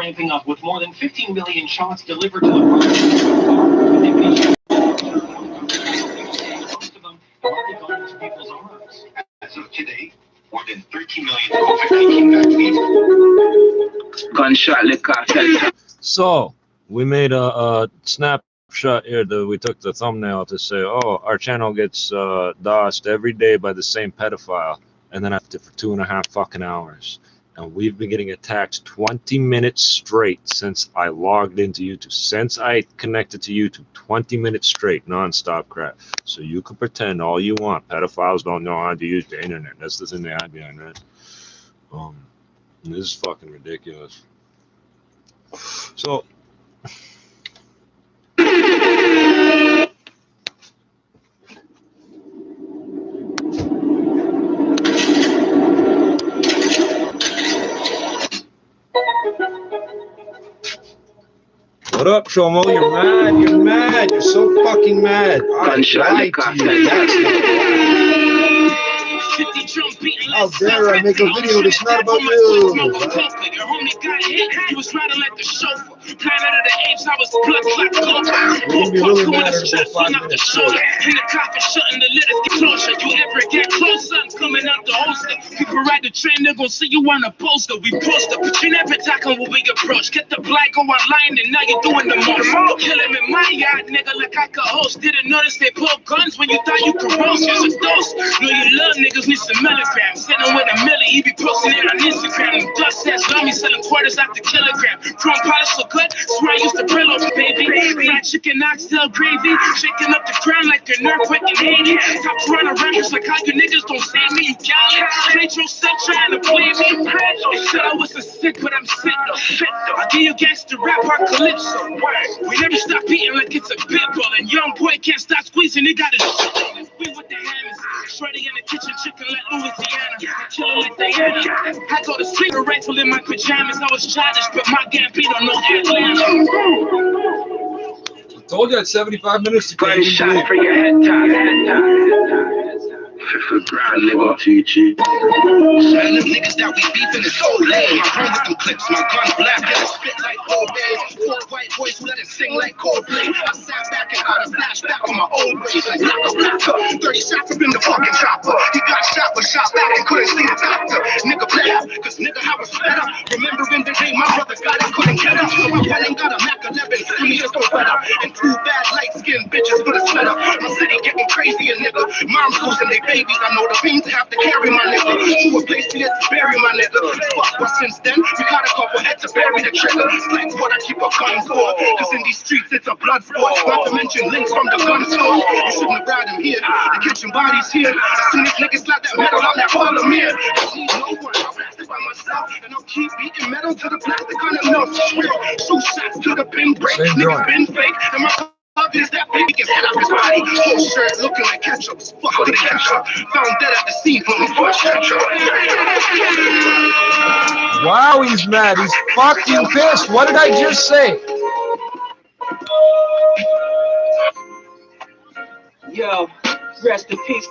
ramping up with more than 15 million shots delivered to the world. Most of them have already gone into people's arms. As of today, more than 13 million COVID-19 vaccines. Gunshot liquor. So we made a snapshot here that we took the thumbnail to say, oh, our channel gets DOSed every day by the same pedophile, and then after for 2.5 fucking hours. And we've been getting attacked 20 minutes straight since I logged into YouTube. Since I connected to YouTube, 20 minutes straight, non-stop crap. So you can pretend all you want. Pedophiles don't know how to use the internet. That's the thing they hide behind, right? This is fucking ridiculous. So what up, Shomo? You're mad. You're mad. You're so fucking mad. I lied to you. That's not how dare I make a video that's not about you? He was riding like the chauffeur. Planet of the Apes, I was blood like coke. You're really mad at about 5 minutes. In the coffin, shutting the litter, get closer. You ever get closer? I'm coming out the holster. People ride the train, they're gonna see you on a poster. We poster, but you never talking when we approach. Get the black go online, and now you're doing the most. Kill him in my yard, nigga, like I could host. Didn't notice they pulled guns when you thought you could roast. Use a dose. Know you love niggas, need some milligrams. Sitting with a milli, he be posting it on Instagram. Dust says, love me, selling quarters out the kilogram. Chrome polish so good, swear I used to brillo, baby. Fried chicken, oxtail gravy. Shaking up the ground like an earthquake in Haiti. Top running rappers like how you niggas don't save me. You gallant. Played yourself trying to play me. They said I wasn't sick, but I'm sick though. I give you gangster rap, our calypso. We never stop eating like it's a pit bull. And young boy can't stop squeezing, he got his shit. We with the hammers. Shreddy in the kitchen, chicken like Louisiana. Killing like Diana. I go to sleep a rifle in my pajamas. I was childish, but my Gambino no Atlanta. I told you I had 75 minutes to get shot for your head time. Brown nigga, TG. Man, them niggas that we beefing is so lame. I run with them clips, my gun black and I spit like old days. 4 white boys who let it sing like Coldplay. I sat back and got a flashback on my old ways. Like blacker. 30 shots up in the fucking chopper. He got shot but shot back and couldn't see the doctor. Nigga play up, cause nigga I was fed up. Remembering the day my brother got it, couldn't get up. So I went and got a Mac 11, 3 years don't let up. And 2 bad light-skinned bitches for the sweat up. My city getting crazy, and nigga. Moms losing their babies. I know the beans have to carry my nigga to a place to bury my nigga. Fuck, but since then, we got a couple heads to bury the trigger. That's what I keep a gun for. Cause in these streets, it's a blood sport. Not to mention links from the gun store. You shouldn't have brought him here. The kitchen bodies here. As soon as niggas slap that metal on that ball of mirror. I need no one. I'll blast it by myself. And I'll keep beating metal to the plastic on the nose. 2 shots to the pin break. Niggas been fake. And my is that baby can head up his body. Whole shirt looking like ketchup. Fuck with the ketchup. Found dead at the scene when we first ketchup. Wow, he's mad. He's fucking pissed. What did I just say? Yo, rest in peace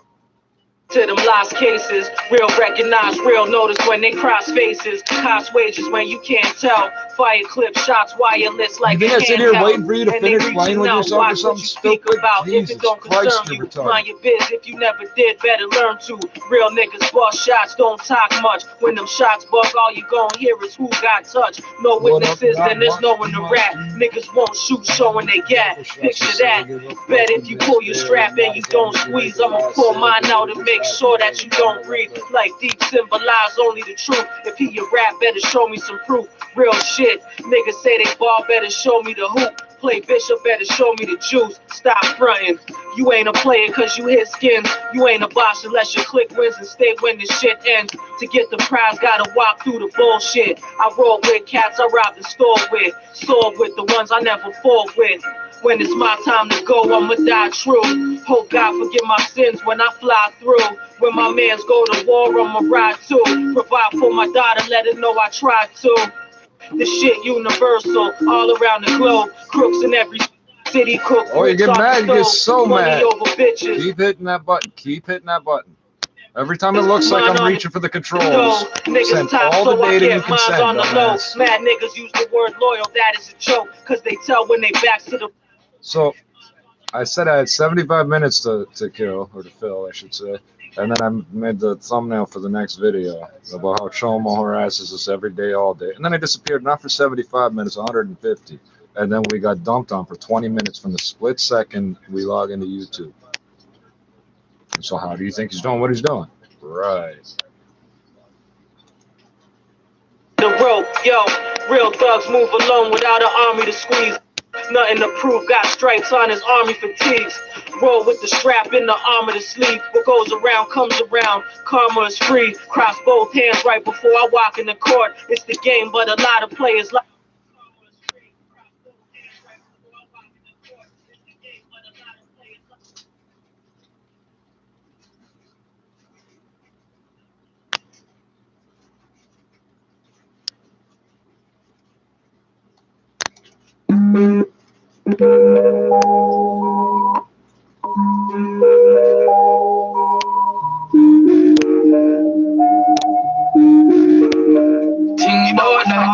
to them lost cases. Real recognize, real notice when they cross faces. Cost wages when you can't tell. Fire clip shots, wireless like you think I sit here waiting for you to finish playing with yourself or something stupid? Jesus if it don't Christ, concern you, mind your biz. If you never did, better learn to. Real niggas bust shots, don't talk much. When them shots bug, all you gon' hear is who got touched. No witnesses, then there's no one to rap. Niggas won't shoot, showing they gat. Picture that. Bet if you pull your strap and you don't squeeze, I'ma pull mine out and make sure that you don't breathe. Like deep symbolize only the truth. If he your rap, better show me some proof. Real shit. Niggas say they ball, better show me the hoop. Play Bishop, better show me the juice. Stop frontin'. You ain't a player cause you hit skins. You ain't a boss unless your click wins and stay when the shit ends. To get the prize, gotta walk through the bullshit. I roll with cats, I rob the store with. Sword with the ones I never fought with. When it's my time to go, I'ma die true. Hope God forgive my sins when I fly through. When my mans go to war, I'ma ride too. Provide for my daughter, let her know I tried to. This shit universal, all around the globe. Crooks in every city, cook. Oh, you get mad, you get so mad. Over bitches. Keep hitting that button, keep hitting that button. Every time it looks like I'm reaching for the controls, send all the data you can send, dumbass. Mad niggas use the word loyal, that is a joke, cause they tell when they back to the... So, I said I had 75 minutes to kill, or to fill, I should say. And then I made the thumbnail for the next video about how Chomo harasses us every day, all day. And then I disappeared, not for 75 minutes, 150. And then we got dumped on for 20 minutes from the split second we log into YouTube. And so how do you think he's doing what he's doing? Right. The rope, yo, real thugs move alone without an army to squeeze. Nothing to prove, got stripes on his army fatigues. Roll with the strap in the armor to sleep. What goes around comes around, karma is free. Cross both hands right before I walk in the court. It's the game, but a lot of players like...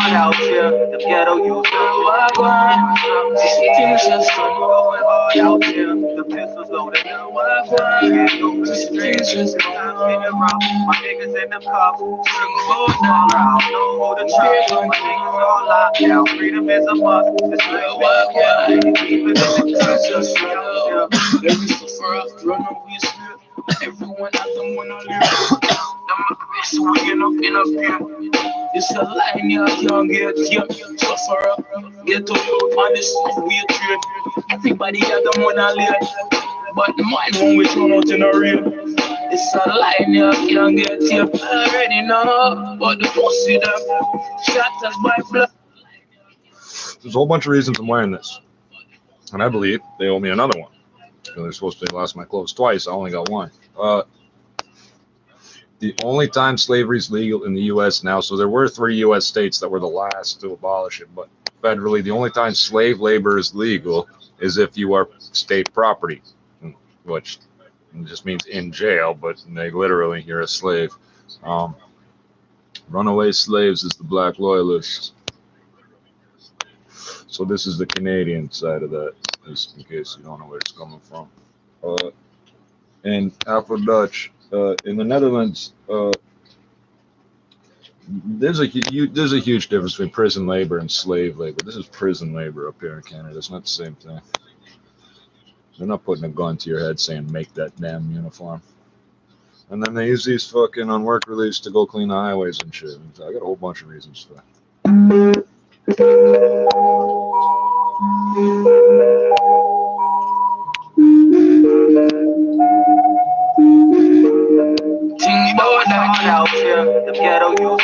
out here, the ghetto youth things just going hard out here. The pistols loaded, things just going around. My niggas in the cup, single around. No hold the trap, my niggas all locked down. Freedom is a must. It's real work, yeah. Keep it in the just real. Every suffer up, run away, slip. Everyone out them when I live. Swinging up in a pen. It's a line you can't get here. Suffer up, get to you on this weird trip. Everybody got them when I live, but mine when we turn out in a real. It's a line you can't get here. I already know, but the pussy them shot us by blood. There's a whole bunch of reasons I'm wearing this, and I believe they owe me another one. They're supposed to lost my clothes twice. I only got one. The only time slavery is legal in the U.S. now, so there were 3 U.S. states that were the last to abolish it, but federally, the only time slave labor is legal is if you are state property, which just means in jail, but they literally, you're a slave. Runaway slaves is the black loyalists. So this is the Canadian side of that, just in case you don't know where it's coming from. And AFRO-DUTCH, in the Netherlands, there's a huge difference between prison labor and slave labor. This is prison labor up here in Canada. It's not the same thing. They're not putting a gun to your head saying make that damn uniform. And then they use these fucking on work release to go clean the highways and shit. I got a whole bunch of reasons for that. Out here, the ghetto youth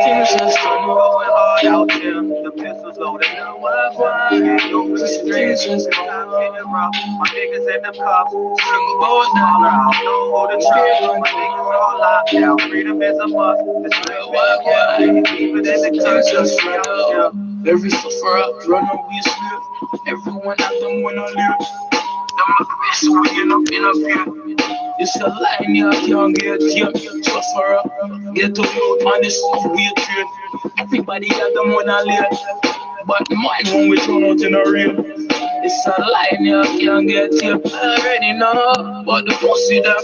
things just going hard out here. The pistols loaded, things just going around. My niggas in the cup, single boys all around. No hold the trap, my niggas all locked down. Freedom is a must. It's real work, yeah. Keep it in the things just real. Every suffer up, run away, slip. Everyone out them when I live. Swinging up in a pen. It's a line you can't get here. Suffer up, get to you on this weird trip. Everybody got them when I live, but mine when we turn out in a real. It's a line you can't get here. I already know, but the pussy them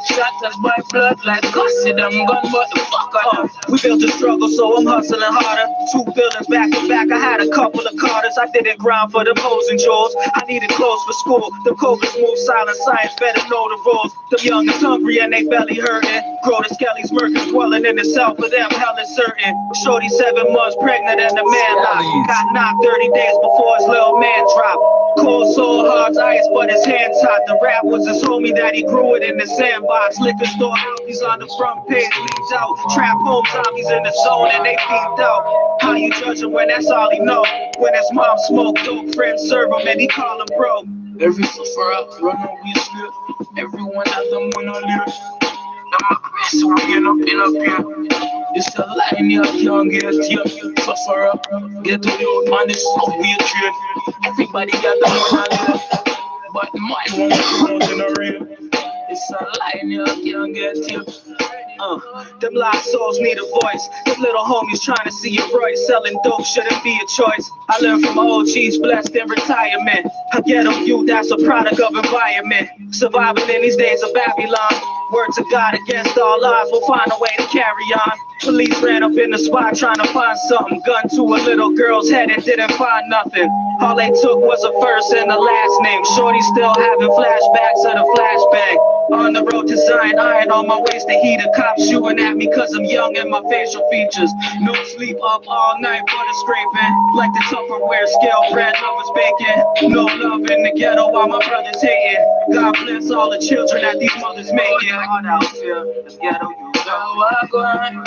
shot us by blood like Gussie them gun, but the fuck up. We built a struggle, so I'm hustling harder. 2 buildings back to back, I had a couple of Carters. I didn't grind for the posing jewels. I needed clothes for school. The coldest move, silent science, better know the rules. The young is hungry and they belly hurting. Grow the skellies, murkers dwelling in the south for them, hell is certain. Shorty 7 months pregnant and the man locked. Got knocked 30 days before his little man dropped. Cold soul, hard ice, but his hands hot. The rap was his homie that he grew it in the sandbox. Liquor store albies on the front page, leaves out. Trap home zombies in the zone and they peeped out. How you judge him when that's all he know? When his mom smoked dope, friends serve him and he call him bro. Every suffer up, run away, slip. Everyone has them when I live. Swinging up in a pen. It's a line you can't get here. Suffer up, get to you on this weird trip. Everybody got them when I live, but mine won't come out in a real. It's a line you can't get tips. Them lost souls need a voice. Them little homies trying to see a Roy. Selling dope shouldn't be a choice. I learned from OGs blessed in retirement. A ghetto youth that's a product of environment. Surviving in these days of Babylon. Word to God against all odds, we'll find a way to carry on. Police ran up in the spot trying to find something. Gun to a little girl's head and didn't find nothing. All they took was a first and a last name. Shorty still having flashbacks of the flashbang. On the road to Zion, iron on my waist to heat. A cop shooting at me cause I'm young and my facial features. No sleep, up all night for the scraping. Like the Tupperware scale bread lovers baking. No love in the ghetto while my brothers hating. God bless all the children that these mothers making. Hard out here, the ghetto you know what going.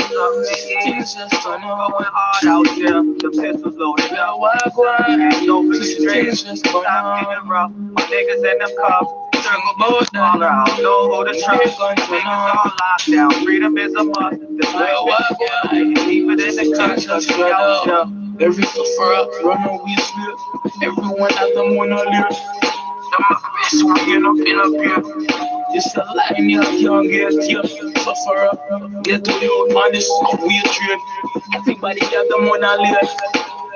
Things just going hard out here. The pistols loaded up. What going? No things just going on. Rough. My niggas in them cuffs. Circle both all around. Know who to trust. Niggas all locked down. Freedom is a must. The life is keep it in the country. Out here. Every sufferer, run away slip. Everyone has them wanna live. So we up in up here. It's a line you can't get here. Sufferer, get to the man, it's not weird trade. Everybody got them wanna live.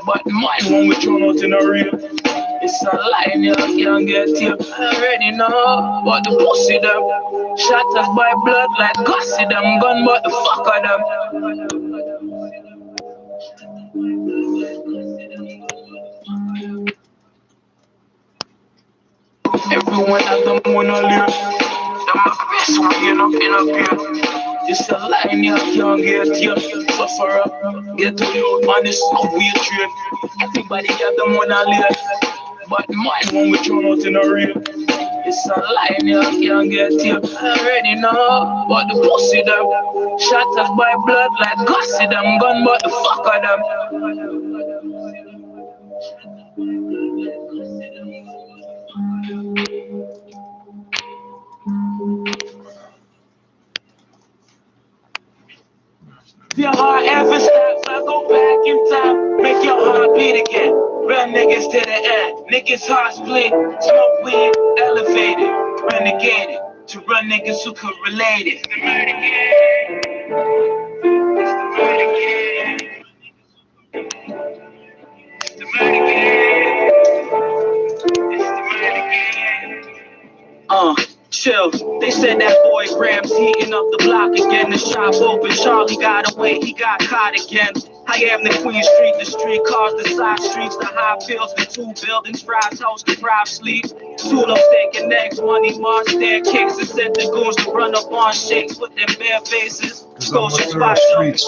But mine when we thrown out in a real. It's a line you can't get here. I already know, but the pussy them. Shot us by blood like gossy them. Gun but the fuck of them. Everyone has them wanna live. Them best waking up in up here. It's a line you can't get here. Sufferer, get to the man, it's not weird trade. Everybody got them wanna live. But mine when we thrown out in a real. It's a line you can't get here. I already know, but the pussy them. Shot us by blood like gossy them. Gun but the fuck of them. If your heart ever stops, I go back in time. Make your heart beat again. Real niggas to the end. Niggas heart split. Smoke weed, elevated. Renegaded. To real niggas who could relate it. It's the murder game. It's the murder game. It's the murder game. It's the murder game. Chill. They said that boy Grams heating up the block again. The shop open, Charlie got away, he got caught again. I am the Queen Street, the street cars, the side streets, the high fields, the two buildings, fries, house, deprived sleep. Tulo steak and eggs, money, march, staircases, sent the goons to run up on shakes with their bare faces. Scotia spot,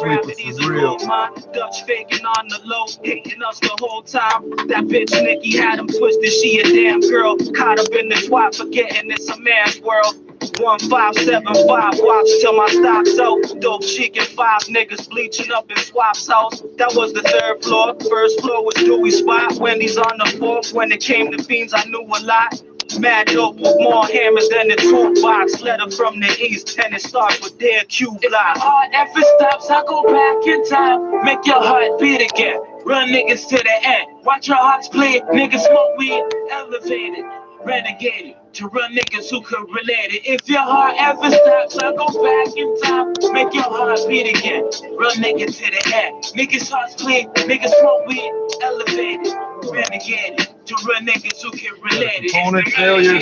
gravity's a gold mine. Dutch faking on the low, hating us the whole time. That bitch Nikki had him twisted, she a damn girl. Caught up in the twat, forgetting it's a man's world. 1575, watch till my stock's out. Dope chic and 5 niggas bleaching up in Swap's house. That was the 3rd floor. First floor was Dewey spot. Wendy's on the 4th. When it came to fiends, I knew a lot. Mad dope with more hammers than the toolbox. Letter from the east, and it starts with their Q block. If my heart ever stops, I go back in time. Make your heart beat again. Run niggas to the end. Watch your hearts bleed. Niggas smoke weed, elevated, renegaded. To run niggas who could relate it. If your heart ever stops, I go back in time. Make your heart beat again. Run niggas to the end. Niggas hearts bleed. Niggas smoke weed, elevated, renegaded. To run niggas who can relate it. Component failure,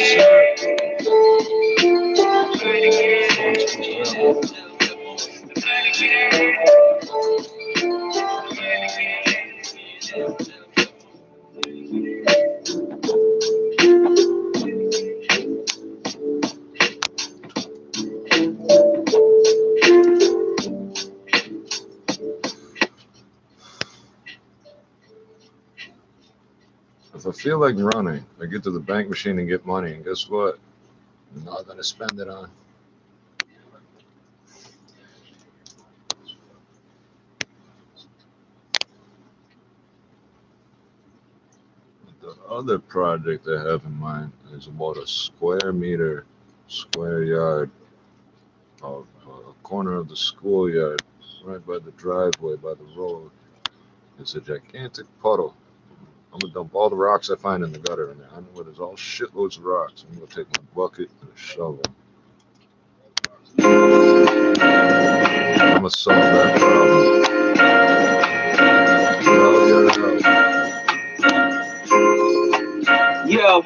If I feel like running, I get to the bank machine and get money, and guess what? I'm not going to spend it on. The other project I have in mind is about a square yard of a corner of the schoolyard, right by the driveway, by the road. It's a gigantic puddle. I'm gonna dump all the rocks I find in the gutter in there. I know where there's all shitloads of rocks. I'm gonna take my bucket and a shovel. I'ma solve that problem. Yo,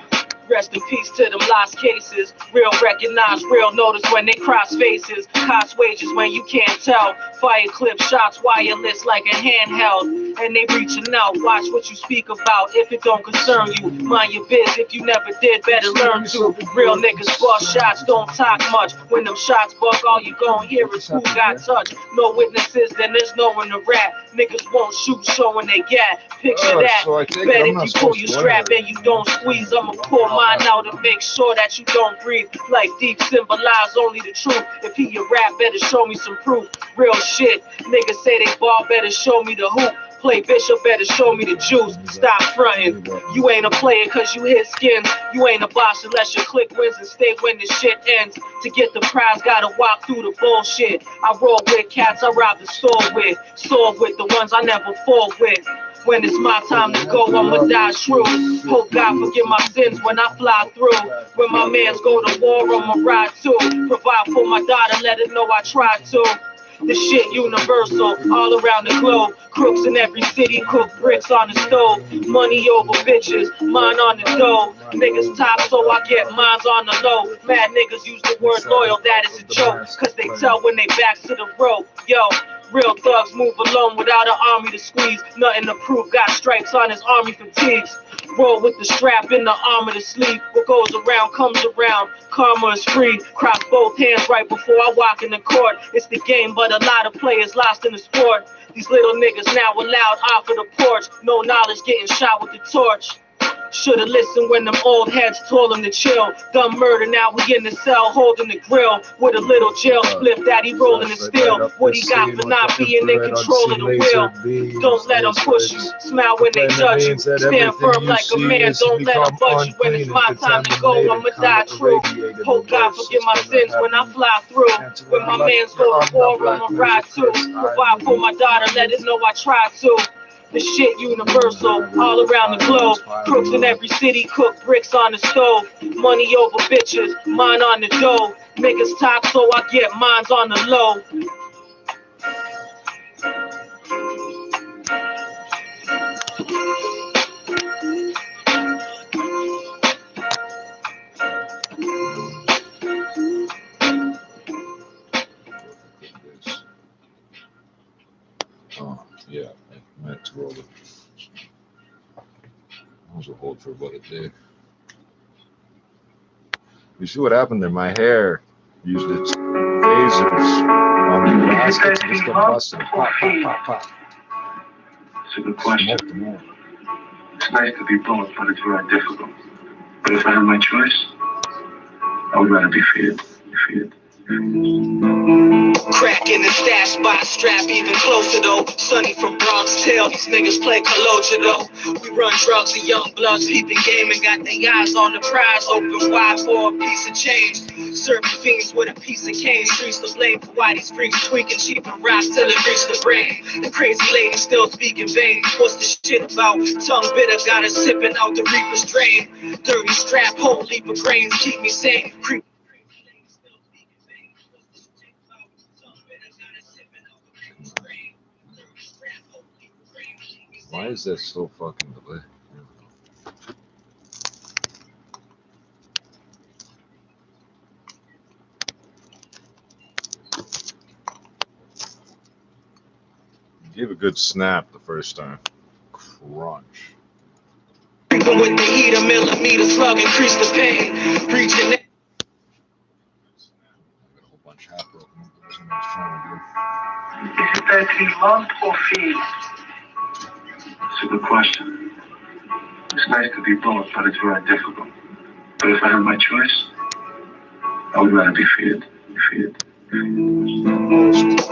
rest in peace to them lost cases. Real recognize, real notice when they cross faces. Cost wages when you can't tell. Fire clip shots, wireless like a handheld. And they reaching out, watch what you speak about. If it don't concern you, mind your biz. If you never did, better learn to. Real niggas bust shots, don't talk much. When them shots buck, all you gon' hear is who got touched. No witnesses, then there's no one to rap. Niggas won't shoot, showing they gat. Picture that. Bet if you pull your strap and you don't squeeze, I'ma pull mine out and make sure that you don't breathe. Like deep symbolize only the truth. If he a rap, better show me some proof. Real shit. Niggas say they ball, better show me the hoop. Play Bishop, better show me the juice. Stop frontin'. You ain't a player cause you hit skins. You ain't a boss unless your clique wins and stay when the shit ends. To get the prize, gotta walk through the bullshit. I roll with cats I rob the store with. Sword with the ones I never fall with. When it's my time to go, I'ma die true. Hope God forgive my sins when I fly through. When my mans go to war, I'ma ride too. Provide for my daughter, let her know I tried to. This shit universal, all around the globe. Crooks in every city, cook bricks on the stove. Money over bitches, mine on the dough. Niggas top, so I get mines on the low. Mad niggas use the word loyal, that is a joke. Cause they tell when they backs to the rope. Yo, real thugs move alone without an army to squeeze. Nothing to prove, got stripes on his army fatigues. Roll with the strap in the armor to sleep. What goes around comes around. Karma is free. Cross both hands right before I walk in the court. It's the game, but a lot of players lost in the sport. These little niggas now allowed off of the porch. No knowledge getting shot with the torch. Should've listened when them old heads told him to chill. Done murder, now we in the cell holding the grill. With a little jail split that he rolling the steel. What he got for not being in control of the wheel. Don't let them push you, smile when they judge you. Stand firm like a man, don't let them budge you. When it's my time to go, I'ma die true. Hope God forgive my sins when I fly through. When my mans go to war, I'ma ride too. Provide for my daughter, let her know I tried to. The shit universal, all around the globe. Crooks in every city, cook bricks on the stove. Money over bitches, mine on the dough. Niggas talk, so I get mines on the low. Oh, yeah. Meant to roll it. I was a hold for what it did. You see what happened there? My hair used its phasers on the elastic to just get busted. Pop, pop, pop, pop. It's a good question. It's nice to be both, but it's very difficult. But if I have my choice, I would rather be feared. Crack in the stash spot, strap even closer though. Sonny from Bronx Tale, these niggas play Colocha though. We run drugs and young bloods, peeping game and got their eyes on the prize. Open wide for a piece of change. Serving fiends with a piece of cane. Streets to blame for why these freaks tweaking cheap and rocks till it reach the brain. The crazy lady still speaking vain. What's the shit about? Tongue bitter, got us sipping out the reaper's drain. Dirty strap, whole leap of grains, keep me sane. Creep. Why is that so fucking delayed? Give a good snap the first time. Crunch. Even with the heat, a millimeter slug increase the pain. Reaching it. A whole bunch half broken. That's what I was trying to do. Is it that he loved or feared? It's a good question. It's nice to be both, but it's very difficult. But if I have my choice, I would rather be feared.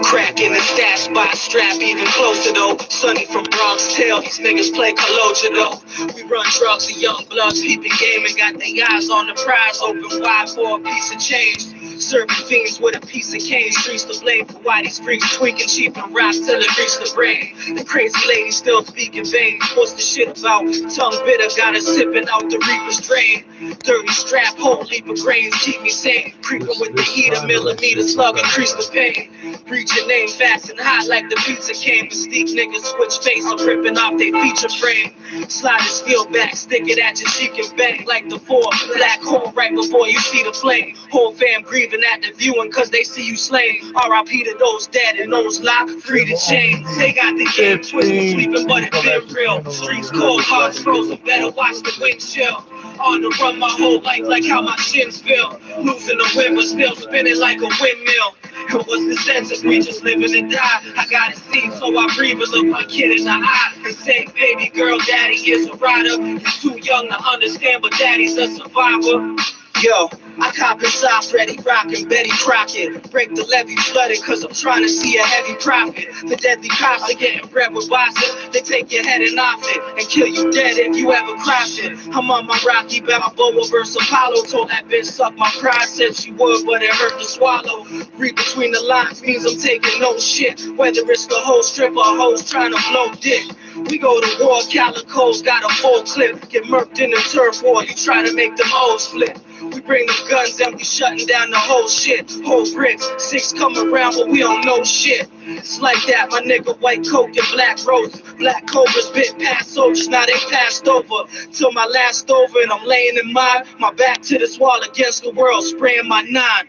Crack in the stash spot, strap even closer though. Sonny from Bronx Tale, these niggas play Colocha though. We run drugs and young bloods, peeping game and got their eyes on the prize. Open wide for a piece of change. Serving fiends with a piece of cane. Streets to blame for why these freaks tweaking, cheap and rap till it reach the brain. The crazy lady still speaking vain. What's the shit about? Tongue bitter, got her sipping out the Reaper's drain. Dirty strap, whole leap of grains, keep me sane. Creeping with the heat, a millimeter slug, increase the pain. Reach your name fast and hot like the pizza came. Mystique niggas switch face, I'm ripping off they feature frame. Slide the steel back, stick it at your cheek and bang like the four. Black hole right before you see the flame. Whole fam grieving at the viewing cause they see you slain. R.I.P. to those dead and those locked, free to chain. They got the game twisted, sleeping, but it been real. Streets cold, hearts frozen, better watch the windshield. On the run my whole life like how my shins feel. Losing the wind but still spinning like a windmill. And what's the sense if we just living and die? I gotta see so I breathe and look my kid in the eye and say, baby girl, daddy is a rider. He's too young to understand but daddy's a survivor. Yo, I cop inside ready, rockin' Betty Crockett. Break the levee flooded cause I'm trying to see a heavy profit. The deadly cops are getting bread with bosses. They take your head and off it and kill you dead if you ever cross it. I'm on my Rocky Balboa versus Apollo. Told that bitch suck my pride, said she would but it hurt to swallow. Read between the lines means I'm taking no shit. Whether it's the whole strip or hoes trying to blow dick. We go to war, Calico's got a full clip. Get murked in the turf war, you try to make them hoes flip. We bring the guns and we shutting down the whole shit. Whole bricks, six come around but we don't know shit. It's like that, my nigga, white coke and black roses. Black cobras bit past soldiers, now they passed over. Till my last over and I'm laying in mine. My back to this wall against the world, spraying my 9.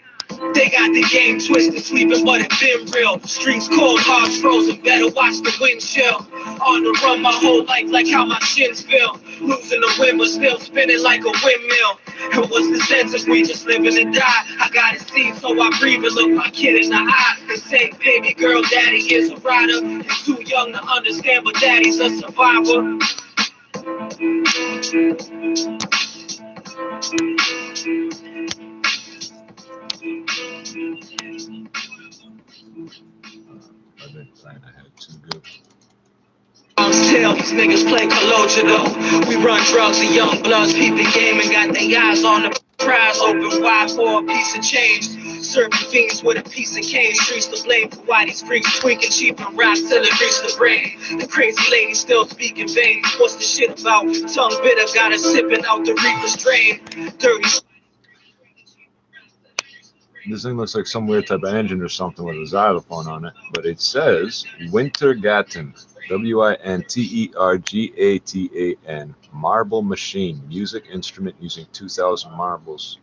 They got the game twisted, sleeping, but it been real. Streets cold, hearts frozen, better watch the windshield. On the run my whole life like how my shins feel. Losing the wind but still spinning like a windmill. And what's the sense if we just living and die? I gotta see so I breathe and look my kid in the eye and say, baby girl, daddy is a rider. He's too young to understand but daddy's a survivor. I've been playing ahead too good. Tell these niggas play Cologio. We run drugs and young bloods, peeping game and got their eyes on the prize. Open wide for a piece of change. Serving fiends with a piece of cane. Streets to blame for why these freaks tweaking, cheap and rap till it reach the brain. The crazy lady still speaking vain. What's the shit about? Tongue bitter, got her sipping out the Reaper's drain. Dirty. This thing looks like some weird type of engine or something with a xylophone on it, but it says Wintergatan, Wintergatan, marble machine, music instrument using 2,000 marbles,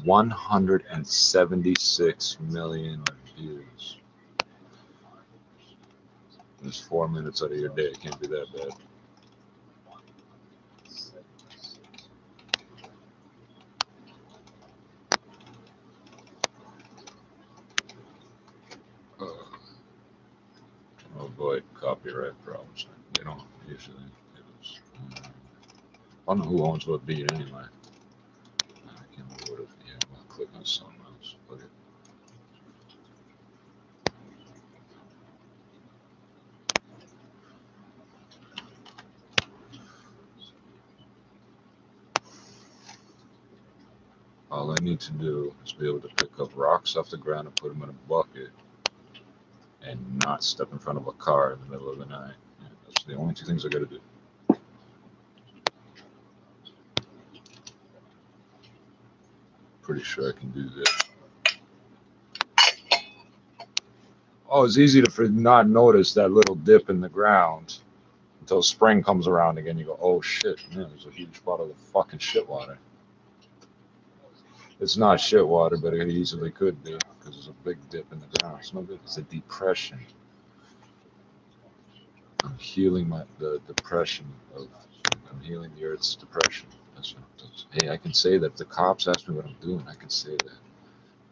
176 million views. There's 4 minutes out of your day, it can't be that bad. Avoid copyright problems. They don't usually. I don't know who owns what beat anyway. I can't remember what it is. Yeah, I'm gonna click on something else. Okay. All I need to do is be able to pick up rocks off the ground and put them in a bucket and not step in front of a car in the middle of the night. Yeah, that's the only 2 things I gotta do. Pretty sure I can do that. Oh, it's easy to not notice that little dip in the ground until spring comes around again. You go, oh shit, man, there's a huge bottle of fucking shit water. It's not shit water, but it easily could be because there's a big dip in the ground. It's no good. It's a depression. I'm healing the depression I'm healing the Earth's depression. That's what it does. Hey, I can say that. If the cops ask me what I'm doing, I can say that.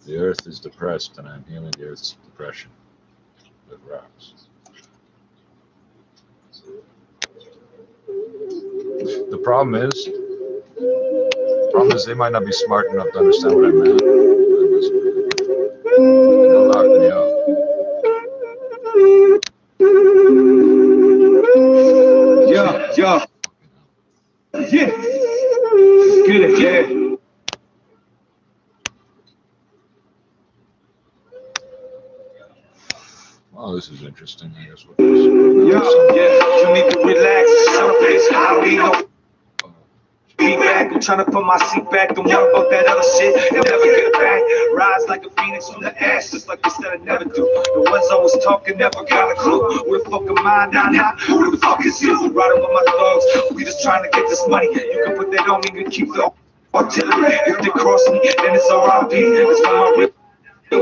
The Earth is depressed, and I'm healing the Earth's depression with rocks. The problem is they might not be smart enough to understand what I meant. They'll lock me up. Yeah. Let's get it, yeah. Oh, this is interesting, I guess. Yeah, you need to relax. Someplace how we know. Feedback, I'm trying to put my seat back. Don't worry about that other shit. You'll never get back. Rise like a phoenix from the ashes, like they said I never do. The ones always talking never got a clue. We're fucking mine, nah. Who the fuck is you? Riding with my thugs. We just trying to get this money. You can put that on me and keep the artillery. If they cross me, then it's R.I.P. It's for my real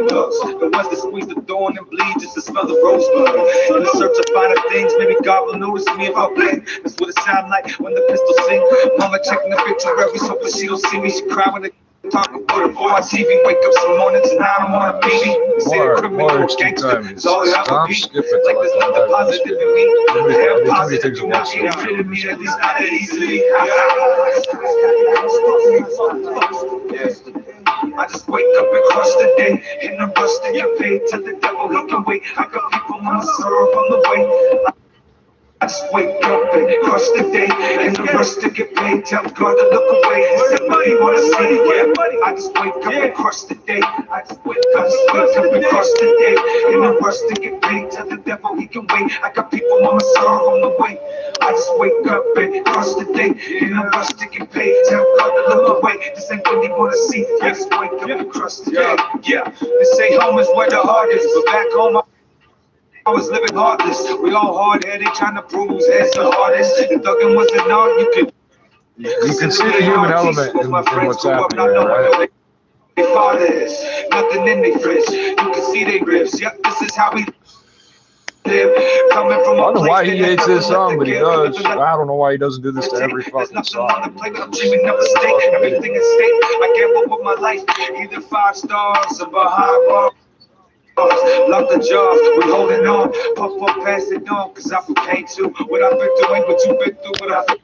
thugs. The ones that squeeze the thorn and bleed just to smell the rosebud. In the search of finer things, maybe God will notice me if I blink. That's what it sound like when the pistol sing. Mama checking the obituaries, hoping she don't see me. She cry when they talk about it on TV. Wake up some mornings and I don't want to be me. Say a criminal gangster, it's all I ever be. Like there's nothing positive in me. Have positive, you want to get rid of me, at least not that easily. I just wake up and crush the day. In the rush to get paid. Tell the devil he can wait. I got people on the serve on the way. I just wake up and crush the day. In the rush to get paid. Tell God to look away. Somebody wanna see it, yeah. I just wake up and crush the day. I just wake up and crush the day. In the rush to get paid. Tell the devil he can wait. I got people on the serve on the way. I just wake up and crush the day. In the rush to get paid. Tell God to look away. This ain't what he wanna see. I just wake up and crush the day. Yeah, they say home is where the heart is, but back home I was living heartless. We all hard-headed, trying to prove whose head's the hardest. If thugging was an art, you can see the human element in what's happening here, right? Fathers, nothing in their fridge. You can see they ribs. Yep, this is how we live. Coming from I don't know why he hates this song, but he does. I don't know why he doesn't do this to every fucking song. I'm dreaming of a state, everything at stake. I gamble with my life, either 5 stars or behind bars. Lock the jaws, we holding on. Puff up, pass it on, cause I feel pain too. What I've been doing, what you've been through, what I've been.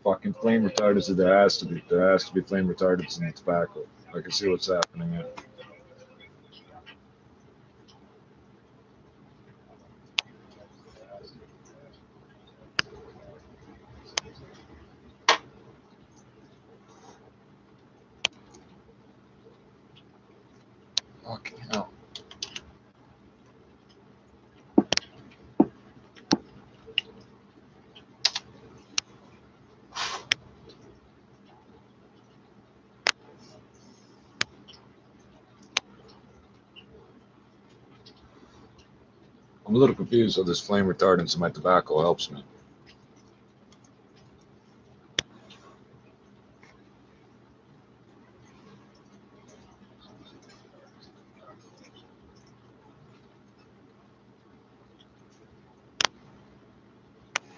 Fucking flame retardants, there has to be flame retardants in the tobacco. I can see what's happening here. Fucking hell. I'm a little confused how this flame retardants in my tobacco helps me.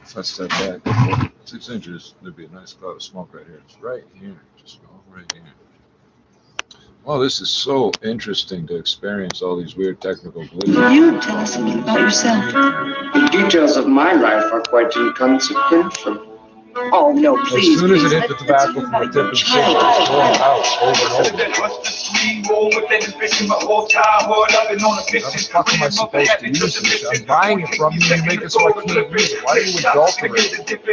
If I step back 6 inches, there'd be a nice cloud of smoke right here. It's right here, just go right here. Well, this is so interesting to experience all these weird technical glitches. You tell us something about yourself. The details of my life are quite inconsequential. Oh, no, please. As soon as it hit the tobacco from the tip of the cigarette, it's going out over and over. How the fuck am I supposed to use this? I'm buying it from you and you make it so I can't use it. Why are you adulterating it?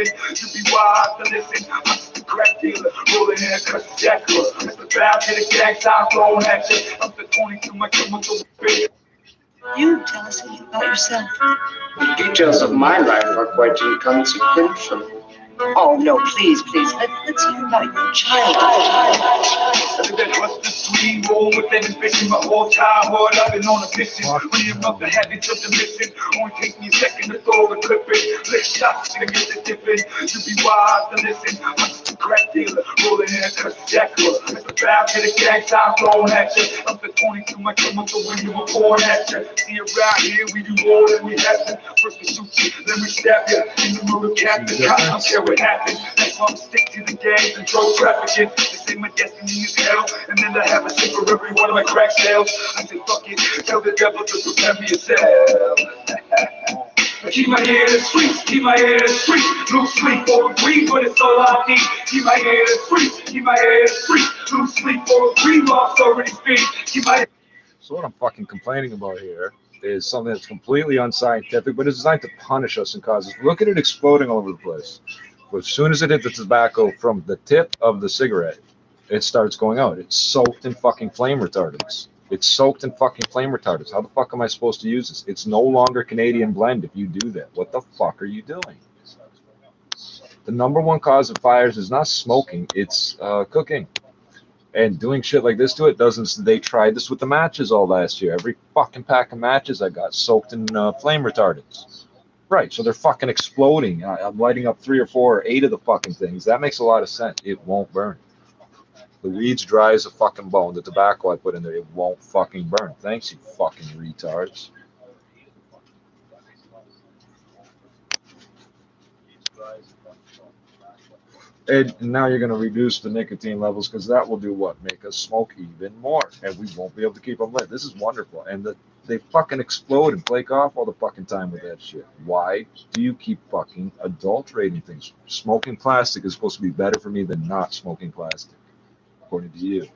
Crack dealer, rolling in a cut jackal. Mr. Bow, hit a gag time, throwing at you. I'm the 22, my chemical baby. You tell us something about yourself. The details of my life are quite inconsequential. Oh, no, please. Let's hear about your childhood. That was the sweet roll with that ambition. My whole childhood, I've been on a mission. Reading up the habits of the mission. Only take me a second to throw the clip in. Lick shots to get the dip in. To be wise to listen. I'm just a crack dealer, rolling in a cut jackal. Mr. Bow, hit a gag time, throwing at you. I'm the 22, my chemical when you were born at you. See around here, we do more than we have to. First we shoot you, then we stab you. In the middle, captain, I don't care what happens. That's why I'm stick to the gangs and drug trafficking. They say my destiny is hell, and then I have a shit for every one of my crack sales. I say fuck it, tell the devil to prepare me yourself. Keep my head in the streets, keep my head in the streets. Lose sleep or agree, but it's all I need. Keep my head in the streets, keep my head in the streets. Lose sleep or agree, lost already speak. Keep my head. So what I'm fucking complaining about here is something that's completely unscientific, but it's designed to punish us and cause us. Look at it exploding all over the place. But as soon as it hit the tobacco from the tip of the cigarette, it starts going out. It's soaked in fucking flame retardants. It's soaked in fucking flame retardants. How the fuck am I supposed to use this? It's no longer Canadian blend if you do that. What the fuck are you doing? The #1 cause of fires is not smoking, it's cooking. And doing shit like this to it doesn't. They tried this with the matches all last year. Every fucking pack of matches I got soaked in flame retardants. Right, so they're fucking exploding. I'm lighting up 3 or 4 or 8 of the fucking things. That makes a lot of sense. It won't burn. The weed's dry as a fucking bone. The tobacco I put in there, it won't fucking burn. Thanks, you fucking retards. And now you're going to reduce the nicotine levels because that will do what? Make us smoke even more. And we won't be able to keep them lit. This is wonderful. And they fucking explode and flake off all the fucking time with that shit. Why do you keep fucking adulterating things? Smoking plastic is supposed to be better for me than not smoking plastic, according to you.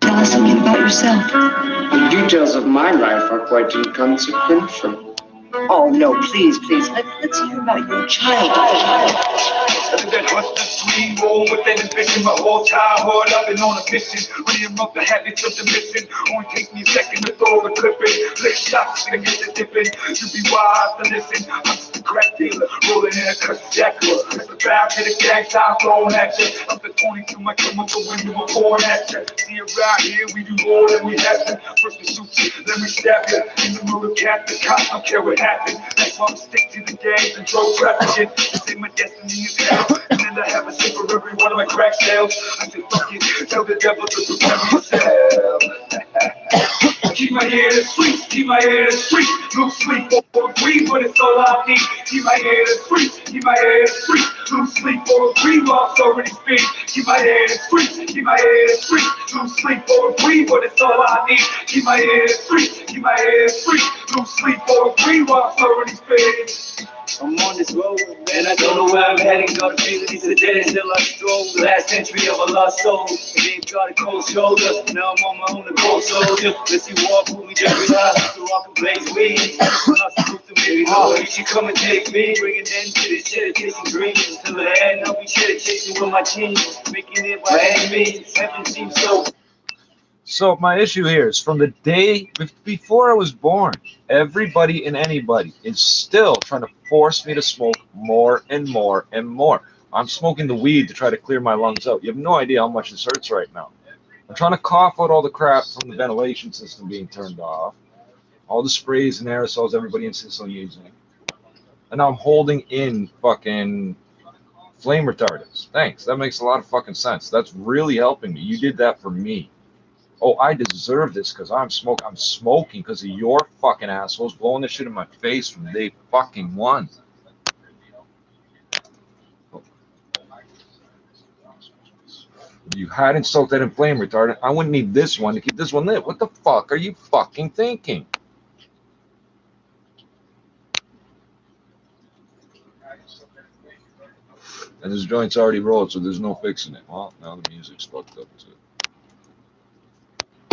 Tell us something about yourself. The details of my life are quite inconsequential. Oh, no, please, let's hear about your childhood. That hustler dream, roll with that ambition, my whole childhood I've been on a mission, reading up the habits of the mission. Only take me a second to throw the clip in, lick shots and get the dip in. You be wise to listen, I'm just a crack dealer, rolling in a cuss jackal. At the back of the gang, time thrown at you. I'm the 22, my chemical when you were born at you. See around here, we do more than we have to. First we shoot you, then we stab you. In the middle of cat, the cops don't care what happened. That's why I'm stick to the gangs and drug trafficking. They say my destiny is hell. And then I have a sip for every one of my crack sales. I say fuck it, tell the devil to prepare yourself. Keep my head in the streets, keep my head in the streets. Lose sleep or agree, but it's all I need. Keep my head in the streets, keep my head in the streets. Lose sleep or agree, while I'm already speak. Keep my head in the streets, keep my head in the streets. Lose sleep or agree, but it's all I need. Keep my head in the streets, keep my head in the streets. Lose sleep or agree, while I'm already speak. I'm on this road, and I don't know where I'm heading. Got a feeling it's a dead end till I stroll. The last entry of a lost soul. I gave God a cold shoulder. Now I'm on my own, a cold soldier. Let's see walk with me, every life. So I can blaze weed. Maybe Lord, you should come and take me. Bring an end to this shit, chasing dreams. Till the end, I'll be shit chasing with my team. Making it by any means. Heaven seems so. So my issue here is from the day before I was born, everybody and anybody is still trying to force me to smoke more and more and more. I'm smoking the weed to try to clear my lungs out. You have no idea how much this hurts right now. I'm trying to cough out all the crap from the ventilation system being turned off, all the sprays and aerosols everybody insists on using. And now I'm holding in fucking flame retardants. Thanks. That makes a lot of fucking sense. That's really helping me. You did that for me. Oh, I deserve this because I'm smoking because of your fucking assholes blowing this shit in my face from day fucking one. If you hadn't soaked that in flame retardant, I wouldn't need this one to keep this one lit. What the fuck are you fucking thinking? And this joint's already rolled, so there's no fixing it. Well, now the music's fucked up too.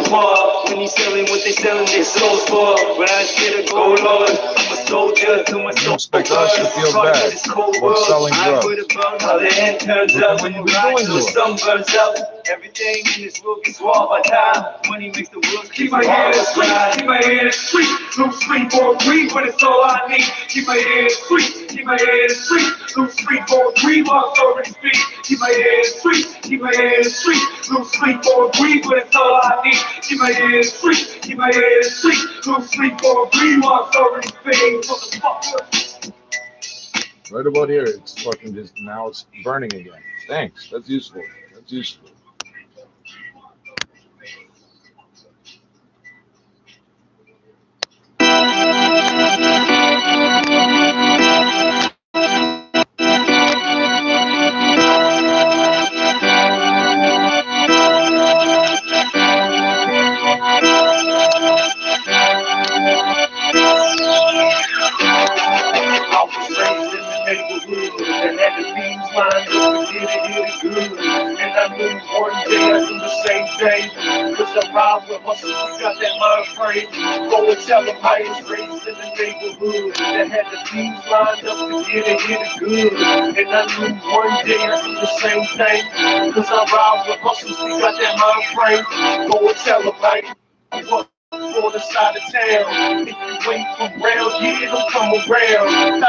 When he's selling what they selling their souls for. When I get a gold Lord, I'm a soldier to my soul. Expect us to feel bad when selling drugs. When you be doing to sun burns up. Everything in this world gets swallowed by time. Money makes the world keep my head in the street. Keep my head in the street. Lose sleep or agree, but it's all I need. Keep my head in the street. Keep my head in the street. Lose sleep or agree, while I'm already speak. Keep my head in the street. Keep my head in the street. Lose sleep or agree, but it's all I need. Keep my head in the street. Keep my head in the street. Lose sleep or agree, while I'm already speak. Motherfucker. Right about here, it's fucking just now it's burning again. Thanks. That's useful. That's useful. I ride with hustle, we got that mind frame. Go and tell them I was raised in the neighborhood that had the teams lined up to get it good. And I knew one day I'd do the same thing, cause I ride with hustles, we got that mind frame. Go and tell them I was on the side of town. If you ain't from round, yeah, don't come around.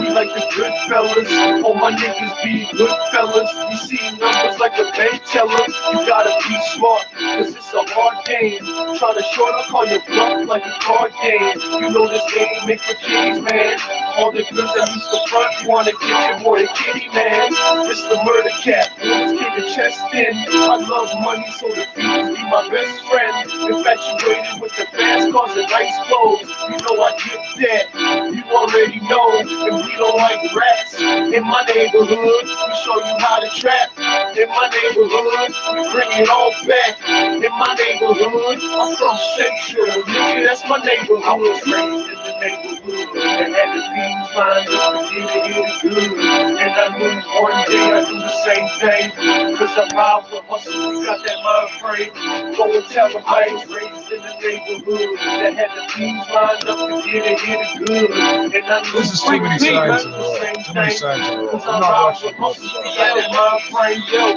We like the good fellas, all my niggas be good fellas. We see numbers like a bank teller. You gotta be smart, cause it's a hard game. Try to short, I'll call your bluff like a card game. You know this game make for kiddies, man. All the girls that used to front wanna get your boy a kitty, man. It's the murder cat, let's keep the chest in. I love money, so the fiends be my best friend. Infatuated with the fast cars and nice clothes. You know I get that, you already know. And we don't like rats. In my neighborhood, we show you how to trap. In my neighborhood, we bring it all back. In my neighborhood, I'm from Central, nigga, that's my neighborhood. I was raised in the neighborhood that had the beans lined up to get it good. And I knew one day I'd do the same thing, cause I ride with hustle, we got that mind frame. Go and tell them I was raised in the neighborhood that had the beans lined up to get it good. And I knew This is too many sides in a row. Too many sides in a row. I'm not watching both of them.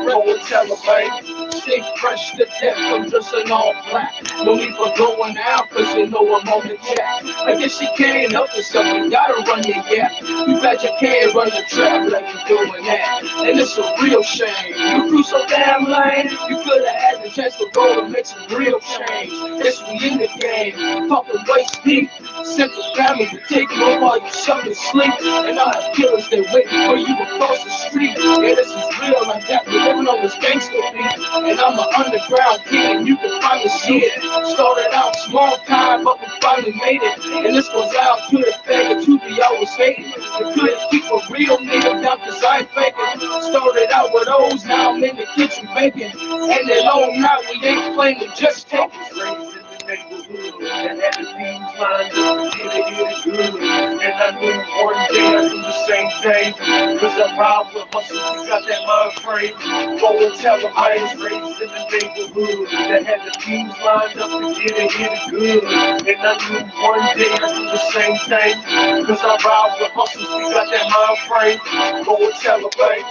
Go and tell them, man. Stay fresh to death, I'm dressing all black. No need for going out, cause you know I'm on the jack. I guess you can't help yourself, you gotta run your gap. You bet you can't run the trap like you doing that. And it's a real shame. You grew so damn lame, you could've had the chance to go and make some real change. Yes, we in the game, talking waist deep. Central family to take you over while you suck and sleep. And I have killers that wait for you across the street. Yeah, this is real like that, we're living on this gangster beat. And I'm an underground kid, and you can finally see it. Started out small time, but we finally made it. And this goes out to the faggot to be always hating. We couldn't keep a real nigga down cause I ain't faking. Started out with O's, now I'm in the kitchen baking. And they know now we ain't playing, we just taking. Neighborhood that had the beans lined up to get it good. And I knew one day I'd do the same thing, cause I ride with hustle, we got that mind frame. Go and tell them I was raised in the neighborhood that had the beans lined up to get it good. And I knew one day I'd do the same thing, cause I ride with hustle, we got that mind frame. Go and tell them, hey,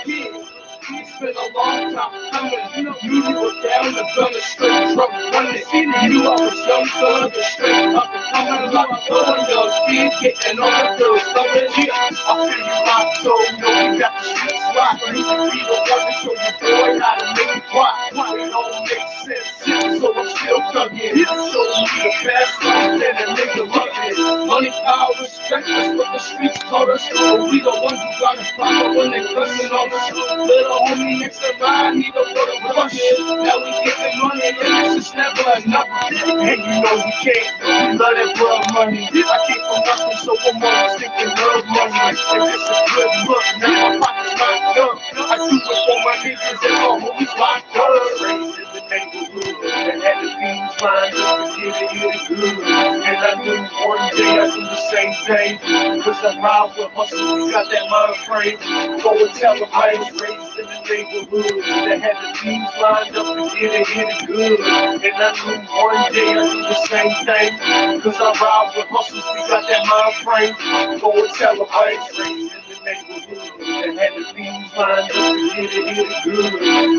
it's been a long time coming. You were down the gunner straight drunk running. You I was young thug and straight up and coming like a young kid getting all the girls loving. Yeah, I feel you rock, so know you got the streets locked. You can be the one to show your boy how to make it rock. It don't make sense, so I'm still thugging. Show me the best life, then a nigga love it. Money, power, respect, that's what the streets call us. But we the ones who gotta follow when they cussing on us. Little homie next to mine, he don't go to rush. Now we getting money, and this is never enough. And you know we can't, we love that blood money. I came from nothing, so I'm always thinking love money. And it's a good look, now my pockets locked up. I do it for my niggas and my homies locked up. Raised in the neighborhood, and had the beans lined up to get it good. And I knew one day I'd do the same thing, cause I ride with hustle, we got that mind frame. Go and tell them I was raised in the neighborhood that had the beans lined up to get it good. And I knew one day I'd do the same thing, cause I ride with hustles, we got that mind frame. Go and tell them I was raised in the neighborhood that had the beans lined up to get it good.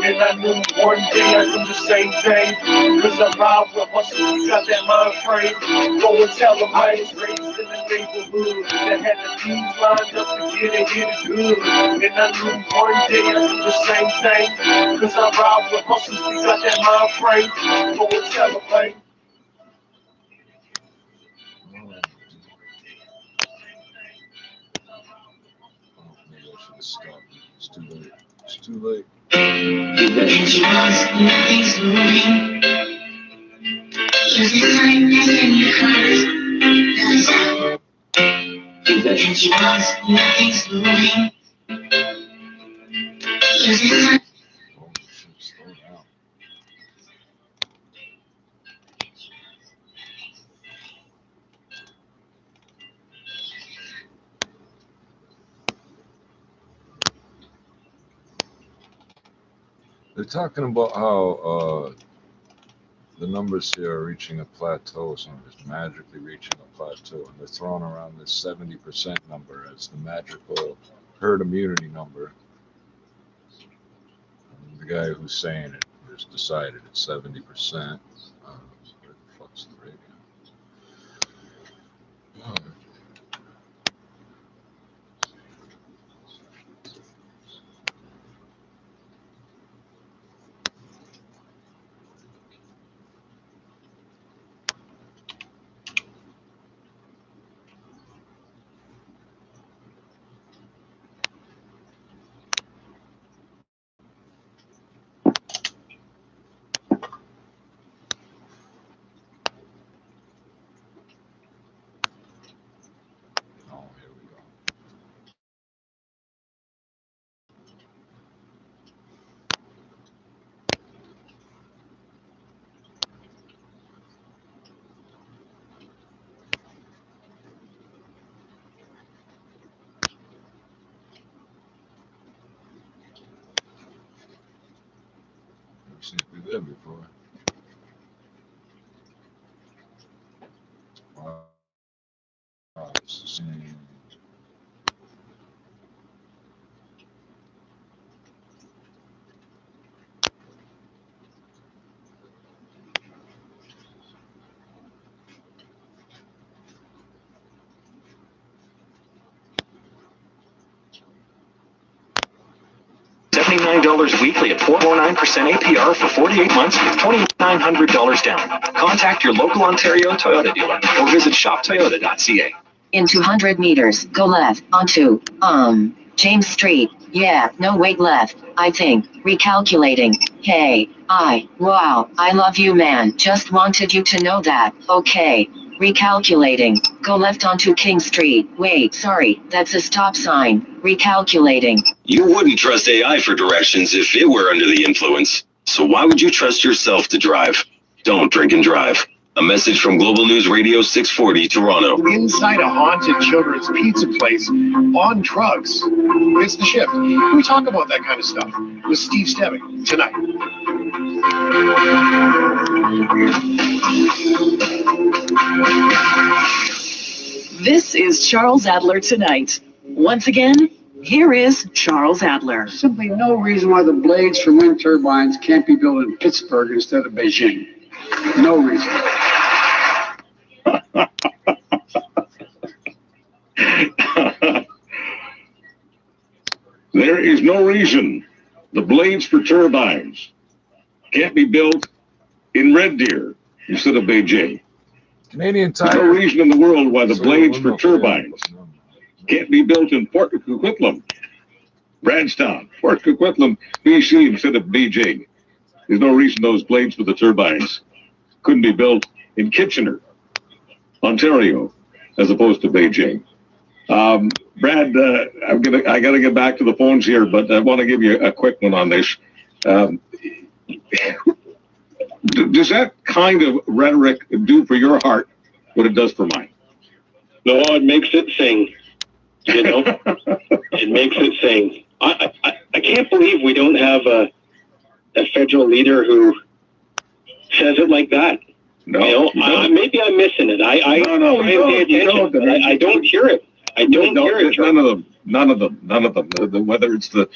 And I knew one day I'd do the same thing, cause I ride with hustles, we got that mind frame. Go and tell them I was raised in the neighborhood that had the beans lined up to get it good. And I knew one day I'd do the same thing, cause I ride with hustles, we got that mind frame. Go and tell them, man. Maybe I should have stopped. It's too late. It's too late. They're talking about how the numbers here are reaching a plateau, so I'm just magically reaching a plateau, and they're throwing around this 70% number as the magical herd immunity number. And the guy who's saying it just decided it's 70%. Where the fuck's the radio? Oh, here we go. Never seen it do that before. Wow. It's the same. $79 weekly at 4.9% APR for 48 months with $2,900 down. Contact your local Ontario Toyota dealer or visit shoptoyota.ca. In 200 meters, go left onto, James Street. Yeah, no, wait, left, I think. Recalculating. Hey, wow, I love you, man. Just wanted you to know that. Okay. Recalculating. Go left onto King Street. Wait, sorry, that's a stop sign. Recalculating. You wouldn't trust AI for directions if it were under the influence. So why would you trust yourself to drive? Don't drink and drive. A message from Global News Radio 640 Toronto. Inside a haunted children's pizza place on drugs. It's The Shift. We talk about that kind of stuff with Steve Stevick tonight. This is Charles Adler Tonight. Once again, here is Charles Adler. Simply no reason why the blades for wind turbines can't be built in Pittsburgh instead of Beijing. No reason. There is no reason the blades for turbines can't be built in Red Deer instead of Beijing. Canadian Tire. There's no reason in the world why the blades for turbines can't be built in Fort Coquitlam, Bradstown, Fort Coquitlam, BC instead of Beijing. There's no reason those blades for the turbines couldn't be built in Kitchener, Ontario, as opposed to Beijing. Brad, I gotta get back to the phones here, but I want to give you a quick one on this. Does that kind of rhetoric do for your heart what it does for mine? No, it makes it sing. You know, it makes it sing. I can't believe we don't have a federal leader who says it like that. No, you know, maybe I'm missing it. I don't hear it. I don't hear it. None of them. Whether it's the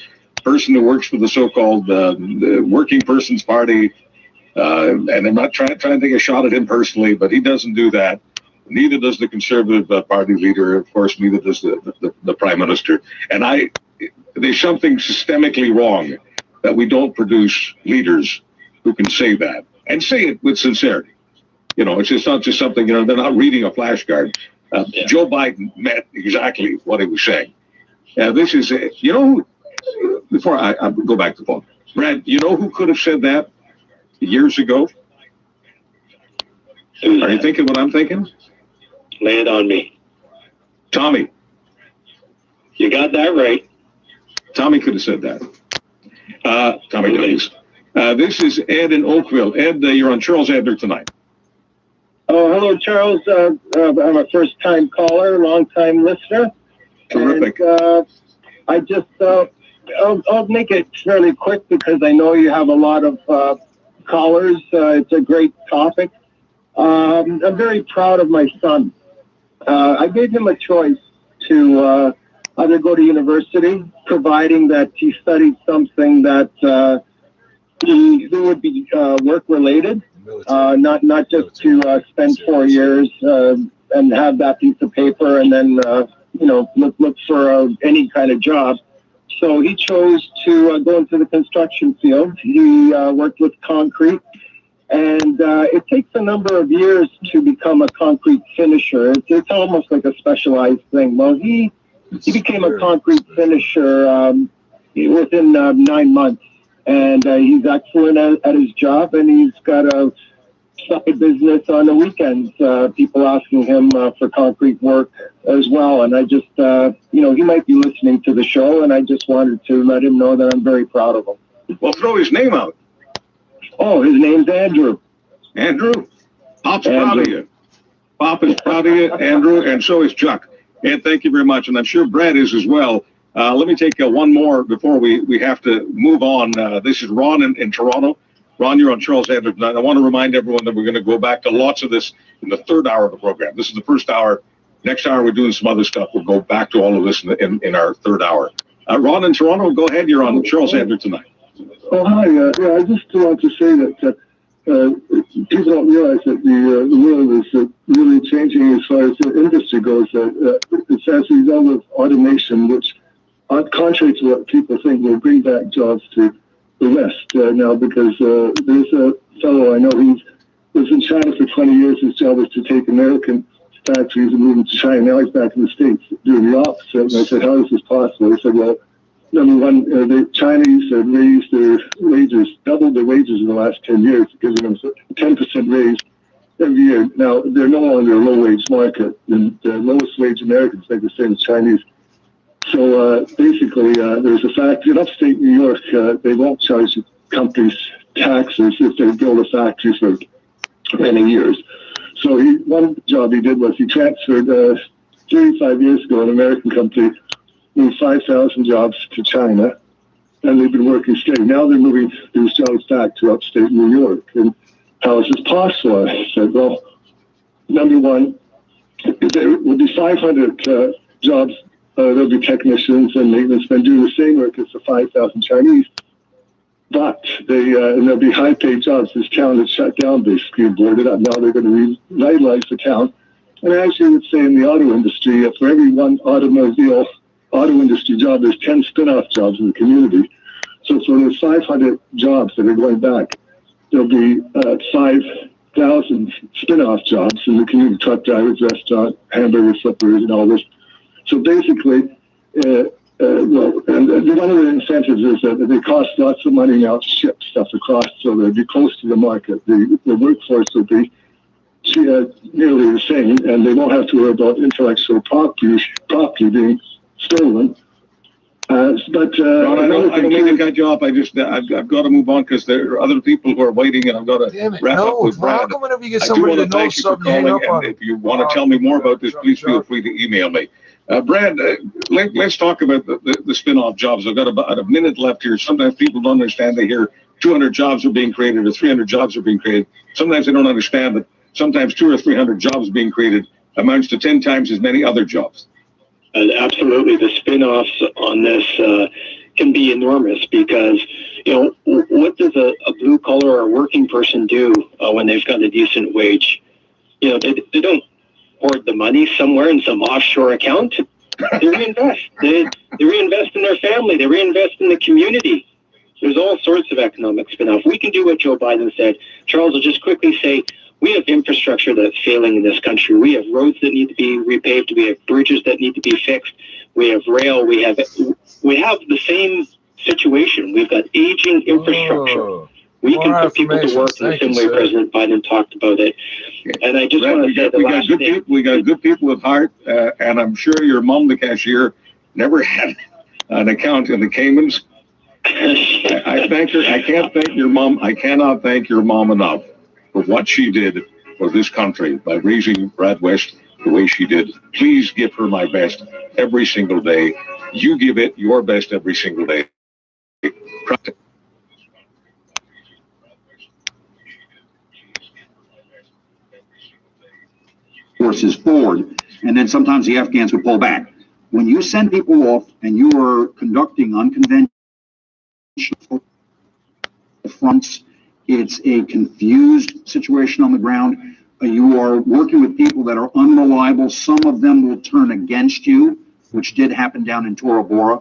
person who works for the so-called the Working Person's Party, and I'm not trying to take a shot at him personally, but he doesn't do that. Neither does the Conservative Party leader. Of course, neither does the Prime Minister. And there's something systemically wrong that we don't produce leaders who can say that and say it with sincerity. You know, it's just not just something, you know, they're not reading a flashcard. Joe Biden meant exactly what he was saying. This is, you know, before I go back to the phone, Brad, you know who could have said that years ago? Are you thinking what I'm thinking? Lay it on me. Tommy. You got that right. Tommy could have said that. Tommy, please. This is Ed in Oakville. Ed, you're on Charles Adler Tonight. Oh, hello, Charles. I'm a first-time caller, long-time listener. Terrific. And, I just, I'll make it fairly quick because I know you have a lot of callers. It's a great topic. I'm very proud of my son. I gave him a choice to either go to university, providing that he studied something that would be work-related, not just to spend 4 years and have that piece of paper and then look for any kind of job. So he chose to go into the construction field. He worked with concrete, and it takes a number of years to become a concrete finisher. It's almost like a specialized thing. Well, he became a concrete finisher within 9 months, and he's excellent at his job, and he's got a side business on the weekends, people asking him for concrete work as well. And I just, he might be listening to the show, and I just wanted to let him know that I'm very proud of him. Well, throw his name out. Oh, his name's Andrew. Andrew? Pop's proud of you. Pop is proud of you, Andrew, and so is Chuck. And thank you very much. And I'm sure Brad is as well. Let me take one more before we have to move on. This is Ron in Toronto. Ron, you're on Charles Adler tonight. I want to remind everyone that we're going to go back to lots of this in the third hour of the program. This is the first hour. Next hour, we're doing some other stuff. We'll go back to all of this in our third hour. Ron in Toronto, go ahead. You're on Charles Adler tonight. Oh, hi. I just want to say that people don't realize that the world is really changing as far as the industry goes. It's as a result of automation, which, contrary to what people think, will bring back jobs to the West now, because there's a fellow I know, he was in China for 20 years. His job was to take American factories and move them to China. Now he's back in the States doing the opposite. And I said, how is this possible? He said, well, number one, the Chinese have raised their wages, doubled their wages in the last 10 years, giving them a 10% raise every year. Now, they're no longer a low-wage market, and the lowest wage Americans make the same as Chinese. So basically, there's a factory in upstate New York. They won't charge companies taxes if they build a factory for many years. So one job he did was he transferred 35 years ago, an American company moved 5,000 jobs to China, and they've been working steady. Now they're moving these jobs back to upstate New York. And how is this possible? I said, well, number one, there will be 500 jobs. There'll be technicians and maintenance men doing the same work as the 5,000 Chinese. But and there'll be high-paid jobs. This town is shut down, basically, and boarded up. Now they're going to revitalize the town. And as you would say in the auto industry, for every one auto industry job, there's 10 spin-off jobs in the community. So for those 500 jobs that are going back, there'll be 5,000 spin-off jobs in the community: truck drivers, restaurant, hamburger flippers, and all this. So basically, and one of the incentives is that they cost lots of money now to ship stuff across, so they'll be close to the market. The workforce will be nearly the same, and they won't have to worry about intellectual property being stolen. Ron, I don't mean to cut you off. I've got to move on because there are other people who are waiting, and I've got to wrap up with Brad. How come whenever you get somebody that knows something, hang up on and if you want to tell me more about this, please feel free to email me. Brad, let's talk about the spin-off jobs. I've got about a minute left here. Sometimes people don't understand. They hear 200 jobs are being created or 300 jobs are being created. Sometimes they don't understand that sometimes 200 or 300 jobs being created amounts to 10 times as many other jobs. Absolutely. The spin-offs on this can be enormous because, what does a blue-collar or a working person do when they've got a decent wage? They don't hoard the money somewhere in some offshore account. They reinvest. They reinvest in their family. They reinvest in the community. There's all sorts of economic spin-off. We can do what Joe Biden said. Charles will just quickly say, we have infrastructure that's failing in this country. We have roads that need to be repaved. We have bridges that need to be fixed. We have rail. We have the same situation. We've got aging infrastructure. We can put people to work in the same way President Biden talked about it. And I just want to say we got good people with heart, and I'm sure your mom, the cashier, never had an account in the Caymans. I thank her. I can't thank your mom. I cannot thank your mom enough for what she did for this country by raising Brad West the way she did. Please give her my best every single day. You give it your best every single day. forces forward, and then sometimes the Afghans would pull back. When you send people off and you are conducting unconventional fronts, it's a confused situation on the ground. You are working with people that are unreliable. Some of them will turn against you, which did happen down in Tora Bora.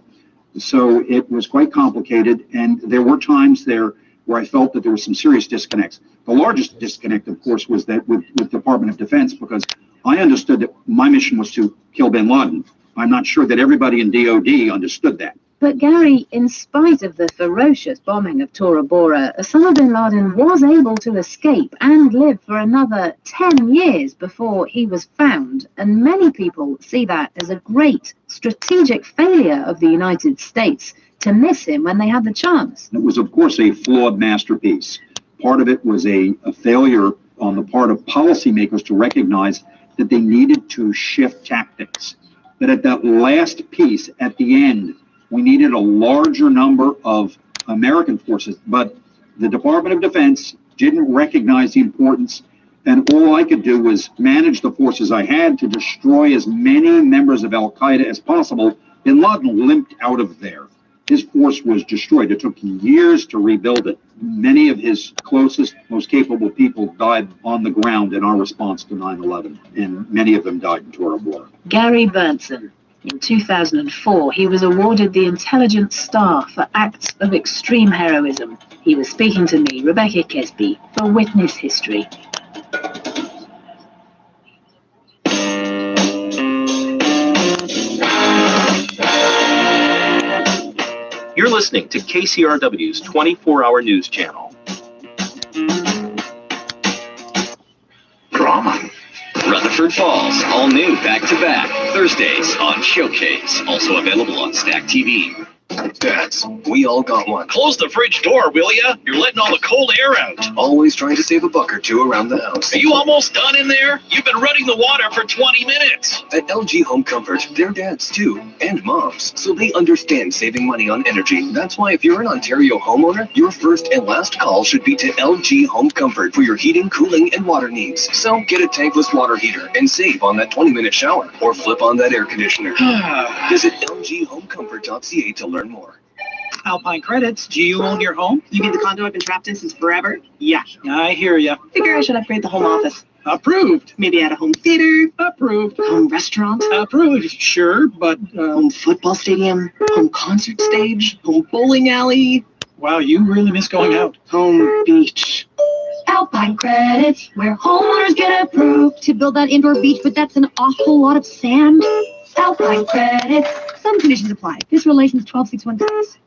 So it was quite complicated, and there were times there where I felt that there were some serious disconnects. The largest disconnect, of course, was that with Department of Defense, because I understood that my mission was to kill bin Laden. I'm not sure that everybody in DOD understood that. But Gary, in spite of the ferocious bombing of Tora Bora, Osama bin Laden was able to escape and live for another 10 years before he was found. And many people see that as a great strategic failure of the United States to miss him when they had the chance. It was, of course, a flawed masterpiece. Part of it was a failure on the part of policymakers to recognize that they needed to shift tactics. That at that last piece, at the end, we needed a larger number of American forces, but the Department of Defense didn't recognize the importance, and all I could do was manage the forces I had to destroy as many members of Al-Qaeda as possible. Bin Laden limped out of there. His force was destroyed. It took years to rebuild it. Many of his closest, most capable people died on the ground in our response to 9/11, and many of them died in Tora Bora. Gary Berntsen. In 2004, he was awarded the Intelligence Star for acts of extreme heroism. He was speaking to me, Rebecca Kesby, for Witness History. You're listening to KCRW's 24-hour news channel. Drama. Rutherford Falls, all new back-to-back, Thursdays on Showcase, also available on Stack TV. Dads, we all got one. Close the fridge door, will ya? You're letting all the cold air out. Always trying to save a buck or two around the house. Are you almost done in there? You've been running the water for 20 minutes. At LG Home Comfort, they're dads too, and moms, so they understand saving money on energy. That's why if you're an Ontario homeowner, your first and last call should be to LG Home Comfort for your heating, cooling, and water needs. So get a tankless water heater and save on that 20-minute shower, or flip on that air conditioner. Visit lghomecomfort.ca to learn more. Alpine Credits, do you own your home? You mean the condo I've been trapped in since forever? Yeah, I hear ya. Figure I should upgrade the home office. Approved. Maybe add a home theater. Approved. Home restaurant. Approved. Sure, but home football stadium, home concert stage, home bowling alley. Wow, you really miss going out. Home beach. Alpine Credits, where homeowners get approved to build that indoor beach, but that's an awful lot of sand. Alpine Credits. Some conditions apply. This relation is 12616.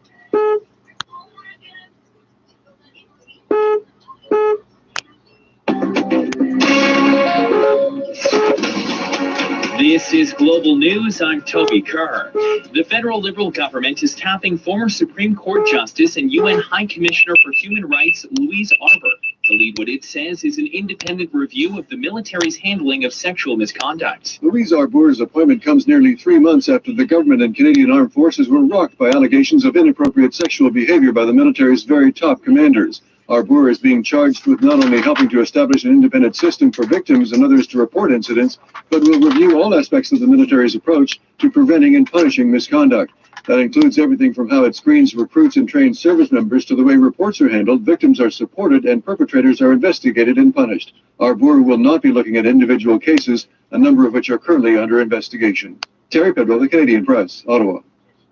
This is Global News. I'm Toby Kerr. The federal Liberal government is tapping former Supreme Court Justice and UN High Commissioner for Human Rights Louise Arbour to lead what it says is an independent review of the military's handling of sexual misconduct. Louise Arbour's appointment comes nearly 3 months after the government and Canadian Armed Forces were rocked by allegations of inappropriate sexual behavior by the military's very top commanders. Arbour is being charged with not only helping to establish an independent system for victims and others to report incidents, but will review all aspects of the military's approach to preventing and punishing misconduct. That includes everything from how it screens, recruits, and trains service members to the way reports are handled, victims are supported, and perpetrators are investigated and punished. Arbour will not be looking at individual cases, a number of which are currently under investigation. Terry Pedwell, The Canadian Press, Ottawa.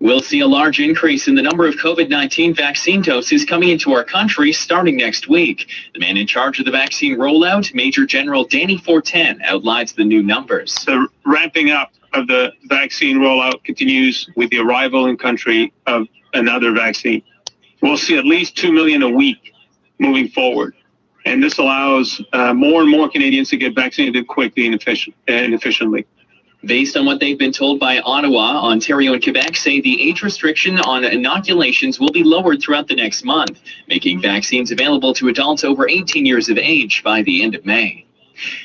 We'll see a large increase in the number of COVID-19 vaccine doses coming into our country starting next week. The man in charge of the vaccine rollout, Major General Danny Fortin, outlines the new numbers. The ramping up of the vaccine rollout continues with the arrival in country of another vaccine. We'll see at least 2 million a week moving forward. And this allows more and more Canadians to get vaccinated quickly and efficiently. Based on what they've been told by Ottawa, Ontario and Quebec say the age restriction on inoculations will be lowered throughout the next month, making vaccines available to adults over 18 years of age by the end of May.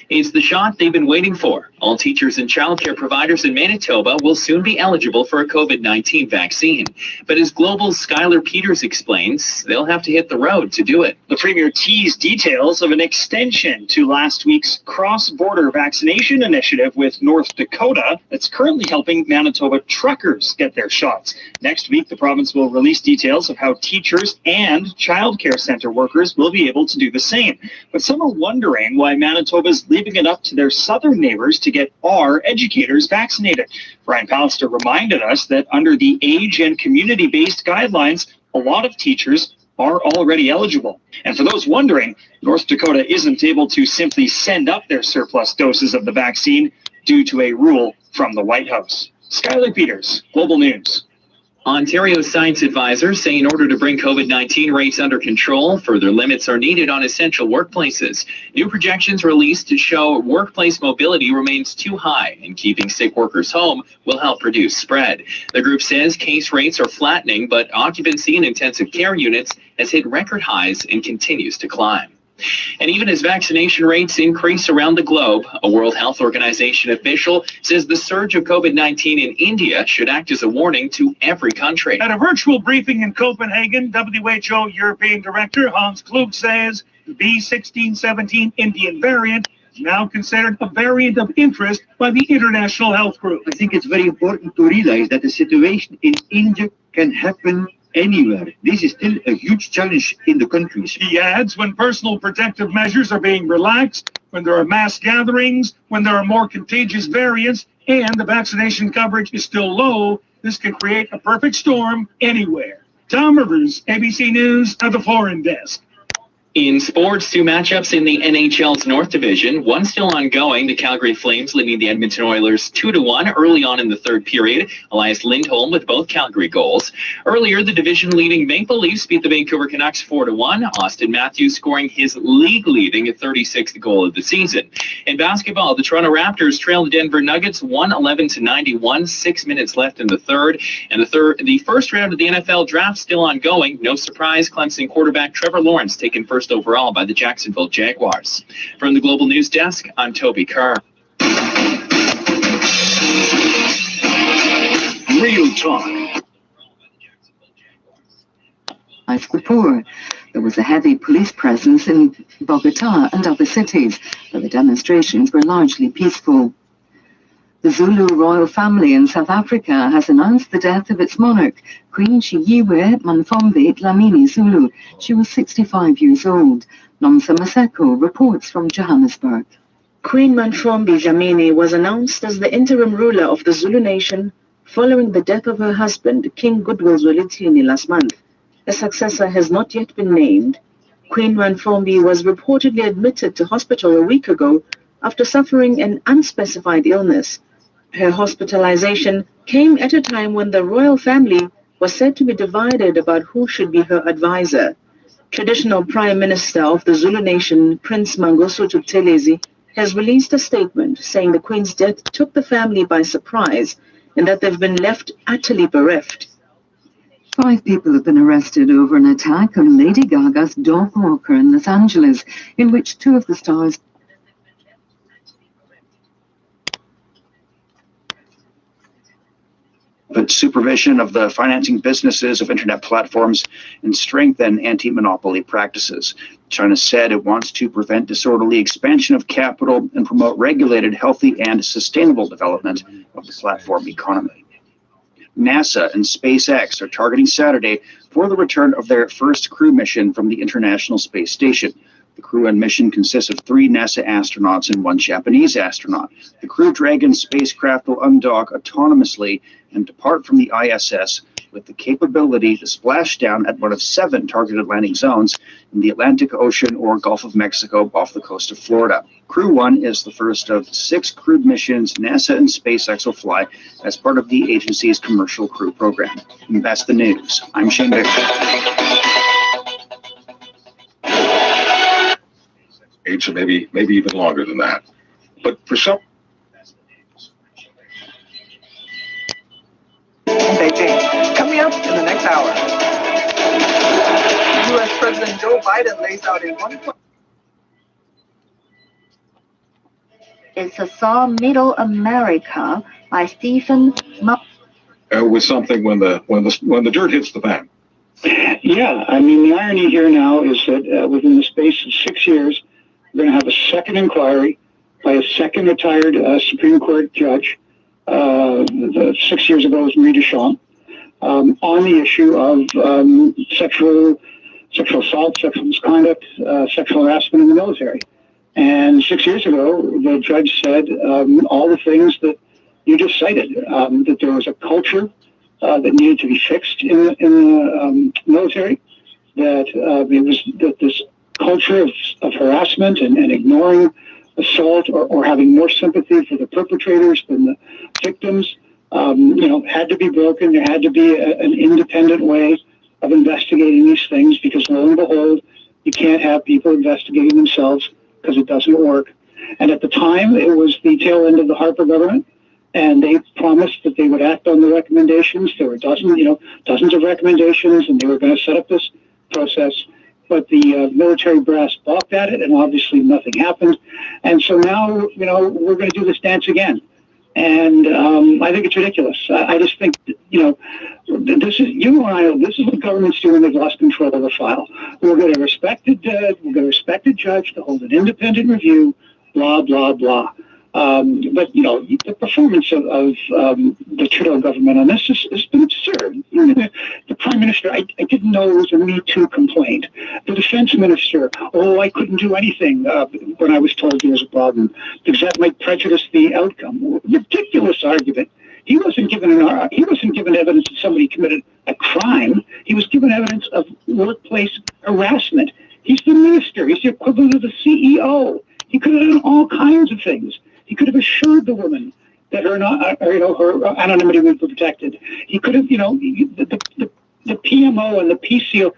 It's the shot they've been waiting for. All teachers and childcare providers in Manitoba will soon be eligible for a COVID-19 vaccine. But as Global's Skylar Peters explains, they'll have to hit the road to do it. The Premier teased details of an extension to last week's cross-border vaccination initiative with North Dakota that's currently helping Manitoba truckers get their shots. Next week, the province will release details of how teachers and childcare center workers will be able to do the same. But some are wondering why Manitoba's leaving it up to their southern neighbors to get our educators vaccinated. Brian Pallister reminded us that under the age and community-based guidelines, a lot of teachers are already eligible. And for those wondering, North Dakota isn't able to simply send up their surplus doses of the vaccine due to a rule from the White House. Skylar Peters, Global News. Ontario science advisors say in order to bring COVID-19 rates under control, further limits are needed on essential workplaces. New projections released to show workplace mobility remains too high, and keeping sick workers home will help reduce spread. The group says case rates are flattening, but occupancy in intensive care units has hit record highs and continues to climb. And even as vaccination rates increase around the globe, a World Health Organization official says the surge of COVID-19 in India should act as a warning to every country. At a virtual briefing in Copenhagen, WHO European Director Hans Klug says the B1617 Indian variant is now considered a variant of interest by the International Health Group. I think it's very important to realize that the situation in India can happen anywhere. This is still a huge challenge in the countries. He adds, when personal protective measures are being relaxed, when there are mass gatherings, when there are more contagious variants, and the vaccination coverage is still low, this can create a perfect storm anywhere. Tom Rivers, ABC News at the Foreign Desk. In sports, two matchups in the NHL's North Division. One still ongoing. The Calgary Flames leading the Edmonton Oilers 2-1 early on in the third period. Elias Lindholm with both Calgary goals. Earlier, the division-leading Maple Leafs beat the Vancouver Canucks 4-1. Austin Matthews scoring his league-leading 36th goal of the season. In basketball, the Toronto Raptors trailed the Denver Nuggets 111-91. 6 minutes left in the third. And the first round of the NFL draft still ongoing. No surprise, Clemson quarterback Trevor Lawrence taken first overall by the Jacksonville Jaguars. From the Global News Desk, I'm Toby Kerr. Real talk. Before, there was a heavy police presence in Bogota and other cities, but the demonstrations were largely peaceful. The Zulu royal family in South Africa has announced the death of its monarch, Queen Chiyiwe Manfombi Dlamini Zulu. She was 65 years old. Nomsa Maseko reports from Johannesburg. Queen Manfombi Dlamini was announced as the interim ruler of the Zulu nation following the death of her husband, King Goodwill Zwelithini, last month. A successor has not yet been named. Queen Manfombi was reportedly admitted to hospital a week ago after suffering an unspecified illness. Her hospitalization came at a time when the royal family was said to be divided about who should be her advisor. Traditional Prime Minister of the Zulu nation, Prince Mangosuthu Buthelezi, has released a statement saying the Queen's death took the family by surprise and that they've been left utterly bereft. 5 people have been arrested over an attack on Lady Gaga's dog walker in Los Angeles, in which 2 of the stars but supervision of the financing businesses of internet platforms and strengthen anti-monopoly practices. China said it wants to prevent disorderly expansion of capital and promote regulated, healthy, and sustainable development of the platform economy. NASA and SpaceX are targeting Saturday for the return of their first crew mission from the International Space Station. The Crew and mission consists of 3 NASA astronauts and 1 Japanese astronaut. The Crew Dragon spacecraft will undock autonomously and depart from the ISS with the capability to splash down at one of 7 targeted landing zones in the Atlantic Ocean or Gulf of Mexico off the coast of Florida. Crew 1 is the first of 6 crewed missions NASA and SpaceX will fly as part of the agency's commercial crew program. And that's the news. I'm Shane Victor. So maybe even longer than that. But for some... Beijing. Coming up in the next hour, U.S. President Joe Biden lays out a It's a song, Middle America, by Stephen With something when the dirt hits the fan. Yeah, I mean, the irony here now is that within the space of 6 years, we're going to have a second inquiry by a second retired Supreme Court judge. 6 years ago was Marie Deschamps, on the issue of sexual assault, sexual misconduct, sexual harassment in the military. And 6 years ago, the judge said all the things that you just cited, that there was a culture that needed to be fixed in the military, that this culture of harassment and ignoring assault or having more sympathy for the perpetrators than the victims, had to be broken. There had to be an independent way of investigating these things, because lo and behold, you can't have people investigating themselves because it doesn't work. And at the time, it was the tail end of the Harper government, and they promised that they would act on the recommendations. There were dozens of recommendations, and they were going to set up this process. But the military brass balked at it, and obviously nothing happened. And so now, we're going to do this dance again. And I think it's ridiculous. I just think, this is what government's doing. They've lost control of the file. We'll get a respected judge to hold an independent review, blah, blah, blah. But the performance of the Trudeau government on this has been absurd. The Prime Minister, I didn't know it was a Me Too complaint. The Defense Minister, I couldn't do anything when I was told there was a problem because that might prejudice the outcome. Ridiculous argument. He wasn't given evidence that somebody committed a crime. He was given evidence of workplace harassment. He's the minister. He's the equivalent of the CEO. He could have done all kinds of things. He could have assured the woman that her anonymity would be protected. He could have, the PMO and the PCO.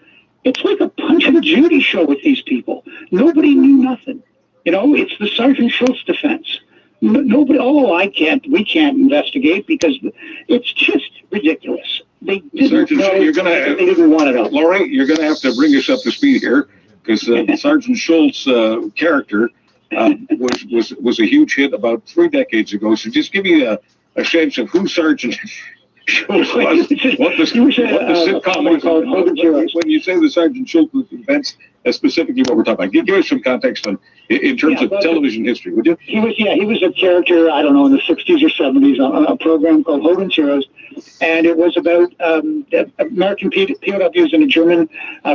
It's like a Punch and Judy show with these people. Nobody knew nothing. It's the Sergeant Schultz defense. Nobody. We can't investigate because it's just ridiculous. They didn't know. They didn't want to know. Laurie, you're going to have to bring us up to speed here, because Sergeant Schultz character was a huge hit about 3 decades ago. So just give me a sense of who Sergeant Schultz was, what the sitcom was. When you say the Sergeant Schultz events, specifically what we're talking about. Give us some context in terms of television history, would you? He was a character, I don't know, in the 60s or 70s on a program called Hogan's Heroes, and it was about American POWs in a German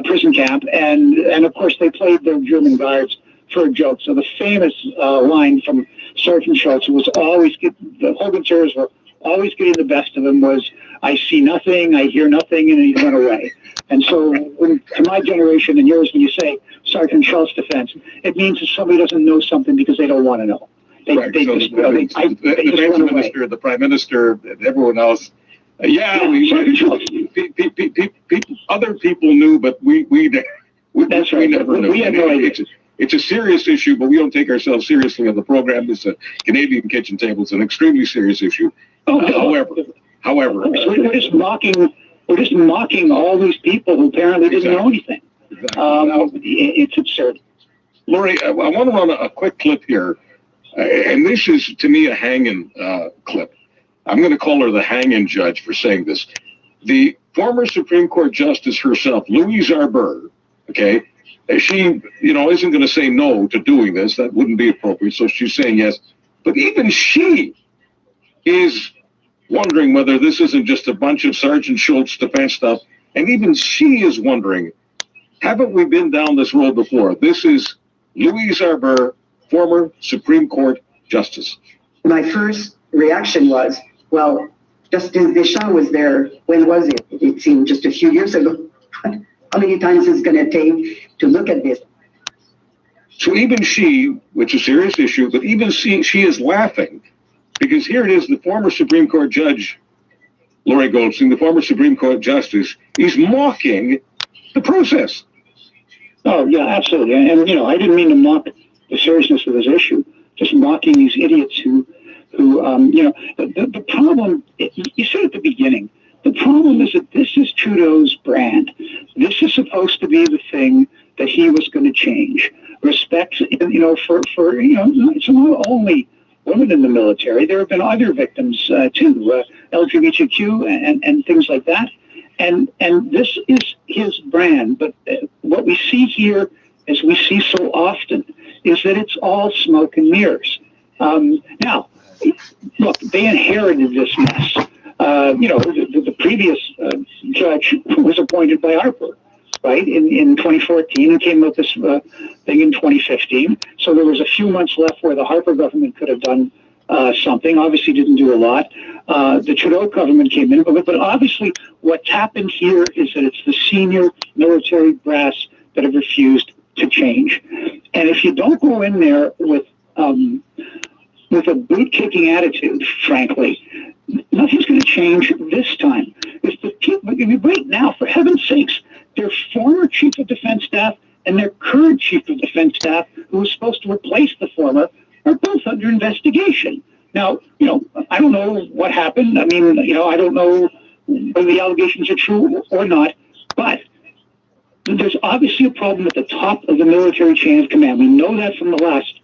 prison camp, and of course they played their German guards for a joke. So the famous line from Sergeant Schultz was the Hogan's Heroes were always getting the best of him was, "I see nothing, I hear nothing," and he'd run away. And so to my generation and yours, when you say Sergeant Schultz defense, it means that somebody doesn't know something because they don't want to know. The Defense Minister, the Prime Minister, and everyone else. Other people knew, but we never knew. We had no idea. It's a serious issue, but we don't take ourselves seriously on the program. It's a Canadian kitchen table. It's an extremely serious issue. However, we're just mocking all these people who apparently didn't know anything. It's absurd. Laurie, I want to run a quick clip here, and this is to me a hanging clip. I'm going to call her the hanging judge for saying this. The former Supreme Court Justice herself, Louise Arbour, okay. She, isn't going to say no to doing this. That wouldn't be appropriate. So she's saying yes. But even she is wondering whether this isn't just a bunch of Sergeant Schultz defense stuff. And even she is wondering, haven't we been down this road before? This is Louise Arbour, former Supreme Court Justice. My first reaction was, well, Justice Deschamps was there. When was it? It seemed just a few years ago. How many times is it going to take to look at this? So even she, which is a serious issue, but even she is laughing, because here it is, the former Supreme Court Judge, Laurie Goldstein, the former Supreme Court Justice, he's mocking the process. Oh, yeah, absolutely. And I didn't mean to mock the seriousness of this issue, just mocking these idiots who the problem, you said at the beginning, the problem is that this is Trudeau's brand. This is supposed to be the thing that he was going to change. Respect, it's not only women in the military. There have been other victims too, LGBTQ and things like that. And this is his brand. But what we see here, as we see so often, is that it's all smoke and mirrors. Now, look, they inherited this mess. The previous judge was appointed by Harper, right, in 2014, and came up with this thing in 2015. So there was a few months left where the Harper government could have done something. Obviously didn't do a lot. The Trudeau government came in, but obviously what's happened here is that it's the senior military brass that have refused to change. And if you don't go in there with a boot-kicking attitude, frankly, nothing's going to change this time. If the people, right now, for heaven's sakes, their former chief of defense staff and their current chief of defense staff, who was supposed to replace the former, are both under investigation. Now, I don't know what happened. I mean, I don't know whether the allegations are true or not, but there's obviously a problem at the top of the military chain of command. We know that from the last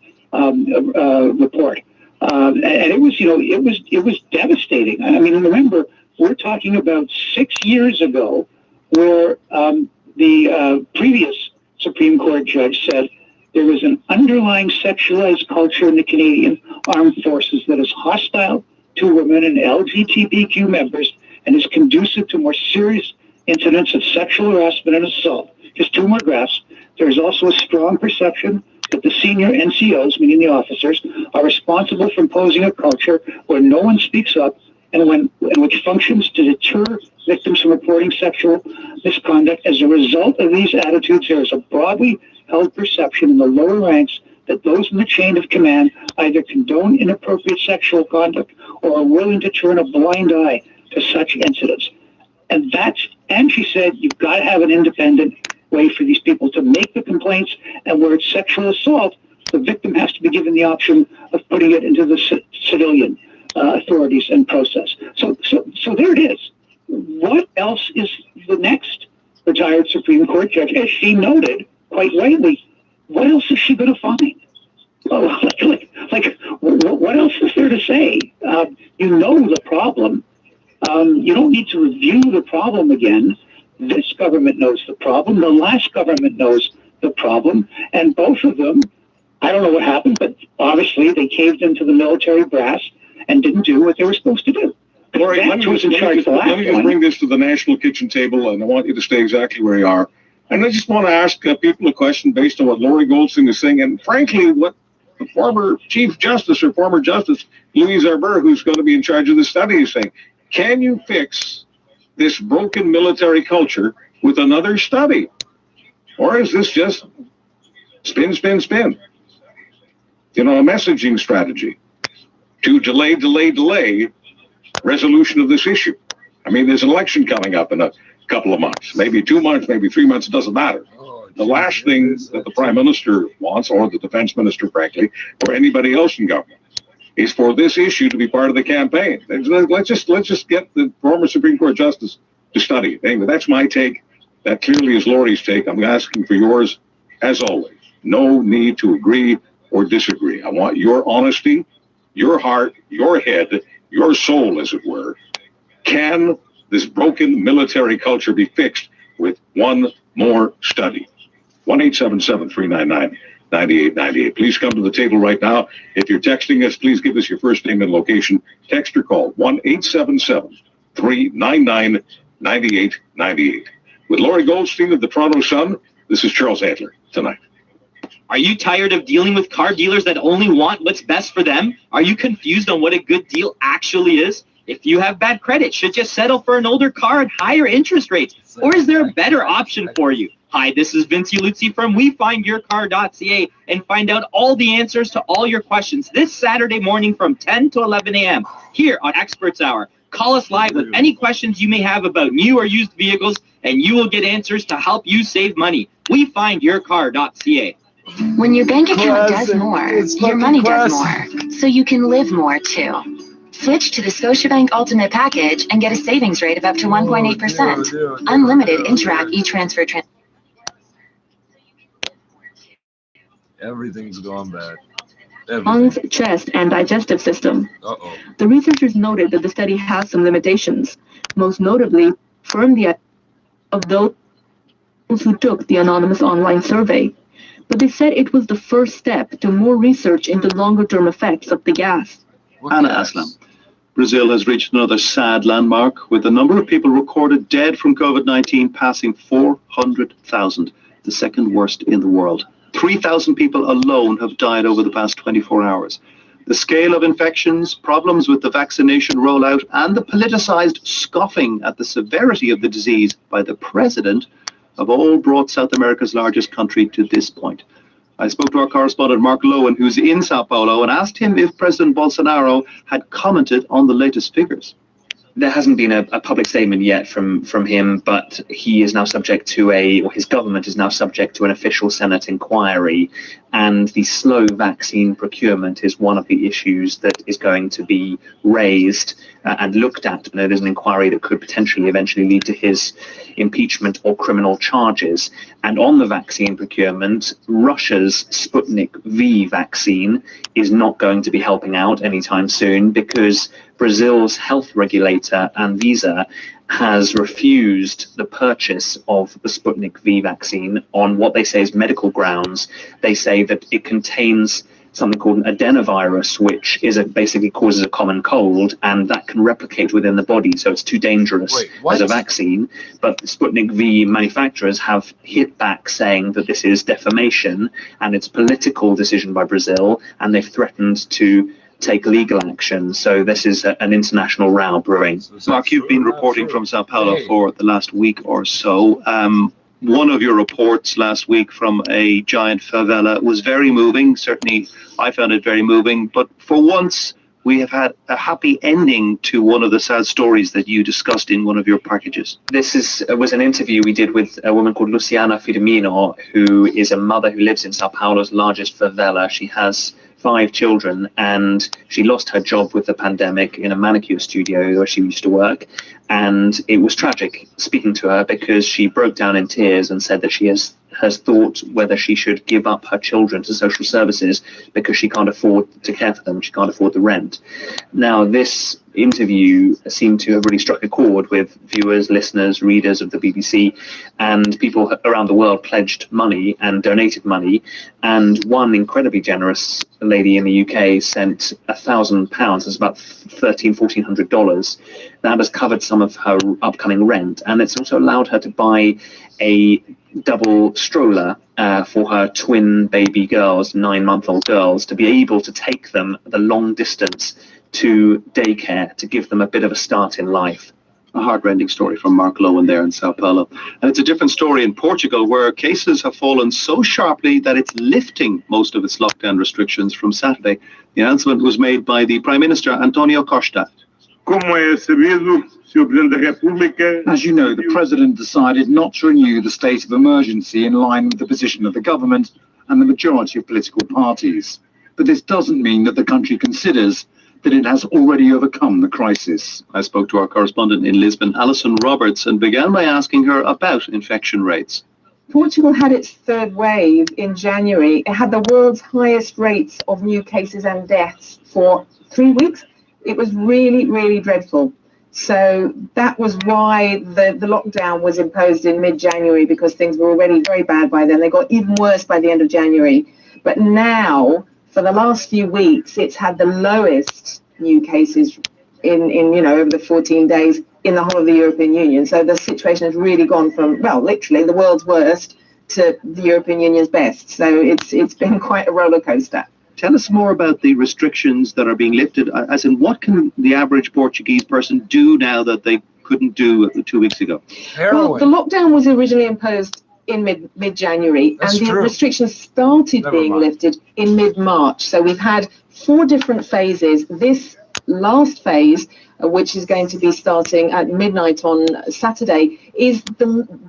report. And it was devastating. I mean, remember, we're talking about 6 years ago where the previous Supreme Court judge said there was an underlying sexualized culture in the Canadian Armed Forces that is hostile to women and LGBTQ members and is conducive to more serious incidents of sexual harassment and assault. Just two more graphs. There is also a strong perception that the senior NCOs, meaning the officers, are responsible for imposing a culture where no one speaks up and which functions to deter victims from reporting sexual misconduct. As a result of these attitudes, there is a broadly held perception in the lower ranks that those in the chain of command either condone inappropriate sexual conduct or are willing to turn a blind eye to such incidents. And she said, you've got to have an independent way for these people to make the complaints, and where it's sexual assault, the victim has to be given the option of putting it into the civilian authorities and process. So there it is. What else is the next retired Supreme Court judge? As she noted, quite rightly, what else is she going to find? What else is there to say? You know the problem. You don't need to review the problem again. This government knows the problem. The last government knows the problem. And both of them, I don't know what happened, but obviously they caved into the military brass and didn't do what they were supposed to do. Lori, let me just bring this to the national kitchen table, and I want you to stay exactly where you are. And I just want to ask people a question based on what Lori Goldstein is saying, and frankly, what the former Chief Justice or former Justice Louise Arbour, who's going to be in charge of the study, is saying. Can you fix this broken military culture with another study? Or is this just spin, spin, spin? A messaging strategy to delay resolution of this issue. I mean, there's an election coming up in a couple of months, maybe 2 months, maybe 3 months, it doesn't matter. The last thing that the Prime Minister wants, or the Defense Minister, frankly, or anybody else in government, is for this issue to be part of the campaign. Let's just get the former Supreme Court Justice to study it. Anyway, that's my take. That clearly is Lori's take. I'm asking for yours, as always. No need to agree or disagree. I want your honesty, your heart, your head, your soul, as it were. Can this broken military culture be fixed with one more study? 1-877-399-9898. Please come to the table right now. If you're texting us, please give us your first name and location. Text or call 1-877-399-9898. With Lori Goldstein of the Toronto Sun, this is Charles Adler tonight. Are you tired of dealing with car dealers that only want what's best for them? Are you confused on what a good deal actually is? If you have bad credit, should you settle for an older car at higher interest rates? Or is there a better option for you? Hi, this is Vince Luzzi from WeFindYourCar.ca, and find out all the answers to all your questions this Saturday morning from 10 to 11 a.m. here on Experts Hour. Call us live with any questions you may have about new or used vehicles, and you will get answers to help you save money. WeFindYourCar.ca. When your bank account does more, your money does more, so you can live more too. Switch to the Scotiabank Ultimate Package and get a savings rate of up to 1.8%. Unlimited Interac e-transfer. Everything's gone bad. lungs, chest, and digestive system. The researchers noted that the study has some limitations, most notably from the of those who took the anonymous online survey. But they said it was the first step to more research into longer-term effects of the gas. Anna Aslam. Brazil has reached another sad landmark, with the number of people recorded dead from COVID-19 passing 400,000, the second worst in the world. 3,000 people alone have died over the past 24 hours. The scale of infections, problems with the vaccination rollout, and the politicized scoffing at the severity of the disease by the president have all brought South America's largest country to this point. I spoke to our correspondent Mark Lowen, who's in Sao Paulo, and asked him if President Bolsonaro had commented on the latest figures. There hasn't been a public statement yet from him, but he is now subject to his government is now subject to an official Senate inquiry, and the slow vaccine procurement is one of the issues that is going to be raised and looked at. You know, there's an inquiry that could potentially eventually lead to his impeachment or criminal charges. And on the vaccine procurement, Russia's Sputnik V vaccine is not going to be helping out anytime soon, because Brazil's health regulator, Anvisa, has refused the purchase of the Sputnik V vaccine on what they say is medical grounds. They say that it contains something called an adenovirus, which basically causes a common cold, and that can replicate within the body, so it's too dangerous as a vaccine. But the Sputnik V manufacturers have hit back, saying that this is defamation and it's a political decision by Brazil, and they've threatened to take legal action. So this is an international row brewing. Mark, you've been reporting from Sao Paulo for the last week or so. One of your reports last week from a giant favela was very moving. Certainly, I found it very moving. But for once, we have had a happy ending to one of the sad stories that you discussed in one of your packages. This was an interview we did with a woman called Luciana Firmino, who is a mother who lives in Sao Paulo's largest favela. She has 5 children, and she lost her job with the pandemic in a manicure studio where she used to work. And it was tragic speaking to her, because she broke down in tears and said that she has thought whether she should give up her children to social services because she can't afford to care for them. She can't afford the rent. Now, this interview seemed to have really struck a chord with viewers, listeners, readers of the BBC, and people around the world pledged money and donated money. And one incredibly generous lady in the UK sent £1,000. It's about $1,400. That has covered some of her upcoming rent, and it's also allowed her to buy a double stroller for her twin baby girls, 9-month-old girls, to be able to take them the long distance to daycare, to give them a bit of a start in life. A heartrending story from Mark Lowen there in Sao Paulo. And it's a different story in Portugal, where cases have fallen so sharply that it's lifting most of its lockdown restrictions from Saturday. The announcement was made by the Prime Minister, Antonio Costa. As you know, the President decided not to renew the state of emergency in line with the position of the government and the majority of political parties. But this doesn't mean that the country considers that it has already overcome the crisis. I spoke to our correspondent in Lisbon, Alison Roberts, and began by asking her about infection rates. Portugal had its third wave in January. It had the world's highest rates of new cases and deaths for 3 weeks. It was really, really dreadful. So that was why the lockdown was imposed in mid-January, because things were already very bad by then. They got even worse by the end of January. But now, for the last few weeks, it's had the lowest new cases in over the 14 days in the whole of the European Union. So the situation has really gone from, well, literally the world's worst to the European Union's best. So it's been quite a roller coaster. Tell us more about the restrictions that are being lifted, as in what can the average Portuguese person do now that they couldn't do 2 weeks ago? Well, the lockdown was originally imposed in mid-January, and the restrictions started being lifted in mid-March. So we've had 4 different phases. This last phase, which is going to be starting at midnight on Saturday, is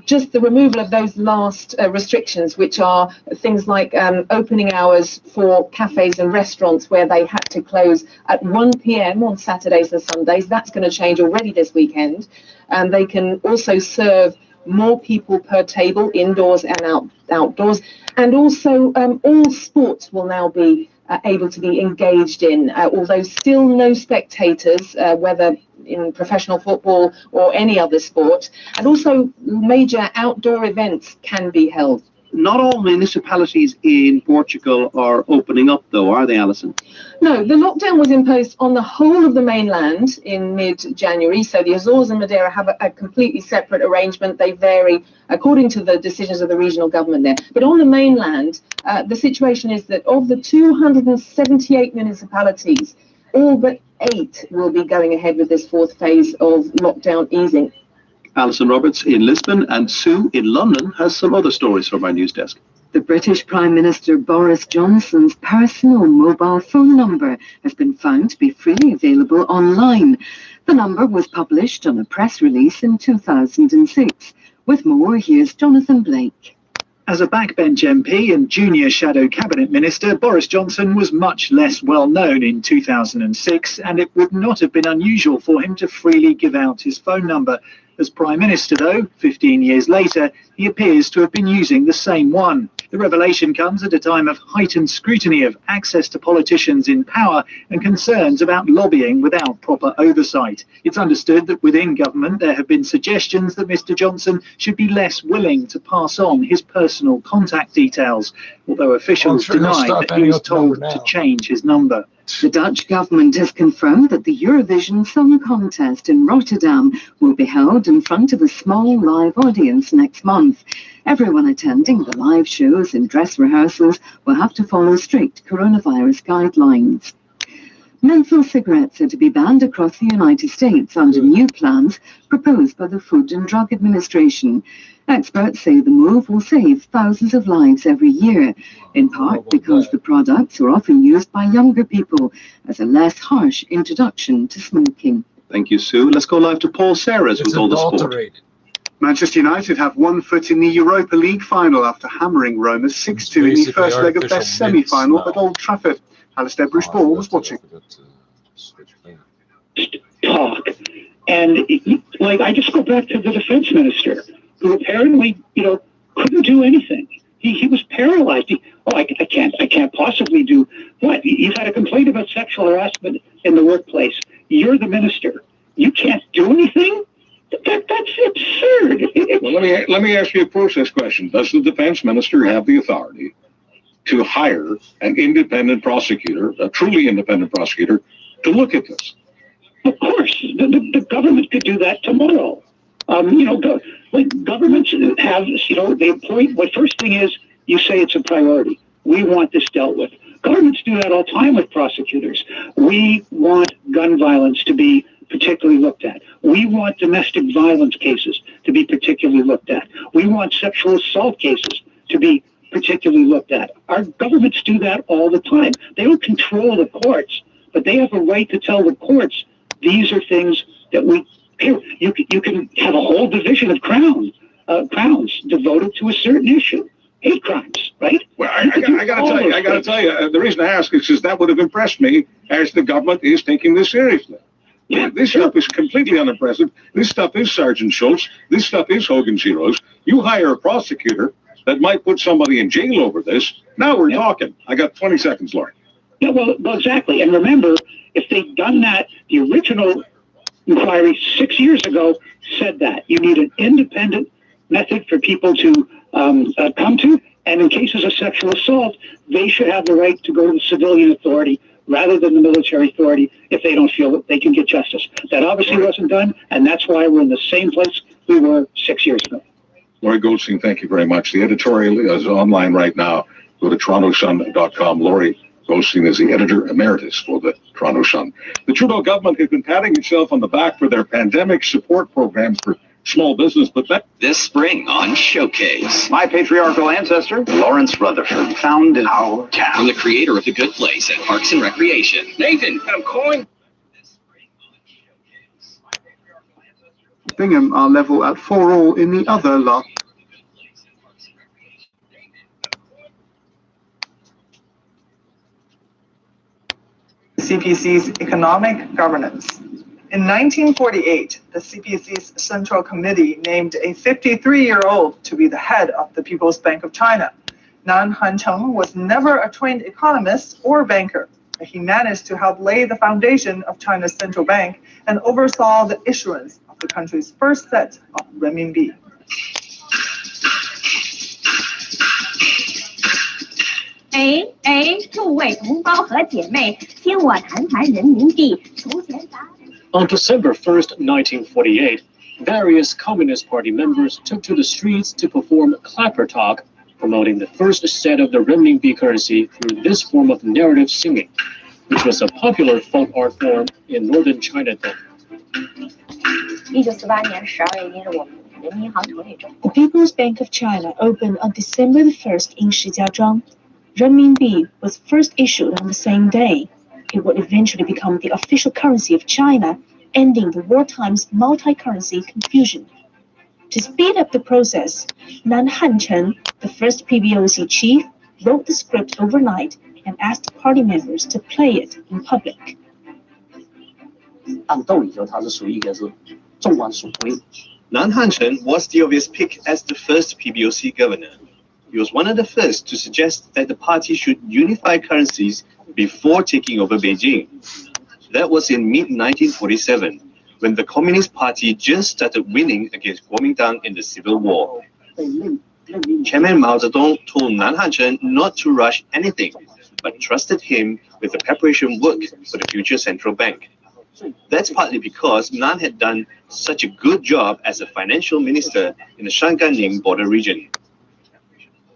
just the removal of those last restrictions, which are things like opening hours for cafes and restaurants, where they had to close at 1 p.m. on Saturdays and Sundays. That's going to change already this weekend. And they can also serve more people per table, indoors and outdoors. And also all sports will now be able to be engaged in, although still no spectators, whether in professional football or any other sport. And also major outdoor events can be held. Not all municipalities in Portugal are opening up, though, are they, Alison? No, the lockdown was imposed on the whole of the mainland in mid-January, so the Azores and Madeira have a completely separate arrangement. They vary according to the decisions of the regional government there. But on the mainland, the situation is that of the 278 municipalities, all but 8 will be going ahead with this fourth phase of lockdown easing. Alison Roberts in Lisbon, and Sue in London has some other stories from our news desk. The British Prime Minister Boris Johnson's personal mobile phone number has been found to be freely available online. The number was published on a press release in 2006. With more, here's Jonathan Blake. As a backbench MP and junior shadow cabinet minister, Boris Johnson was much less well known in 2006, and it would not have been unusual for him to freely give out his phone number. As Prime Minister, though, 15 years later, he appears to have been using the same one. The revelation comes at a time of heightened scrutiny of access to politicians in power and concerns about lobbying without proper oversight. It's understood that within government there have been suggestions that Mr Johnson should be less willing to pass on his personal contact details, although officials deny that he was told to change his number. The Dutch government has confirmed that the Eurovision Song Contest in Rotterdam will be held in front of a small live audience next month. Everyone attending the live shows and dress rehearsals will have to follow strict coronavirus guidelines. Menthol cigarettes are to be banned across the United States under new plans proposed by the Food and Drug Administration. Experts say the move will save thousands of lives every year, in part because the products are often used by younger people as a less harsh introduction to smoking. Thank you, Sue. Let's go live to Paul Serres with all the sport. Manchester United have one foot in the Europa League final after hammering Roma 6-2 in the first leg of their semi-final at Old Trafford. Alistair Bruce-Ball was watching. Talk. And, I just go back to the defense minister, who apparently, couldn't do anything. He was paralyzed. I can't possibly do what? You've had a complaint about sexual harassment in the workplace. You're the minister. You can't do anything? That's absurd. Well, let me ask you a process question. Does the defense minister have the authority to hire an independent prosecutor, a truly independent prosecutor, to look at this? Of course, the government could do that tomorrow. Governments have, they appoint. What first thing is, you say it's a priority. We want this dealt with. Governments do that all the time with prosecutors. We want gun violence to be particularly looked at. We want domestic violence cases to be particularly looked at. We want sexual assault cases to be particularly looked at. Our governments do that all the time. They don't control the courts, but they have a right to tell the courts these are things that you can have a whole division of crowns devoted to a certain issue. Hate crimes, right? Well, I gotta tell you, the reason I ask is because that would have impressed me as the government is taking this seriously. Yeah, this stuff is completely unimpressive. This stuff is Sergeant Schultz. This stuff is Hogan's Heroes. You hire a prosecutor that might put somebody in jail over this. Now we're talking. I got 20 seconds, Laurie. Yeah, well, exactly. And remember, if they'd done that, the original inquiry 6 years ago said that. You need an independent method for people to come to. And in cases of sexual assault, they should have the right to go to the civilian authority rather than the military authority if they don't feel that they can get justice. That obviously wasn't done, and that's why we're in the same place we were 6 years ago. Laurie Goldstein, thank you very much. The editorial is online right now. Go to TorontoSun.com. Laurie Goldstein is the editor emeritus for the Toronto Sun. The Trudeau government has been patting itself on the back for their pandemic support programs for small business, but this spring on Showcase. My patriarchal ancestor, Lawrence Rutherford, founded our town. From the creator of The Good Place at Parks and Recreation. Nathan, I'm calling. Bingham are level at 4-4 in the other lot. CPC's economic governance. In 1948, the CPC's Central Committee named a 53-year-old to be the head of the People's Bank of China. Nan Hancheng was never a trained economist or banker, but he managed to help lay the foundation of China's central bank and oversaw the issuance of the country's first set of renminbi. 诸位同胞和姐妹，听我谈谈人民币。从前咱。On December 1st, 1948, various Communist Party members took to the streets to perform clapper talk, promoting the first set of the renminbi currency through this form of narrative singing, which was a popular folk art form in northern China then. 1948年12月1日，我们人民银行成立之后 The People's Bank of China opened on December the 1st in Shijiazhuang. Renminbi was first issued on the same day. It would eventually become the official currency of China, ending the wartime's multi-currency confusion. To speed up the process, Nan Hancheng, the first PBOC chief, wrote the script overnight and asked party members to play it in public. 按道理说，它是属于一个是众望所归。 Nan Hancheng was the obvious pick as the first PBOC governor. He was one of the first to suggest that the party should unify currencies before taking over Beijing. That was in mid-1947, when the Communist Party just started winning against Kuomintang in the Civil War. Chairman Mao Zedong told Nan Hancheng not to rush anything, but trusted him with the preparation work for the future central bank. That's partly because Nan had done such a good job as a financial minister in the Shanganning border region.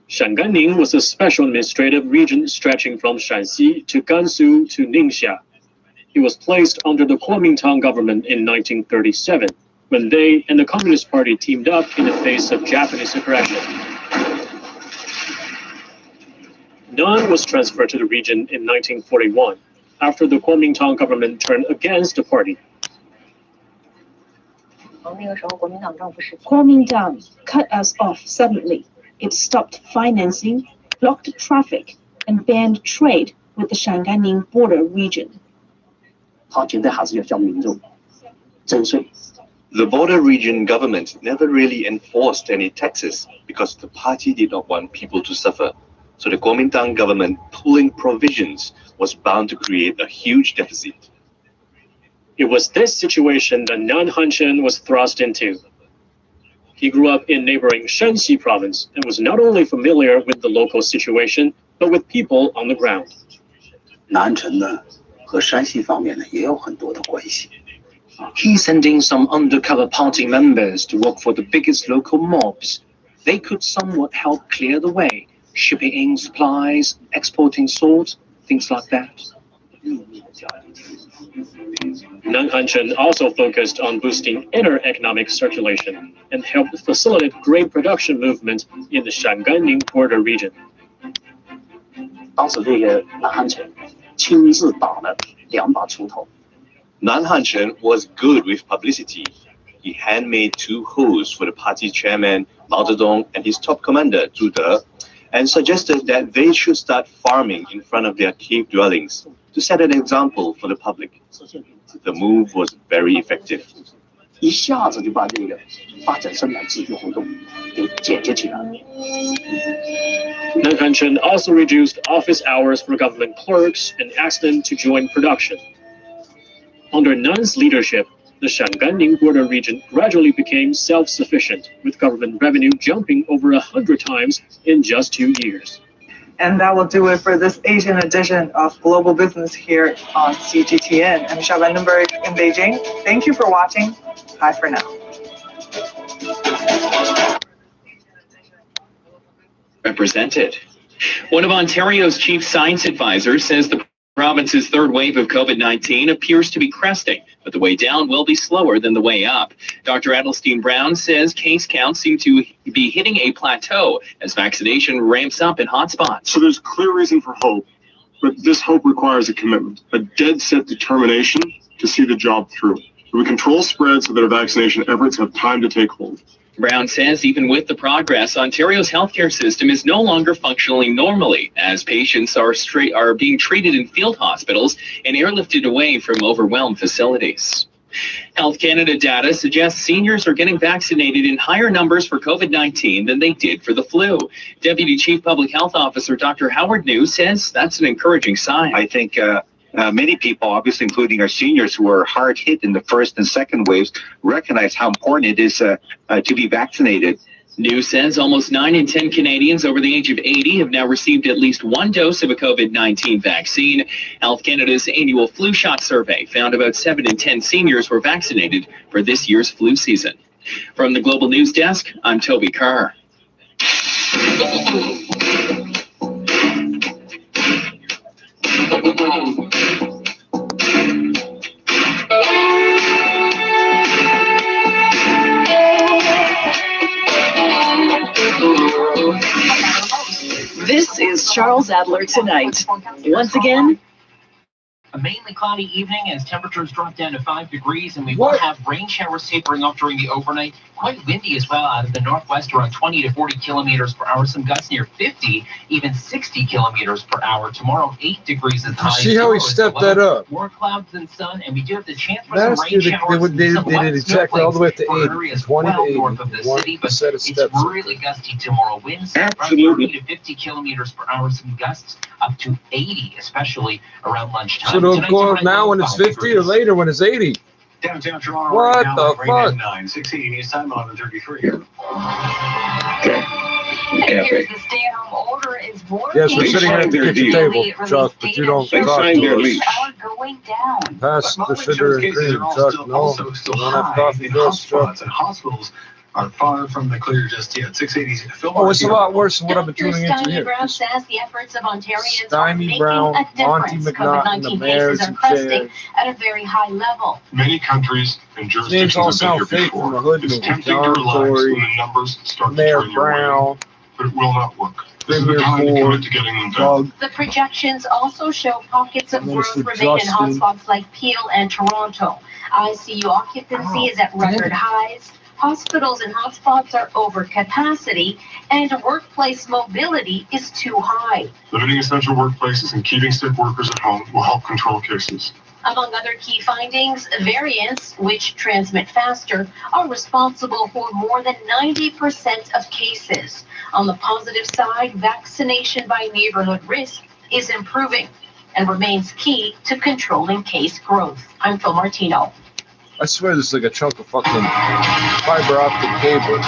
Shanganning was a special administrative region stretching from Shanxi to Gansu to Ningxia. He was placed under the Kuomintang government in 1937, when they and the Communist Party teamed up in the face of Japanese aggression. Nan was transferred to the region in 1941, after the Kuomintang government turned against the party. Kuomintang cut us off suddenly. It stopped financing, blocked traffic, and banned trade with the Shanganning border region. The border region government never really enforced any taxes because the party did not want people to suffer. So the Kuomintang government pulling provisions was bound to create a huge deficit. It was this situation that Nan Hancheng was thrust into. He grew up in neighboring Shanxi province and was not only familiar with the local situation, but with people on the ground. He's sending some undercover party members to work for the biggest local mobs. They could somewhat help clear the way, shipping in supplies, exporting salt, things like that. Nan Hancheng also focused on boosting inner economic circulation and helped facilitate grain production movement in the Shanganning border region. 当时这个南汉城亲自打了2把锄头。 Nan Hancheng was good with publicity. He handmade 2 hoes for the party chairman Mao Zedong and his top commander Zhu De, and suggested that they should start farming in front of their cave dwellings to set an example for the public. The move was very effective. 一下子就把这个发展生产继续活动给解决起来了。 Nan Hancheng also reduced office hours for government clerks and asked them to join production. Under Nan's leadership, the Shanganning border region gradually became self-sufficient, with government revenue jumping over 100 times in just 2 years. And that will do it for this Asian edition of Global Business here on CGTN. I'm Xia Vandenberg in Beijing. Thank you for watching. Bye for now. Represented. One of Ontario's chief science advisors says the province's third wave of COVID-19 appears to be cresting, but the way down will be slower than the way up. Dr. Adelstein Brown says case counts seem to be hitting a plateau as vaccination ramps up in hotspots. So there's clear reason for hope, but this hope requires a commitment, a dead set determination to see the job through. We control spread so that our vaccination efforts have time to take hold. Brown says even with the progress, Ontario's healthcare system is no longer functioning normally as patients are being treated in field hospitals and airlifted away from overwhelmed facilities. Health Canada data suggests seniors are getting vaccinated in higher numbers for COVID-19 than they did for the flu. Deputy Chief Public Health Officer Dr. Howard New says that's an encouraging sign. I think many people, obviously including our seniors who were hard hit in the first and second waves, recognize how important it is to be vaccinated. New says almost 9 in 10 Canadians over the age of 80 have now received at least one dose of a COVID-19 vaccine. Health Canada's annual flu shot survey found about 7 in 10 seniors were vaccinated for this year's flu season. From the Global News Desk, I'm Toby Carr. This is Charles Adler Tonight. Once again, a mainly cloudy evening as temperatures drop down to 5 degrees, and we will have rain showers tapering off during the overnight. Quite windy as well out of the northwest, around 20 to 40 kilometers per hour. Some gusts near 50, even 60 kilometers per hour. Tomorrow, 8 degrees is high. See how he stepped that up. More clouds than sun, and we do have the chance for Last some rain year showers. they did exactly all the way up to 80, 20 to 80. North of the city, but it's really gusty tomorrow. Winds around 30 to 50 kilometers per hour. Some gusts up to 80, especially around lunchtime. So they'll go up now when it's 50 or later when it's 80. Downtown Toronto What right now, the rain fuck? at 9, 680 news time, 11:33. Okay. here's the stay-at-home order is working. Yes, we're sitting at the kitchen table, Chuck, but you don't They talk signed their to us. lease. Are going down. Pass the sugar and cream, Chuck. No, Still don't have high coffee in for us, Chuck. hotspots, and hospitals are far from the clear just yet. 680. Oh, it's a lot worse than what I've been Dr. tuning into Steiny here. Brown says the efforts of Ontarians are Steiny making Brown, a Monty difference. McNaughton, the COVID-19 mayors cases are and cresting chairs. at a very high level. Many countries and Names jurisdictions all have been sound here fake from the before. hood It's movie. tempting John to relax Tory, when the numbers start to Mayor turn your way, Brown, but it will not work. This is Premier the time to Ford, commit to getting them done. Doug. The projections also show pockets of growth Minister remain in Justin. hotspots like Peel and Toronto. ICU occupancy is at record highs. Hospitals and hotspots are over capacity, and workplace mobility is too high. Limiting essential workplaces and keeping sick workers at home will help control cases. Among other key findings, variants, which transmit faster, are responsible for more than 90% of cases. On the positive side, vaccination by neighborhood risk is improving and remains key to controlling case growth. I'm Phil Martino. I swear this is like a chunk of fucking fiber optic cable.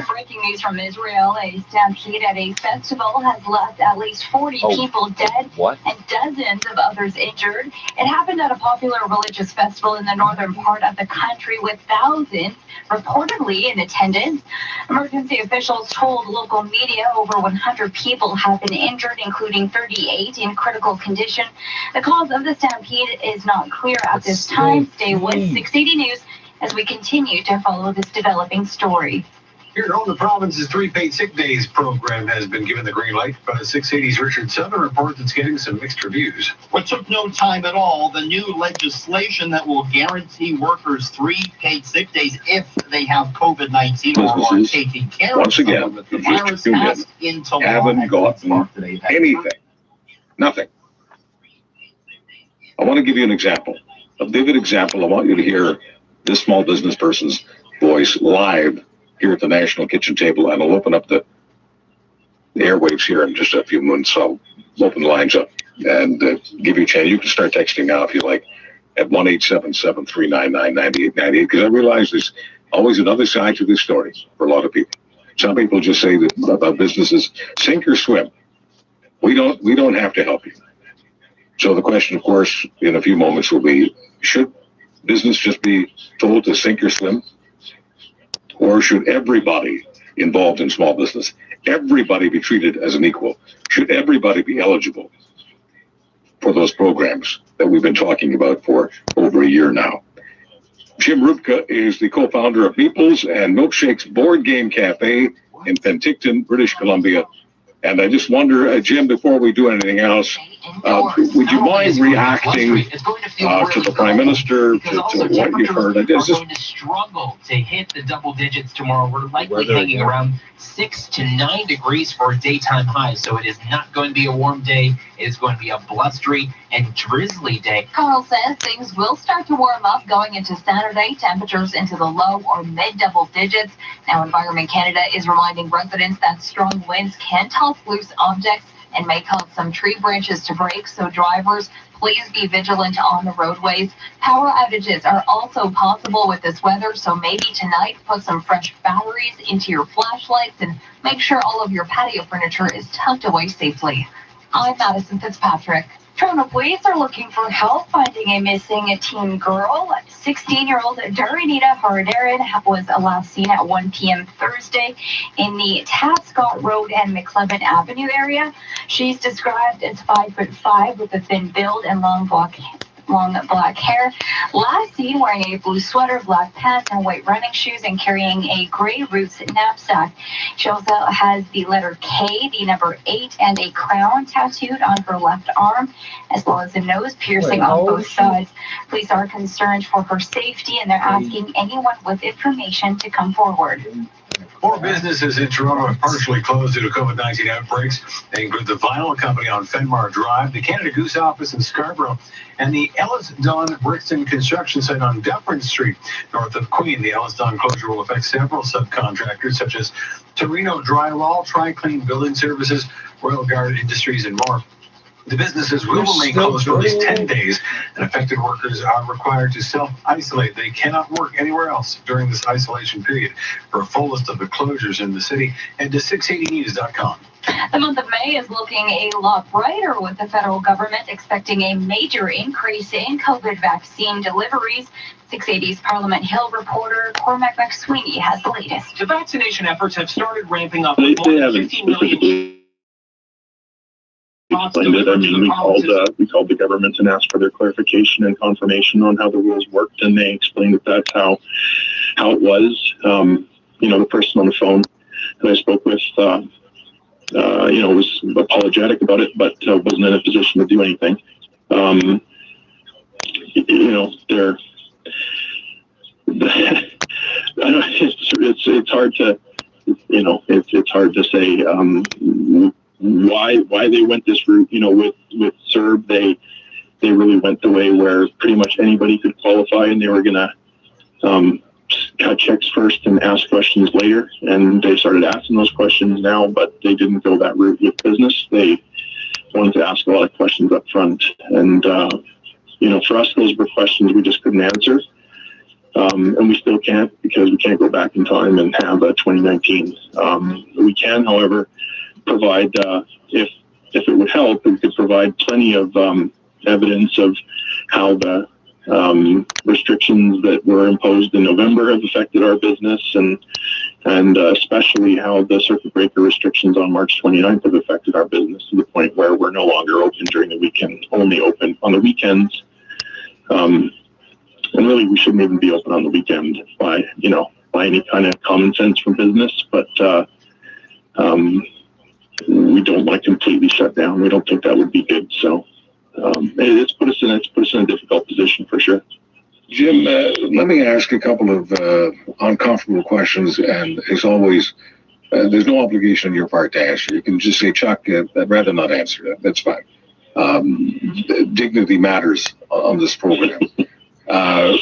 Breaking news from Israel, a stampede at a festival has left at least 40 people dead and dozens of others injured. It happened at a popular religious festival in the northern part of the country with thousands reportedly in attendance. Emergency officials told local media over 100 people have been injured, including 38 in critical condition. The cause of the stampede is not clear at this time. Stay with 680 News as we continue to follow this developing story. Here on the province's 3 paid sick days program has been given the green light, but 680's Richard Sutter reports it's getting some mixed reviews. What took no time at all, the new legislation that will guarantee workers 3 paid sick days if they have COVID-19 or are taking care Once of again, someone. The just virus tuned in, passed into law. haven't gotten anything. Nothing. I want to give you an example, a vivid example. I want you to hear this small business person's voice live here at the National Kitchen Table, and I'll open up the airwaves here in just a few minutes. So I'll open the lines up and give you a chance. You can start texting now if you like at 1-877-399-9898, because I realize there's always another side to this story for a lot of people. Some people just say that about businesses, sink or swim. We don't have to help you. So the question, of course, in a few moments will be, should business just be told to sink or swim? Or should everybody involved in small business, everybody be treated as an equal? Should everybody be eligible for those programs that we've been talking about for over a year now? Jim Rubka is the co-founder of Meeples and Milkshakes Board Game Cafe in Penticton, British Columbia. And I just wonder, Jim, before we do anything else, Would you mind reacting to the Prime Minister, to what you heard? We're going to struggle to hit the double digits tomorrow. We're likely hanging around 6 to 9 degrees for a daytime high, so it is not going to be a warm day. It is going to be a blustery and drizzly day. Carl says things will start to warm up going into Saturday. Temperatures into the low or mid double digits. Now, Environment Canada is reminding residents that strong winds can toss loose objects and may cause some tree branches to break, so drivers, please be vigilant on the roadways. Power outages are also possible with this weather, so maybe tonight put some fresh batteries into your flashlights and make sure all of your patio furniture is tucked away safely. I'm Madison Fitzpatrick. Toronto police are looking for help finding a missing teen girl. 16-year-old Darinita Hardaren was last seen at 1 p.m. Thursday in the Tascott Road and McLevin Avenue area. She's described as 5'5" with a thin build and long black hair. Last seen wearing a blue sweater, black pants, and white running shoes, and carrying a gray Roots knapsack. She also has the letter K, the number 8, and a crown tattooed on her left arm, as well as a nose piercing on both sides. Police are concerned for her safety, and they're asking anyone with information to come forward. 4 businesses in Toronto have partially closed due to COVID-19 outbreaks. They include the Vinyl Company on Fenmar Drive, the Canada Goose office in Scarborough, and the Ellis Don Brixton construction site on Dufferin Street, north of Queen. The Ellis Don closure will affect several subcontractors, such as Torino Drywall, Tri-Clean Building Services, Royal Guard Industries, and more. The businesses will remain closed for at least 10 days, and affected workers are required to self-isolate. They cannot work anywhere else during this isolation period. For a full list of the closures in the city, head to 680news.com. The month of May is looking a lot brighter, with the federal government expecting a major increase in COVID vaccine deliveries. 680's Parliament Hill reporter Cormac McSweeney has the latest. The vaccination efforts have started ramping up. They haven't specifically explained it. I mean, we called the government and asked for their clarification and confirmation on how the rules worked, and they explained that that's how it was. The person on the phone that I spoke with, was apologetic about it, but wasn't in a position to do anything. They're I don't, it's hard to, it's hard to say why they went this route. With CERB, they really went the way where pretty much anybody could qualify, and they were gonna cut checks first and ask questions later. And they started asking those questions now, but they didn't go that route with business. They wanted to ask a lot of questions up front, and for us, those were questions we just couldn't answer. And we still can't, because we can't go back in time and have a 2019. We can, however, provide, if it would help, we could provide plenty of evidence of how the restrictions that were imposed in November have affected our business, and especially how the circuit breaker restrictions on March 29th have affected our business to the point where we're no longer open during the weekend, only open on the weekends. And really, we shouldn't even be open on the weekend by any kind of common sense for business. But we don't want to completely shut down. We don't think that would be good. So it's put us in a difficult position for sure. Jim, let me ask a couple of uncomfortable questions, and as always, there's no obligation on your part to answer. You can just say, Chuck, I'd rather not answer that. That's fine. Dignity matters on this program. How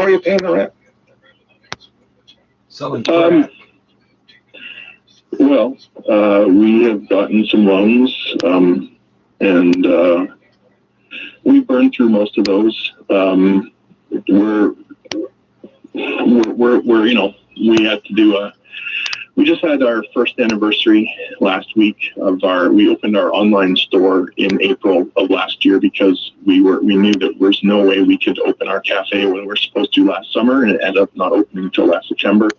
are you paying the rent? We have gotten some loans, and we burned through most of those. We had to do we just had our first anniversary last week we opened our online store in April of last year, because we knew that there's no way we could open our cafe when we were supposed to last summer, and it ended up not opening until last September.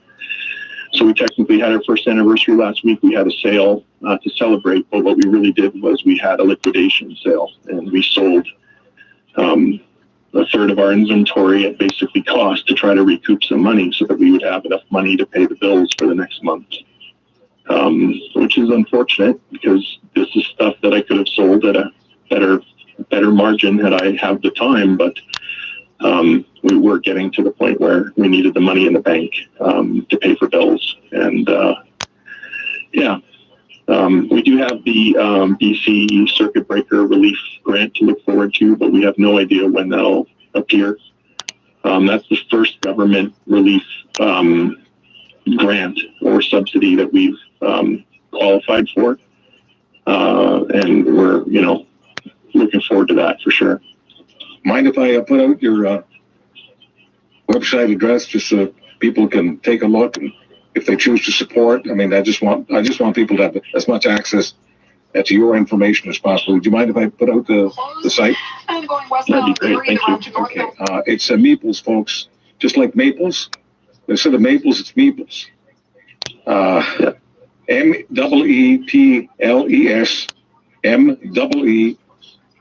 So we technically had our first anniversary last week. We had a sale to celebrate, but what we really did was we had a liquidation sale, and we sold a third of our inventory at basically cost to try to recoup some money so that we would have enough money to pay the bills for the next month. which is unfortunate because this is stuff that I could have sold at a better margin had I had the time. But we were getting to the point where we needed the money in the bank to pay for bills. And we do have the BC circuit breaker relief grant to look forward to, but we have no idea when that'll appear. That's the first government relief grant or subsidy that we've qualified for. And we're, looking forward to that for sure. Mind if I put out your website address just so people can take a look, and if they choose to support? I mean, I just want people to have as much access to your information as possible. Would you mind if I put out the site? That'd be great. Thank you. Okay. It's Meeples, folks. Just like Maples. Instead of Maples, it's Meeples. MEEPLES,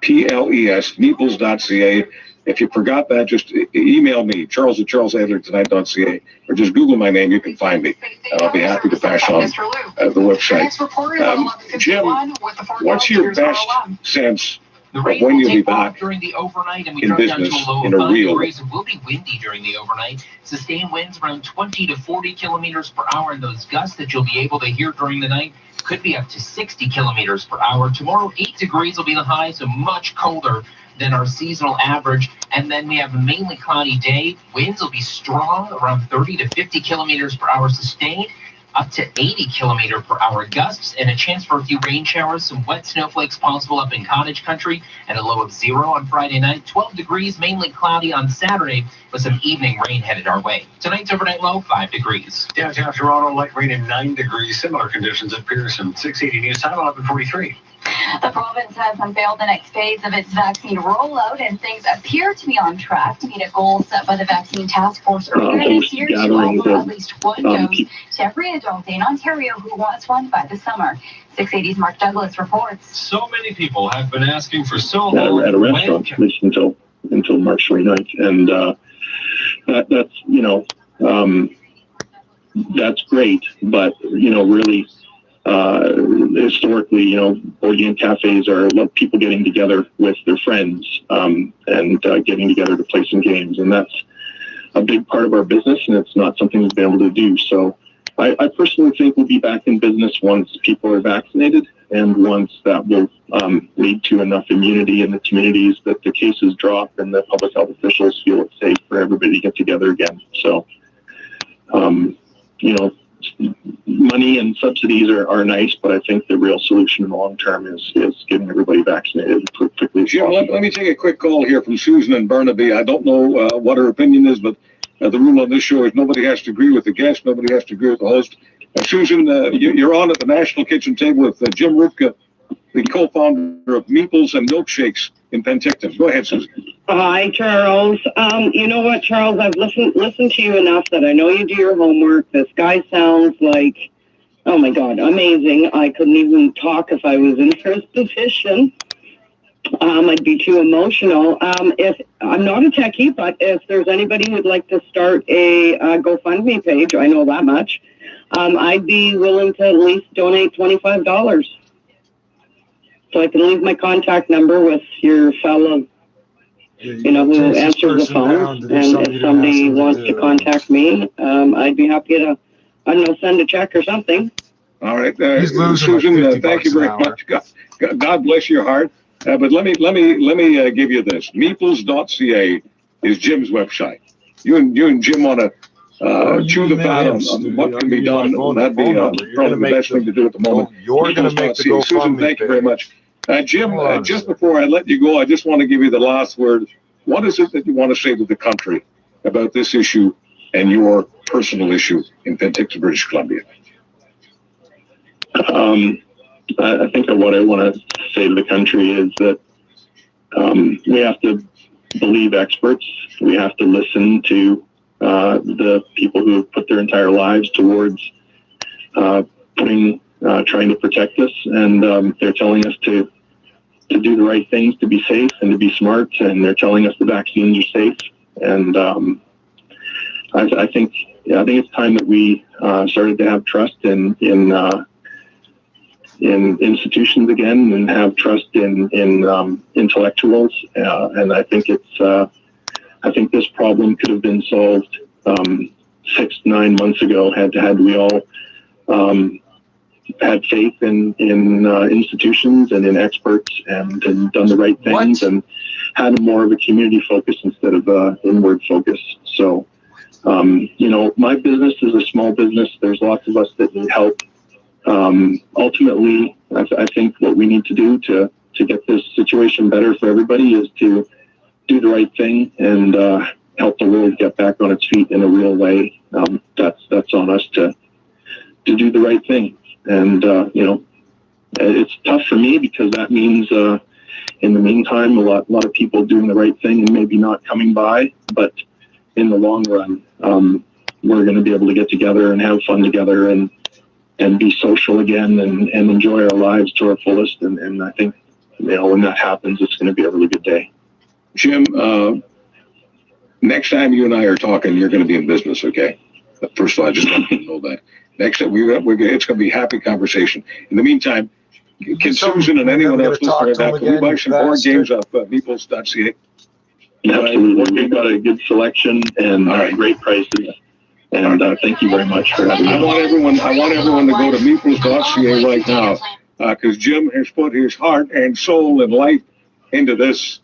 MEEPLES, Meeples.ca. If you forgot that, just email me, charles@charlesadlertonight.ca, or just Google my name. You can find me. I'll be happy to pass on the website. Jim, what's your best sense of when you'll be back during the overnight, and we in drop down to business a low in of a 5 real? degrees. It will be windy during the overnight. Sustained winds around 20 to 40 kilometers per hour, and those gusts that you'll be able to hear during the night could be up to 60 kilometers per hour. Tomorrow, 8 degrees will be the high, so much colder than our seasonal average. And then we have a mainly cloudy day. Winds will be strong, around 30 to 50 kilometers per hour sustained, up to 80 kilometer per hour gusts, and a chance for a few rain showers, some wet snowflakes possible up in cottage country, and a low of 0 on Friday night. 12 degrees, mainly cloudy on Saturday, with some evening rain headed our way. Tonight's overnight low, 5 degrees. Downtown Toronto, light rain and 9 degrees. Similar conditions at Pearson. 680 News Time, 11:43. The province has unveiled the next phase of its vaccine rollout, and things appear to be on track to meet a goal set by the Vaccine Task Force earlier this year to offer at least one dose to every adult in Ontario who wants one by the summer. 680's Mark Douglas reports. So many people have been asking for so long. At a restaurant, at least until March 29th. And that's great, but really historically, board game cafes are people getting together with their friends and getting together to play some games, and that's a big part of our business, and it's not something we've been able to do. So I personally think we'll be back in business once people are vaccinated, and once that will lead to enough immunity in the communities that the cases drop and the public health officials feel it's safe for everybody to get together again. So, money and subsidies are nice, but I think the real solution in the long term is getting everybody vaccinated as quickly as Jim, possible. let me take a quick call here from Susan and Burnaby. I don't know what her opinion is, but the rule on this show is nobody has to agree with the guest, nobody has to agree with the host. Susan, you're on at the National Kitchen Table with Jim Rupka, the co-founder of Meeples and Milkshakes in Penticton. Go ahead, Susan. Hi, Charles. You know what, Charles? I've listened to you enough that I know you do your homework. This guy sounds like, oh my God, amazing. I couldn't even talk if I was in his position. I'd be too emotional. If I'm not a techie, but if there's anybody who'd like to start a GoFundMe page, I know that much. I'd be willing to at least donate $25. So I can leave my contact number with your fellow, who answers the phone. And if somebody wants to contact me, I'd be happy to, send a check or something. All right, Susan, thank you very much. God bless your heart. But let me give you this. Meeples.ca is Jim's website. You and Jim want to chew the fat on what can be done. That'd be probably the best thing to do at the moment. You're going to make the GoFundMe. Susan, thank you very much. Jim, just before I let you go, I just want to give you the last word. What is it that you want to say to the country about this issue and your personal issue in Penticton, British Columbia? I think what I want to say to the country is that we have to believe experts. We have to listen to the people who have put their entire lives towards trying to protect us, and they're telling us to do the right things, to be safe and to be smart, and they're telling us the vaccines are safe. And I think it's time that we started to have trust in institutions again and have trust in intellectuals. And I think I think this problem could have been solved 6 to 9 months ago had we all had faith in institutions and in experts and done the right things and had more of a community focus instead of inward focus. So, my business is a small business. There's lots of us that need help. Ultimately, I think what we need to do to get this situation better for everybody is to do the right thing and help the world get back on its feet in a real way. That's on us to do the right thing. And, it's tough for me because that means, in the meantime, a lot of people doing the right thing and maybe not coming by, but in the long run, we're going to be able to get together and have fun together and be social again and enjoy our lives to our fullest. And I think, when that happens, it's going to be a really good day. Jim, next time you and I are talking, you're going to be in business, okay? First of all, I just want you to know that. Next time, it's going to be a happy conversation. In the meantime, can Susan and anyone else listening to that, can we buy some board games off Meeples.ca? Absolutely. We've got a good selection and great prices. And thank you very much for having me. I want everyone to go to Meeples.ca right now because Jim has put his heart and soul and life into this.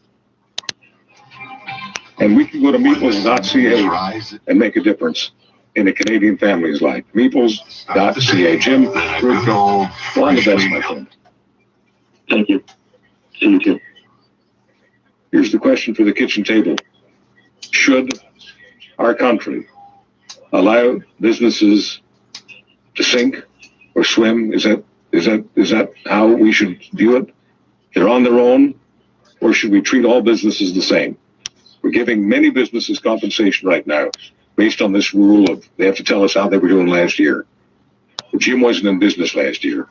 And we can go to Meeples.ca and make a difference in a Canadian family's life. Meeples.ca. Jim, all the best, my friend. Thank you. See you too. Here's the question for the kitchen table. Should our country allow businesses to sink or swim? Is that how we should view it? They're on their own, or should we treat all businesses the same? We're giving many businesses compensation right now based on this rule of they have to tell us how they were doing last year. Jim wasn't in business last year.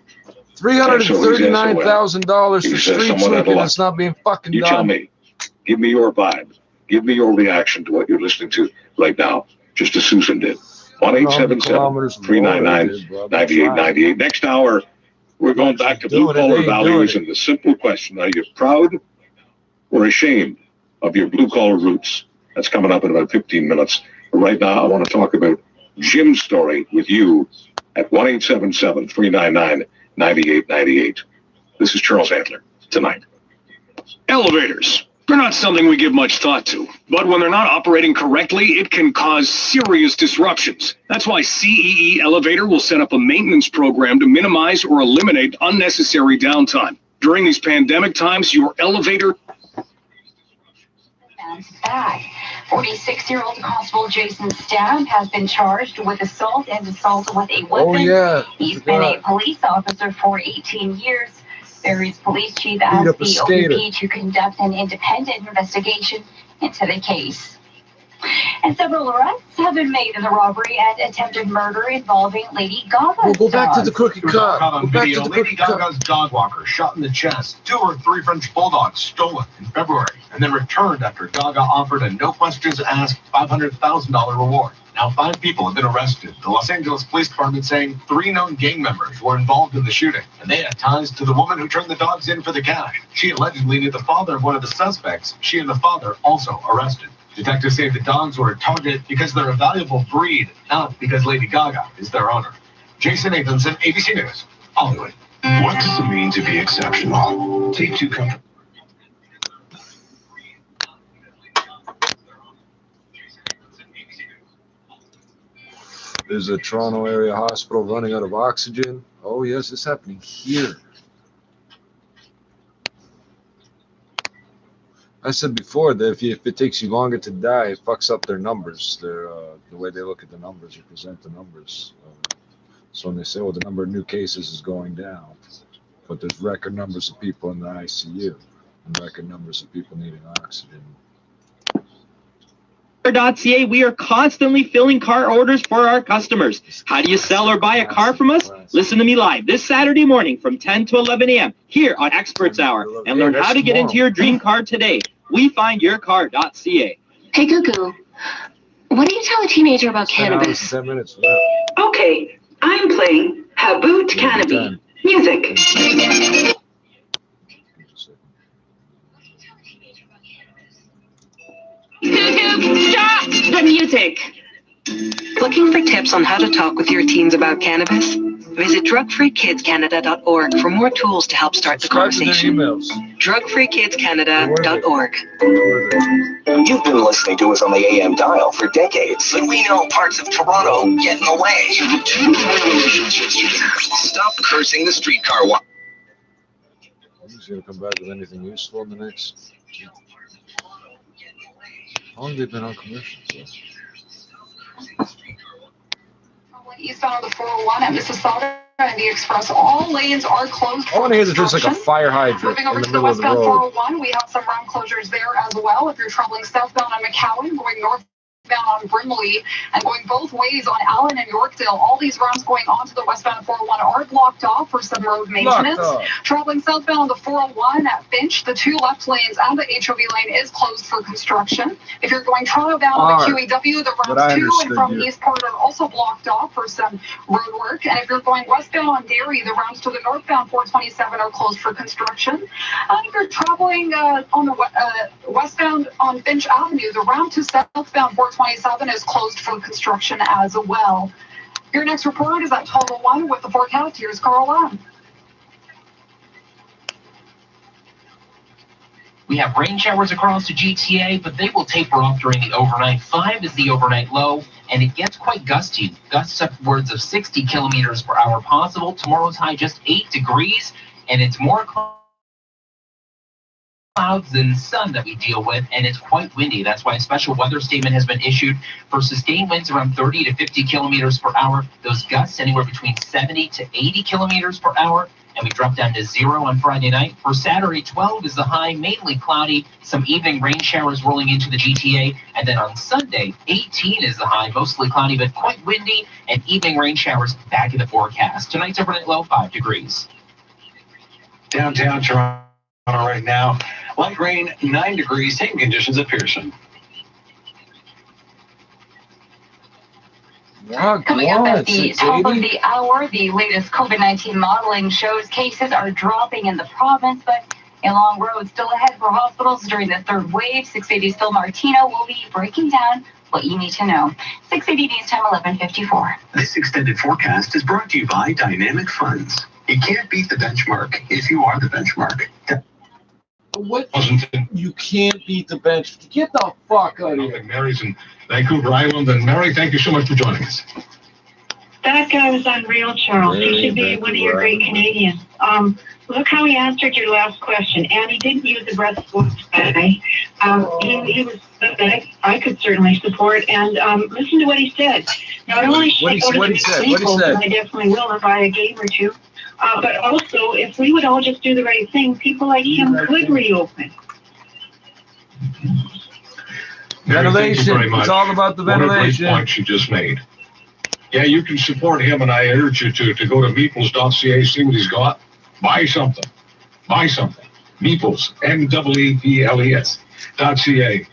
$339,000 for street sweeping that's not being fucking done. You tell me. Give me your vibe. Give me your reaction to what you're listening to right now, just as Susan did. 1-877-399-9898. Next hour, we're going back to blue-collar values and the simple question, are you proud or ashamed of your blue-collar roots? That's coming up in about 15 minutes. But right now, I want to talk about Jim's story with you at 1-877-399-9898. This is Charles Antler tonight. Elevators. They're not something we give much thought to, but when they're not operating correctly, it can cause serious disruptions. That's why CEE Elevator will set up a maintenance program to minimize or eliminate unnecessary downtime. During these pandemic times, your elevator... Back. 46-year-old Constable Jason Stamp has been charged with assault and assault with a weapon. Oh, yeah. He's been a police officer for 18 years. Barrie's police chief asked the OPP to conduct an independent investigation into the case. And several arrests have been made in the robbery and attempted murder involving Lady Gaga's We'll go back to the cookie cut. On video, Lady Gaga's dog walker shot in the chest. 2 or 3 French bulldogs stolen in February and then returned after Gaga offered a no questions asked $500,000 reward. Now 5 people have been arrested. The Los Angeles Police Department saying 3 known gang members were involved in the shooting, and they had ties to the woman who turned the dogs in for the cash. She allegedly knew the father of one of the suspects. She and the father also arrested. Detectives say the dogs were a target because they're a valuable breed, not because Lady Gaga is their owner. Jason Nathanson, ABC News, Hollywood. What does it mean to be exceptional? Take 2 companies. There's a Toronto area hospital running out of oxygen. Oh, yes, it's happening here. I said before that if it takes you longer to die, it fucks up their numbers. The way they look at the numbers or present the numbers. So when they say, well, the number of new cases is going down, but there's record numbers of people in the ICU and record numbers of people needing oxygen. AFRO.ca, we are constantly filling car orders for our customers. How do you sell or buy a car from us? Listen to me live this Saturday morning from 10 to 11 a.m. here on Experts Hour and learn how to get into your dream car today. We find your car.ca. Hey, Cuckoo, what do you tell a teenager about cannabis? 10 minutes. Okay, I'm playing Haboot Cannabis. Music. Stop the music. Looking for tips on how to talk with your teens about cannabis? Visit drugfreekidscanada.org for more tools to help start the conversation. Drugfreekidscanada.org. You've been listening to us on the AM dial for decades, but we know parts of Toronto get in the way. Stop cursing the streetcar walk. He's going to come back with anything useful in the next... How long have they been on commercial? Eastbound on the 401 at Mississauga and the Express. All lanes are closed. I want to hear that there's like a fire hydrant Moving over in to the the middle of the westbound road. 401, we have some round closures there as well. If you're traveling southbound on McCowan, going northbound on Brimley, and going both ways on Allen and Yorkdale, all these rounds going onto the westbound 401 are blocked off for some road maintenance. Traveling southbound on the 401 at Finch, the two left lanes and the HOV lane is closed for construction. If you're going Toronto bound on the QEW, the rounds to and from Eastport are also blocked off for some road work. And if you're going westbound on Derry, the rounds to the northbound 427 are closed for construction. If you're traveling on the westbound on Finch Avenue, the round to southbound 427 is closed for construction as well. Your next report is at 12:01 with the forecast. Here's Carl. We have rain showers across the GTA, but they will taper off during the overnight. 5 is the overnight low, and it gets quite gusty. Gusts upwards of 60 kilometers per hour possible. Tomorrow's high just 8 degrees, and it's more clouds than sun that we deal with, and it's quite windy. That's why a special weather statement has been issued for sustained winds around 30 to 50 kilometers per hour. Those gusts anywhere between 70 to 80 kilometers per hour. And we drop down to 0 on Friday night. For Saturday, 12 is the high, mainly cloudy, some evening rain showers rolling into the GTA. And then on Sunday, 18 is the high, mostly cloudy, but quite windy, and evening rain showers back in the forecast. Tonight's overnight low, 5 degrees. Downtown Toronto right now, light rain, 9 degrees, same conditions at Pearson. Coming up at the top of the hour, the latest COVID-19 modeling shows cases are dropping in the province, but a long road still ahead for hospitals during the third wave. 680's Phil Martino will be breaking down what you need to know. 680 News Time 11:54. This extended forecast is brought to you by Dynamic Funds. You can't beat the benchmark if you are the benchmark. What? You can't beat the bench. Get the fuck out of here. Mary's in Vancouver Island, and Mary, thank you so much for joining us. That guy was unreal, Charles. He should be one of your great Canadians. Look how he answered your last question, and he didn't use the breastplate guy. He was pathetic. I could certainly support, and listen to what he said. Not only should I go to the Staples, and I definitely will and buy a game or two, but also, if we would all just do the right thing, people like him could reopen. Ventilation. It's all about the ventilation. What a great point she just made. Yeah, you can support him, and I urge you to go to meeples.ca, see what he's got. Buy something. Buy something. Meeples, MEEPLES.ca.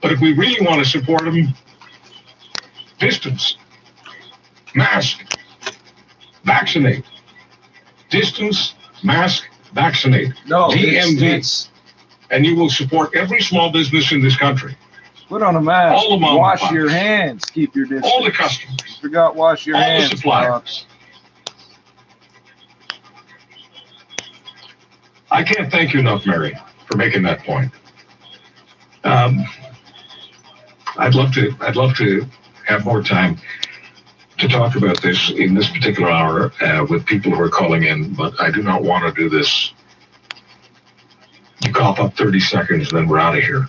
But if we really want to support him, distance, mask, vaccinate. Distance, mask, vaccinate. No, DMV. And you will support every small business in this country. Put on a mask. All the mom wash your hands. Keep your distance. All the customers. Forgot wash your hands. All the suppliers. I can't thank you enough, Mary, for making that point. I'd love to have more time to talk about this in this particular hour with people who are calling in, but I do not want to do this. You cough up 30 seconds, then we're out of here.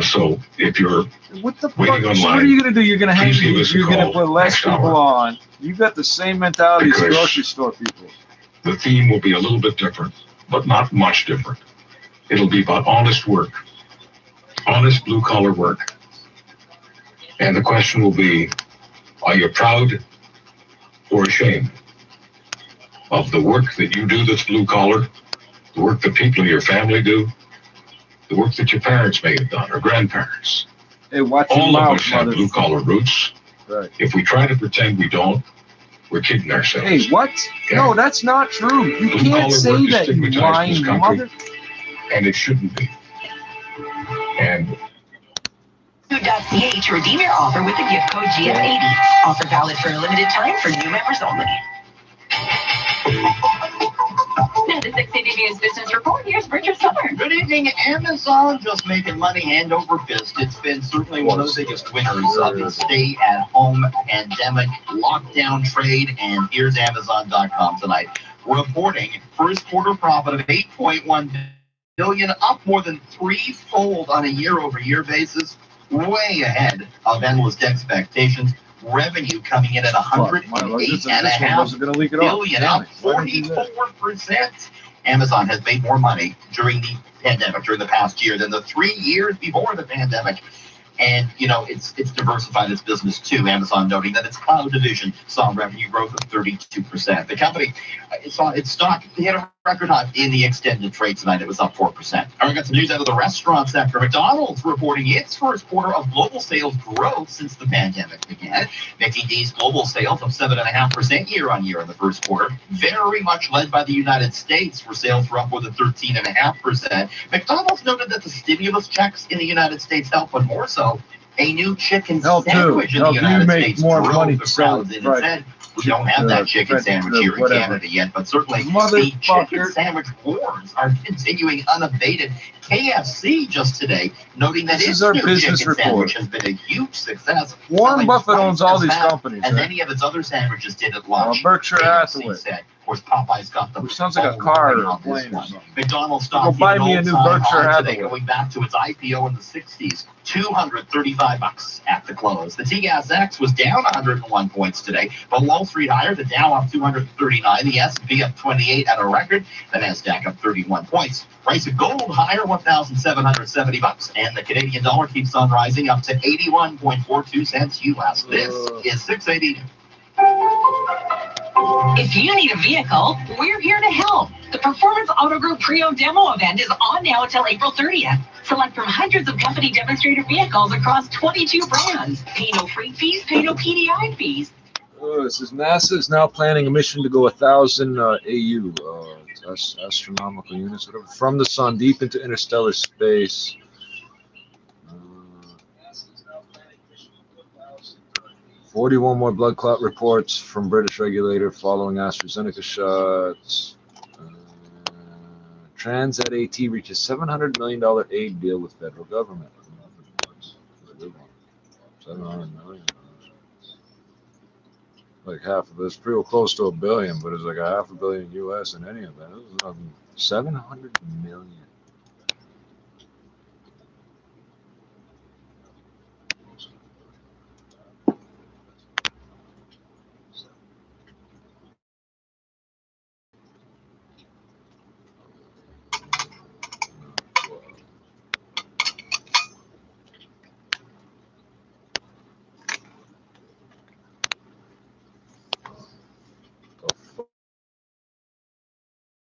So if you're waiting online, so what are you going to do? You're going to hang. You're going to put less people on. You've got the same mentality as grocery store people. The theme will be a little bit different, but not much different. It'll be about honest work, honest blue-collar work. And the question will be, are you proud or ashamed of the work that you do that's blue-collar, the work that people in your family do, the work that your parents may have done, or grandparents? Hey, watch all your of mouth, us have blue-collar roots. Right. If we try to pretend we don't, We're kidding ourselves. Hey, what? Okay? No, that's not true. You can't say that, you lying mother. And it shouldn't be. And AFRO-DUTCH to redeem your offer with the gift code GF80. Offer valid for a limited time for new members only. Now the 680 News Business Report. Here's Richard Summer. Good evening. Amazon just making money hand over fist. It's been certainly one of the biggest winners of the stay-at-home pandemic lockdown trade. And here's Amazon.com tonight reporting first quarter profit of $8.1 billion, up more than threefold on a year-over-year basis, way ahead of analyst expectations. Revenue coming in at $108.5 billion, up 44%. Amazon has made more money during the pandemic, during the past year, than the 3 years before the pandemic. And, you know, it's diversified its business too. Amazon noting that its cloud division saw revenue growth of 32%. The company saw its stock hit a record high in the extended trade tonight. It was up 4%. All right, got some news out of the restaurant sector. McDonald's reporting its first quarter of global sales growth since the pandemic began. Mickey D's global sales of 7.5% year-on-year in the first quarter, very much led by the United States, where sales were up more than 13.5%. McDonald's noted that the stimulus checks in the United States helped, but more so, a new chicken sandwich in the United States drove the crowds in and said, we don't have that chicken sandwich here in Canada yet, but certainly the chicken sandwich wars are continuing unabated. KFC just today noting that its new chicken sandwich has been a huge success. Warren Buffett owns all these companies. And many of its other sandwiches did at launch. Berkshire Hathaway. Of course, Popeye's got them. Which sounds like a car or a plane or something. McDonald's stock Go buy me a new Berkshire Hathaway. Going back to its IPO in the 60s, $235 at the close. The TSX was down 101 points today, but Wall Street higher. The Dow up 239, the S&P up 28 at a record, the Nasdaq up 31 points. Price of gold higher, $1,770, and the Canadian dollar keeps on rising up to 81.42 cents US. This is 680. If you need a vehicle, we're here to help. The Performance Auto Group Pre-Owned Demo event is on now until April 30th. Select from hundreds of company demonstrator vehicles across 22 brands. Pay no freight fees, pay no PDI fees. This is NASA is now planning a mission to go 1,000 AU, astronomical units, whatever, from the sun deep into interstellar space. 41 more blood clot reports from British regulator following AstraZeneca shots. Transat AT reaches $700 million aid deal with federal government. 700 million. Like half of this, pretty close to $1 billion, but it's like a $500 million US in any event. It was 700 million.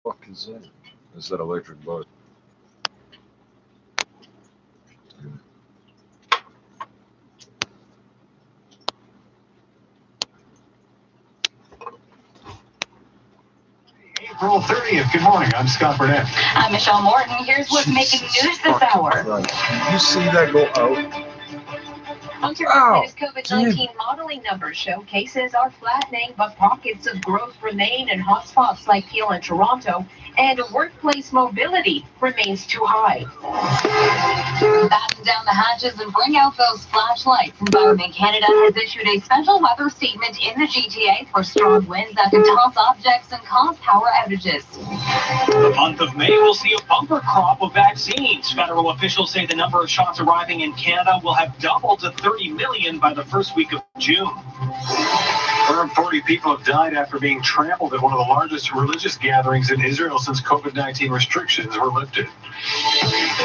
What is that? Is that electric boat? April 30th. Good morning. I'm Scott Burnett. I'm Michelle Morton. Here's what's making news this hour. Did you see that go out? Ontario's COVID-19 modeling numbers show cases are flattening, but pockets of growth remain in hotspots like Peel and Toronto, and workplace mobility remains too high. Batten down the hatches and bring out those flashlights. Environment Canada has issued a special weather statement in the GTA for strong winds that can toss objects and cause power outages. The month of May will see a bumper crop of vaccines. Federal officials say the number of shots arriving in Canada will have doubled to 30 million by the first week of June. Around 40 people have died after being trampled at one of the largest religious gatherings in Israel since COVID-19 restrictions were lifted.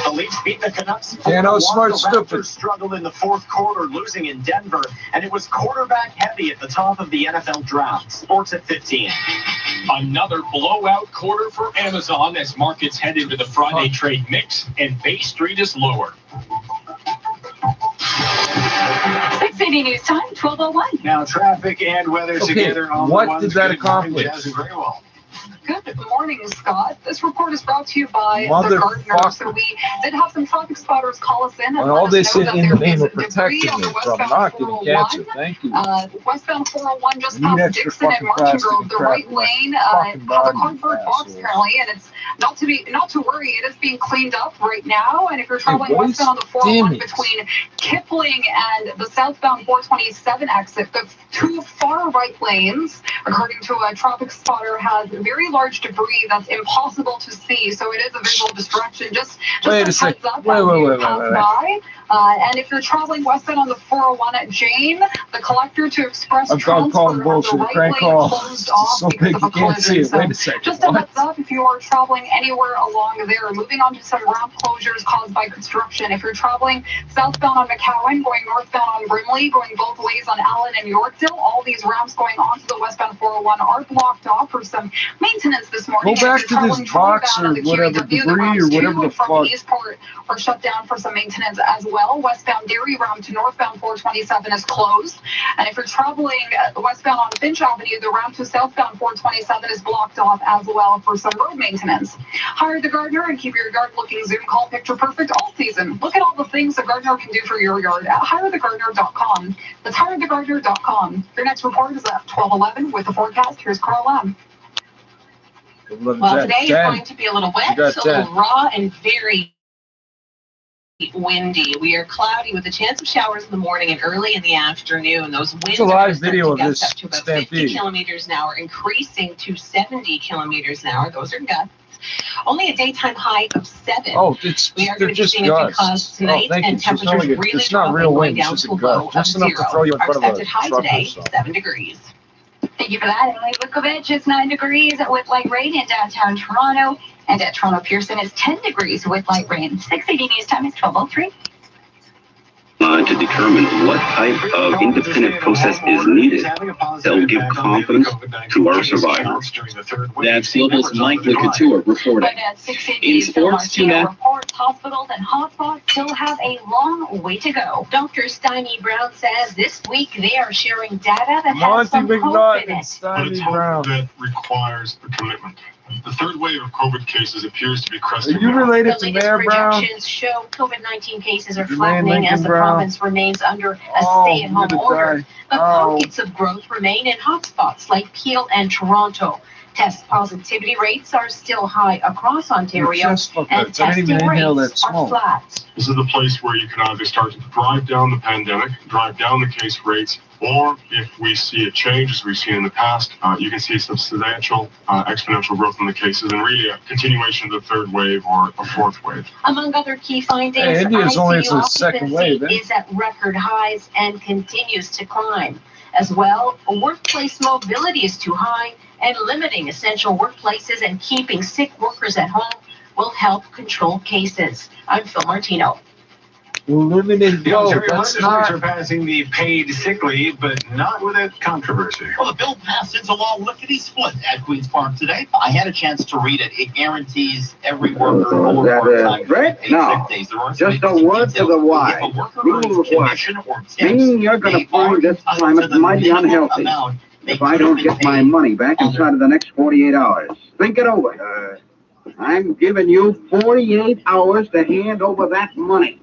The Leafs beat the Canucks. Smart, stupid. Struggled in the fourth quarter, losing in Denver, and it was quarterback heavy at the top of the NFL draft. Sports at 15. Another blowout quarter for Amazon as markets head into the Friday trade mix, and Bay Street is lower. 680 680 News Time, 12:01. Now traffic and weather together on what the ones. did that Good morning, accomplish? Jazz and Graywell. Good morning, Scott. This report is brought to you by the Gardeners. So we did have some traffic spotters call us in and And all let they us know said that in there the name is of debris protecting on me the from westbound not getting 401. cancer. Thank you. Westbound 401 just Need past extra Dixon and fucking Martin plastic Grove, and the crap right in my lane fucking has a body, cardboard box assholes. apparently, and it's not to worry, it is being cleaned up right now. And if you're traveling what westbound on the is 401 damage? between Kipling and the southbound 427 exit, the two far right lanes, according to a traffic spotter, has very large debris that's impossible to see, so it is a visual distraction. Just Wait a a sec. heads up Wait. as you pass by. And if you're traveling westbound on the 401 at Jane, the collector to Express I've got calling Transfer has the bullshit. right Crank lane off. closed off So because big of you a can't see collision. it. So Wait a second. just a heads up if you are traveling anywhere along there. Moving on to some ramp closures caused by construction. If you're traveling southbound on McCowan, going northbound on Brimley, going both ways on Allen and Yorkdale, all these ramps going onto the westbound 401 are blocked off for some maintenance this morning. Go back to this box or whatever, debris or whatever the fuck. Eastport are shut down for some maintenance as well. Westbound Dairy Round to northbound 427 is closed. And if you're traveling westbound on Finch Avenue, the route to southbound 427 is blocked off as well for some road maintenance. Hire the gardener and keep your yard looking Zoom call picture perfect all season. Look at all the things the gardener can do for your yard at hirethegardener.com. That's hirethegardener.com. Your next report is at 12:11 with the forecast. Here's Carl M. Well, today is going to be a little wet, a little raw, and very windy. We are cloudy with a chance of showers in the morning and early in the afternoon. Those winds It's a live video of are this up to about stampede. 50 kilometers an hour, increasing to 70 kilometers an hour. Those are gusts. Only a daytime high of 7. Oh, we are they're going to be just seeing a few clouds gusts. tonight, Oh, thank you. and It's temperatures only really it's not dropping, real going wind. down It's to just a a low gust. Just of enough to 0. throw you in Our front of a expected high truck today, or something. 7 degrees. Thank you for that, Emily Vukovic. It's 9 degrees with light rain in downtown Toronto. And at Toronto Pearson, it's 10 degrees with light rain. 680 News Time is 12:03. To determine what type of independent process is needed that will give confidence to our survivors. That's Global's Mike LeCouture reporting. In sports, reports hospitals and hotspots still have a long way to go. Dr. Steiny Brown says this week they are sharing data that has some hope in it. But it's hope that requires a commitment. The third wave of COVID cases appears to be cresting. Are you related The to latest Mayor Brown? projections show COVID-19 cases are Your man flattening as Lincoln the Brown? province remains under a Oh, stay-at-home you're gonna order. die. But Oh. pockets of growth remain in hotspots like Peel and Toronto. Test positivity rates are still high across Ontario, chest fucked and up. I didn't testing even inhale rates that are smoke. flat. This is the place where you can either start to drive down the pandemic, drive down the case rates, or if we see a change as we've seen in the past, you can see a substantial exponential growth in the cases and really a continuation of the third wave or a fourth wave. Among other key findings, Hey, India's only ICU its second wave, occupancy is at record highs and continues to climb. As well, workplace mobility is too high, and limiting essential workplaces and keeping sick workers at home will help control cases. I'm Phil Martino. Eliminated. The No, Ontario that's legislature not. passing the paid sick leave, but not without controversy. Well, the bill passed into law lickety-split at Queen's Park today. I had a chance to read it. It guarantees every worker over part-time paid No, sick days. There are just a word to the wise. Rule of what? Meaning you're going to find this climate mighty unhealthy if I don't get my money back inside of the next 48 hours. Think it over. I'm giving you 48 hours to hand over that money.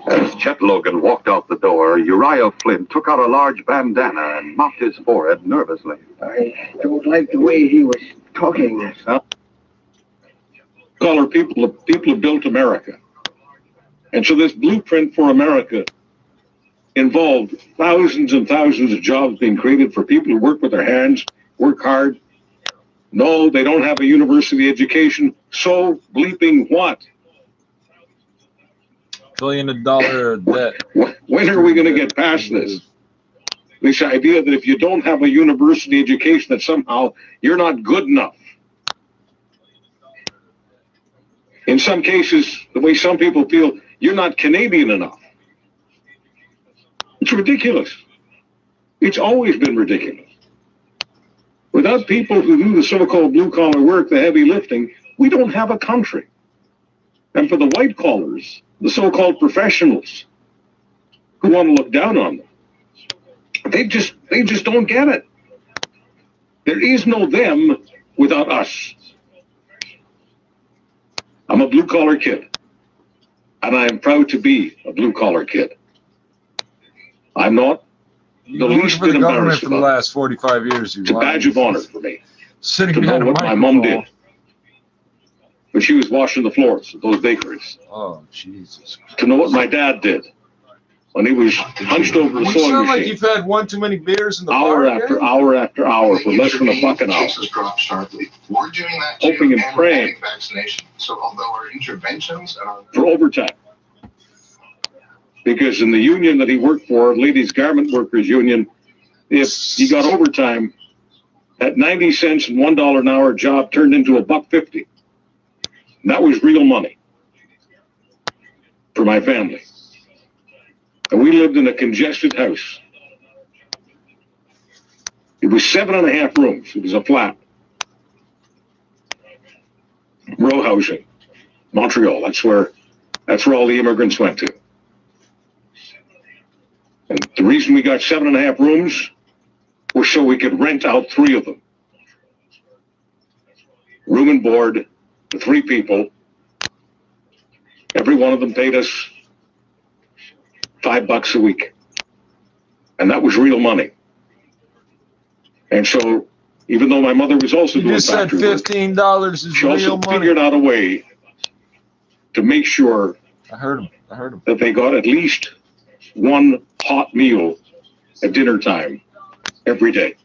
As Chet Logan walked out the door, Uriah Flint took out a large bandana and mopped his forehead nervously. I don't like the way he was talking. Color people have built America. And so this blueprint for America involved thousands and thousands of jobs being created for people who work with their hands, work hard. No, they don't have a university education. So bleeping what? $1 billion debt. When are we going to get past this? This idea that if you don't have a university education, that somehow you're not good enough. In some cases, the way some people feel, you're not Canadian enough. It's ridiculous. It's always been ridiculous. Without people who do the so-called blue-collar work, the heavy lifting, we don't have a country. And for the white collars, the so-called professionals, who want to look down on them. They just don't get it. There is no them without us. I'm a blue-collar kid, and I am proud to be a blue-collar kid. I'm not the least bit embarrassed for the last 45 years. It's a badge of honor for me sitting to know behind a what my mom microphone. did when she was washing the floors of those bakeries. Oh, Jesus. To know what my dad did when he was hunched over the You sewing sound like machine, you've had one too many beers in the hour bar, after gang. hour after hour for less than $1 an hour, Cases dropped sharply. We're doing that hoping too, and we're praying adding vaccination. So although our interventions and our for overtime. Because in the union that he worked for, Ladies Garment Workers Union, if he got overtime, that 90 cents and $1 an hour job turned into $1.50. And that was real money for my family. And we lived in a congested house. It was 7.5 rooms. It was a flat. Row housing. Montreal. That's where all the immigrants went to. And the reason we got 7.5 rooms was so we could rent out 3 of them. Room and board for 3 people. Every one of them paid us $5 a week. And that was real money. And so, even though my mother was also doing You just said factory work, $15 is she also real money. figured out a way to make sure I heard him. that they got at least one hot meal at dinner time every day.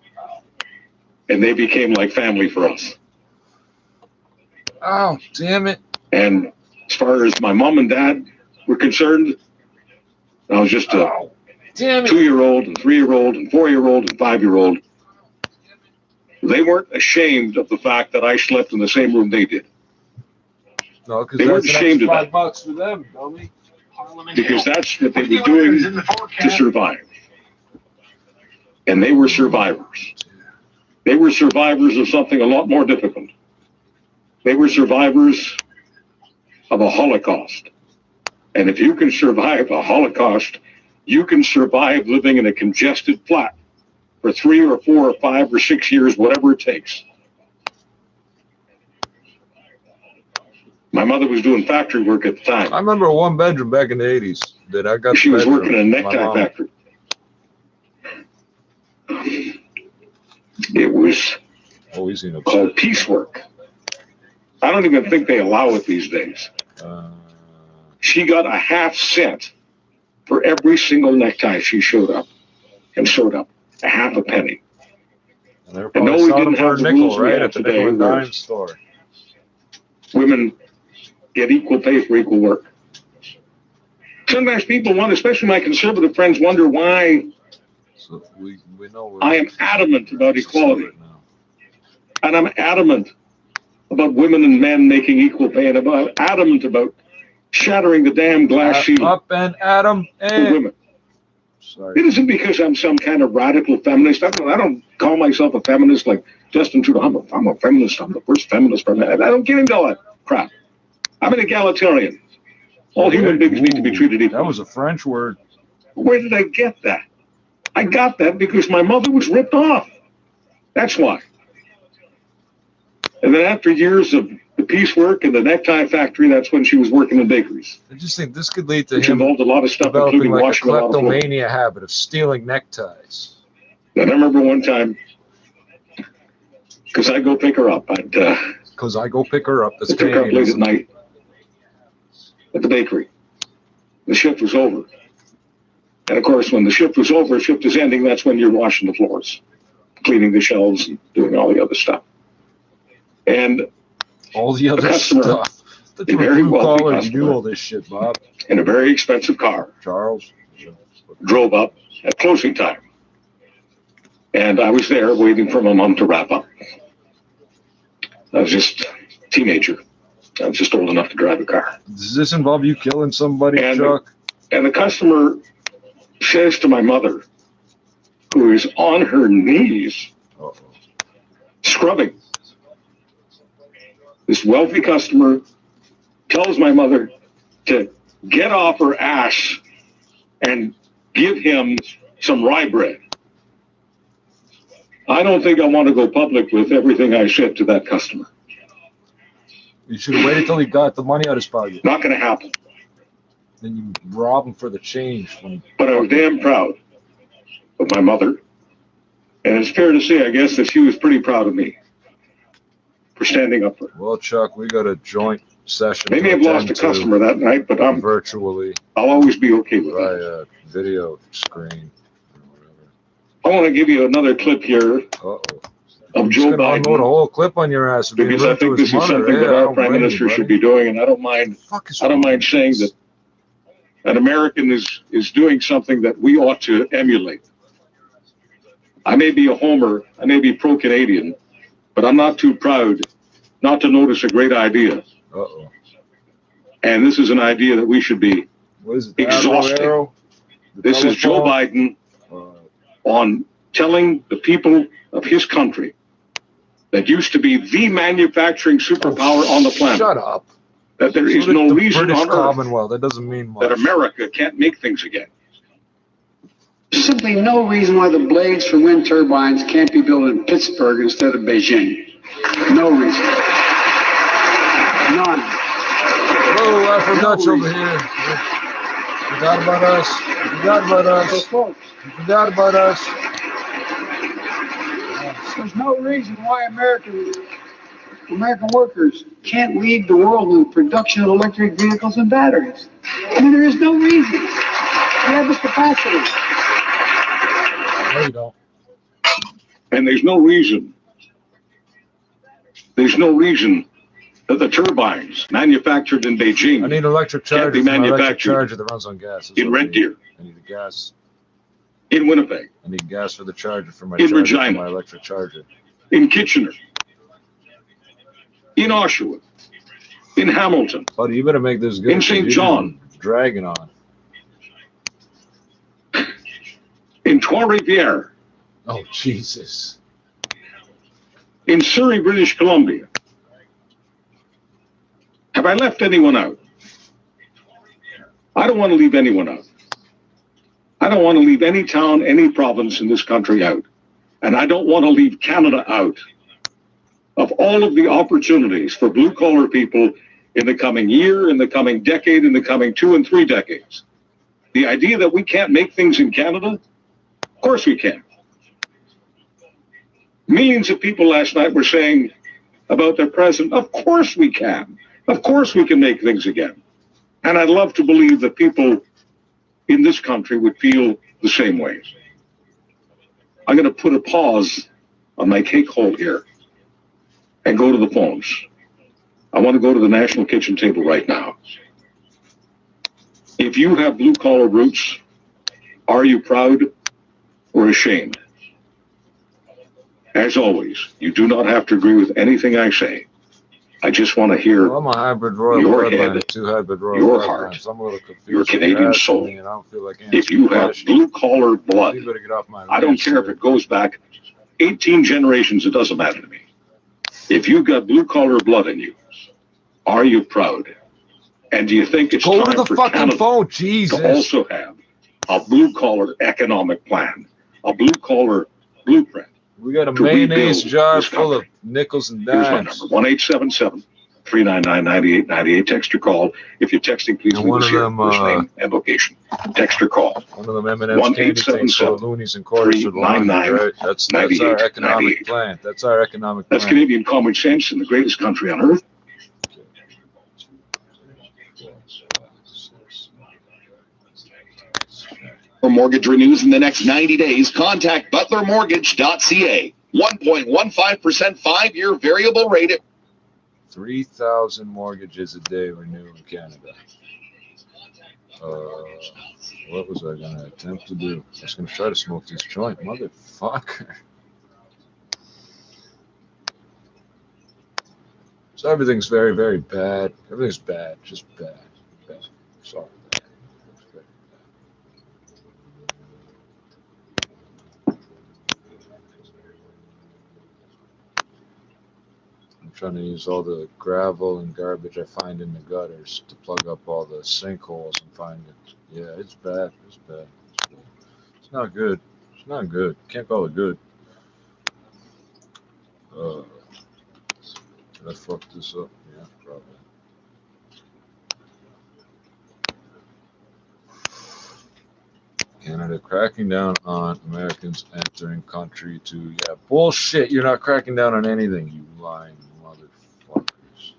And they became like family for us. Oh, damn it. And as far as my mom and dad were concerned, I was just a 2-year-old and 3-year-old and 4-year-old and 5-year-old. They weren't ashamed of the fact that I slept in the same room they did. No, because They weren't that's an ashamed of extra that. $5 for them, dummy. Because that's what they were doing to survive. And they were survivors. They were survivors of something a lot more difficult. They were survivors of a Holocaust. And if you can survive a Holocaust, you can survive living in a congested flat for 3 or 4 or 5 or 6 years, whatever it takes. My mother was doing factory work at the time. I remember a 1-bedroom back in the 80s that I got. She was bedroom. working in a My necktie mom. factory. It was called piecework. I don't even think they allow it these days. She got a half cent for every single necktie she showed up and sewed up. A half a penny. And no, we didn't have the rules we have today, where store. women get equal pay for equal work. Sometimes people wonder, especially my conservative friends, wonder why So we know I am adamant about equality. And I'm adamant about women and men making equal pay, and about adamant about shattering the damn glass ceiling Up and Adam for and women. sorry. It isn't because I'm some kind of radical feminist. I don't call myself a feminist like Justin Trudeau. I'm a feminist. I'm the first feminist. I don't get into all that crap. I'm an egalitarian. All human beings need to be treated equally. That was a French word. Where did I get that? I got that because my mother was ripped off. That's why. And then after years of the piecework and the necktie factory, that's when she was working in bakeries. I just think this could lead to Which him involved a lot of stuff, developing including like a washing a lot of clothes. kleptomania habit of stealing neckties. And I remember one time, because I go pick her up. Because I go pick her up. That's I took her up late at Canadianism. night at the bakery. The shift was over. And of course, when the shift was over, shift is ending, that's when you're washing the floors, cleaning the shelves, and doing all the other stuff. And all the other customer, stuff. a very wealthy You do customer, all this shit, Bob. in a very expensive car, Charles drove up at closing time. And I was there waiting for my mom to wrap up. I was just a teenager. I was just old enough to drive a car. Does this involve you killing somebody, Chuck? And the customer says to my mother, who is on her knees, scrubbing. This wealthy customer tells my mother to get off her ass and give him some rye bread. I don't think I want to go public with everything I said to that customer. You should have waited till he got the money out of his pocket. Not going to happen. Then you rob him for the change. But I was damn proud of my mother. And it's fair to say, I guess, that she was pretty proud of me for standing up for her. Well, Chuck, we got a joint session. They may have lost a customer that night, but I'm virtually. I'll always be okay with that. By a video screen. I want to give you another clip here of Joe Biden. Unload a whole clip on your ass because I think this is something that our Prime Minister should be doing, and I don't mind saying that an American is doing something that we ought to emulate. I may be a homer, I may be pro-Canadian, but I'm not too proud not to notice a great idea. And this is an idea that we should be exhausting. This is Joe Biden on telling the people of his country that used to be the manufacturing superpower on the planet. Shut up. That there is no reason on earth Commonwealth. That doesn't mean much. that America can't make things again. Simply no reason why the blades for wind turbines can't be built in Pittsburgh instead of Beijing. No reason. None. Hello, AFRO-DUTCH over here. You forgot about us. You forgot about us. You forgot about us. There's no reason why American workers can't lead the world in the production of electric vehicles and batteries. I mean, there is no reason. We have the capacity. No, you don't. And there's no reason that the turbines manufactured in Beijing I need an electric charger. can't be manufactured Charger that runs on gas. in Red Deer, I need a gas. in Winnipeg, I need gas for the charger for my in charger Regina, for my electric charger. in Kitchener, in Oshawa, in Hamilton, Buddy, you better make this good. in St. John, dragging on. in Trois-Rivières, Oh Jesus. in Surrey, British Columbia. Have I left anyone out? I don't want to leave anyone out. I don't want to leave any town, any province in this country out. And I don't want to leave Canada out of all of the opportunities for blue-collar people in the coming year, in the coming decade, in the coming 2 and 3 decades. The idea that we can't make things in Canada, of course we can. Millions of people last night were saying about their president, of course we can. Of course we can make things again. And I'd love to believe that people in this country would feel the same way. I'm going to put a pause on my cake hold here and go to the phones. I want to go to the national kitchen table right now. If you have blue-collar roots, are you proud or ashamed? As always, you do not have to agree with anything I say. I just want to hear I'm a hybrid royal your head, two hybrid royal your heart, I'm a little confused. your Canadian soul. And I don't feel like If you have blue-collar blood, you better get off my I don't care if it goes back 18 generations, it doesn't matter to me. If you've got blue-collar blood in you, are you proud? And do you think it's Go time to the for fucking Canada phone, Jesus. to also have a blue-collar economic plan, a blue-collar blueprint? We got a to mayonnaise rebuild jar this full of country? nickels and Here's my dimes. number, 1-877-399-9898. Text or call. If you're texting, please And leave one us of your them, first name and location. Text or call. One of them M&M's candy things for the loonies and quarters for the line, right? That's our economic plan. That's our economic plan. That's Canadian common sense in the greatest country on earth. For mortgage renews in the next 90 days, contact butlermortgage.ca. 1.15% 5-year variable rate at 3,000 mortgages a day renew in Canada. What was I going to attempt to do? I was going to try to smoke this joint, motherfucker. So everything's very, very bad. Everything's bad, just bad. Bad. Sorry. Trying to use all the gravel and garbage I find in the gutters to plug up all the sinkholes and find it. Yeah, it's bad. It's bad. It's bad. It's not good. It's not good. Can't call it good. Did I fuck this up? Yeah, probably. Canada cracking down on Americans entering country to, yeah, bullshit. You're not cracking down on anything, you lying motherfuckers.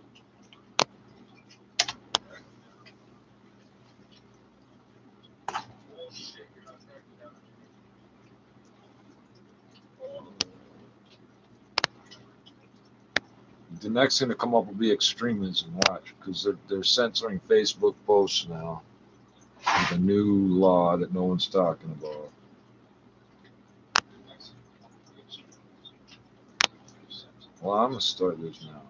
The next thing to come up will be extremism, watch, because they're censoring Facebook posts now with a new law that no one's talking about. Well, I'm gonna start this now.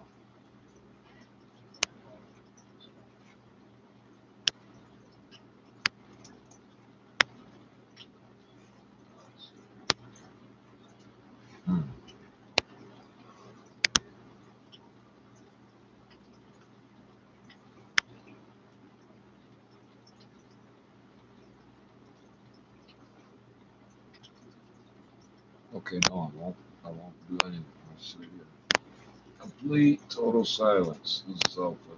Okay, no, I won't do anything. Let's see here. Complete total silence. This is all for.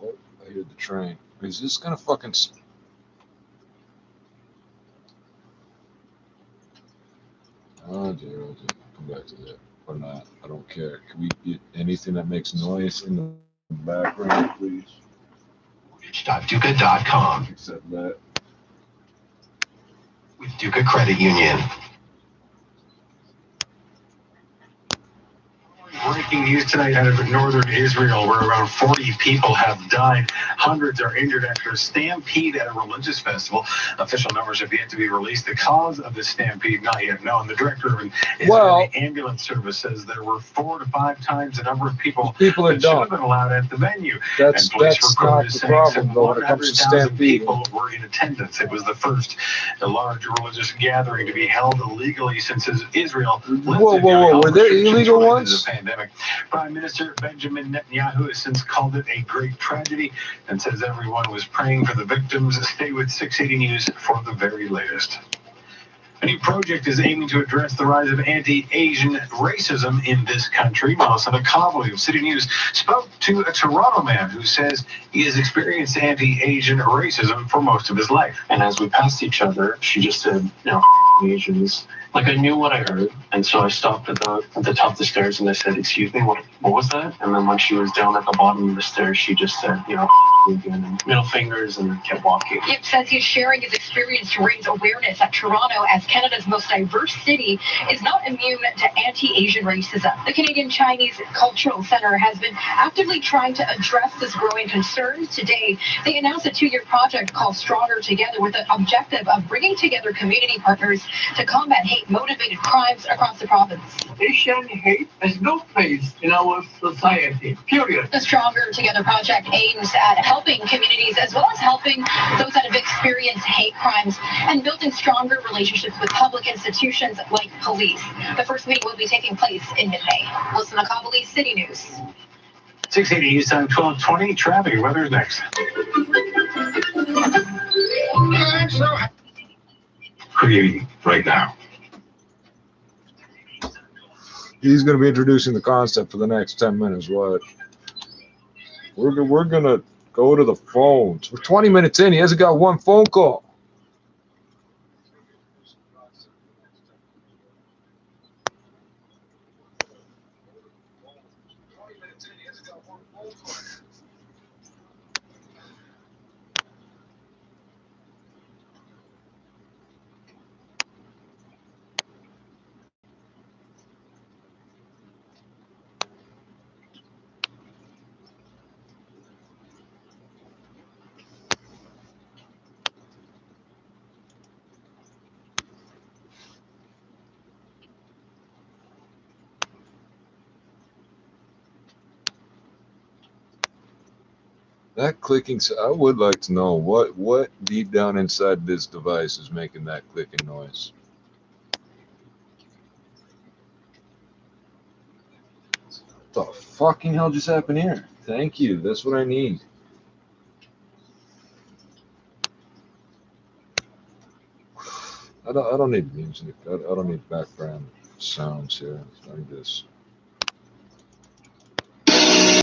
Oh, I hear the train. Is this gonna fucking? Oh dear, oh dear. Come back to that or not? I don't care. Can we get anything that makes noise in the background, please? DYKE.com. Except that. With Duca Credit Union. Breaking news tonight out of northern Israel, where around 40 people have died. Hundreds are injured after a stampede at a religious festival. Official numbers have yet to be released. The cause of the stampede not yet known. The director of an Israeli ambulance service says there were 4 to 5 times the number of people that should have been allowed at the venue. That's not the problem, though, when it comes to stampede. People were in attendance. It was the first large religious gathering to be held illegally since Israel. Whoa! Were there illegal ones? Pandemic. Prime Minister Benjamin Netanyahu has since called it a great tragedy and says everyone was praying for the victims. Stay with 680 News for the very latest. A new project is aiming to address the rise of anti-Asian racism in this country. Melissa McCauley of City News spoke to a Toronto man who says he has experienced anti-Asian racism for most of his life. And as we passed each other, she just said, you know, Asians. Like, I knew what I heard, and so I stopped at the top of the stairs and I said, excuse me, what was that? And then when she was down at the bottom of the stairs, she just said, you know, again, and middle fingers, and kept walking. Yip says he's sharing his experience to raise awareness that Toronto, as Canada's most diverse city, is not immune to anti-Asian racism. The Canadian Chinese Cultural Centre has been actively trying to address this growing concern. Today, they announced a 2-year project called Stronger Together with the objective of bringing together community partners to combat hate-motivated crimes across the province. Asian hate has no place in our society, period. The Stronger Together project aims at helping communities as well as helping those that have experienced hate crimes and building stronger relationships with public institutions like police. The first meeting will be taking place in mid-May. Melissa McCauley, City News. 680 News Time 1220. Traffic and weather is next. Creating right now. He's going to be introducing the concept for the next 10 minutes. What? We're going to go to the phones. We're 20 minutes in. He hasn't got one phone call. That clicking, I would like to know what deep down inside this device is making that clicking noise. the fucking hell just happened here? Thank you. That's what I need. I don't need music. I don't need background sounds here like this.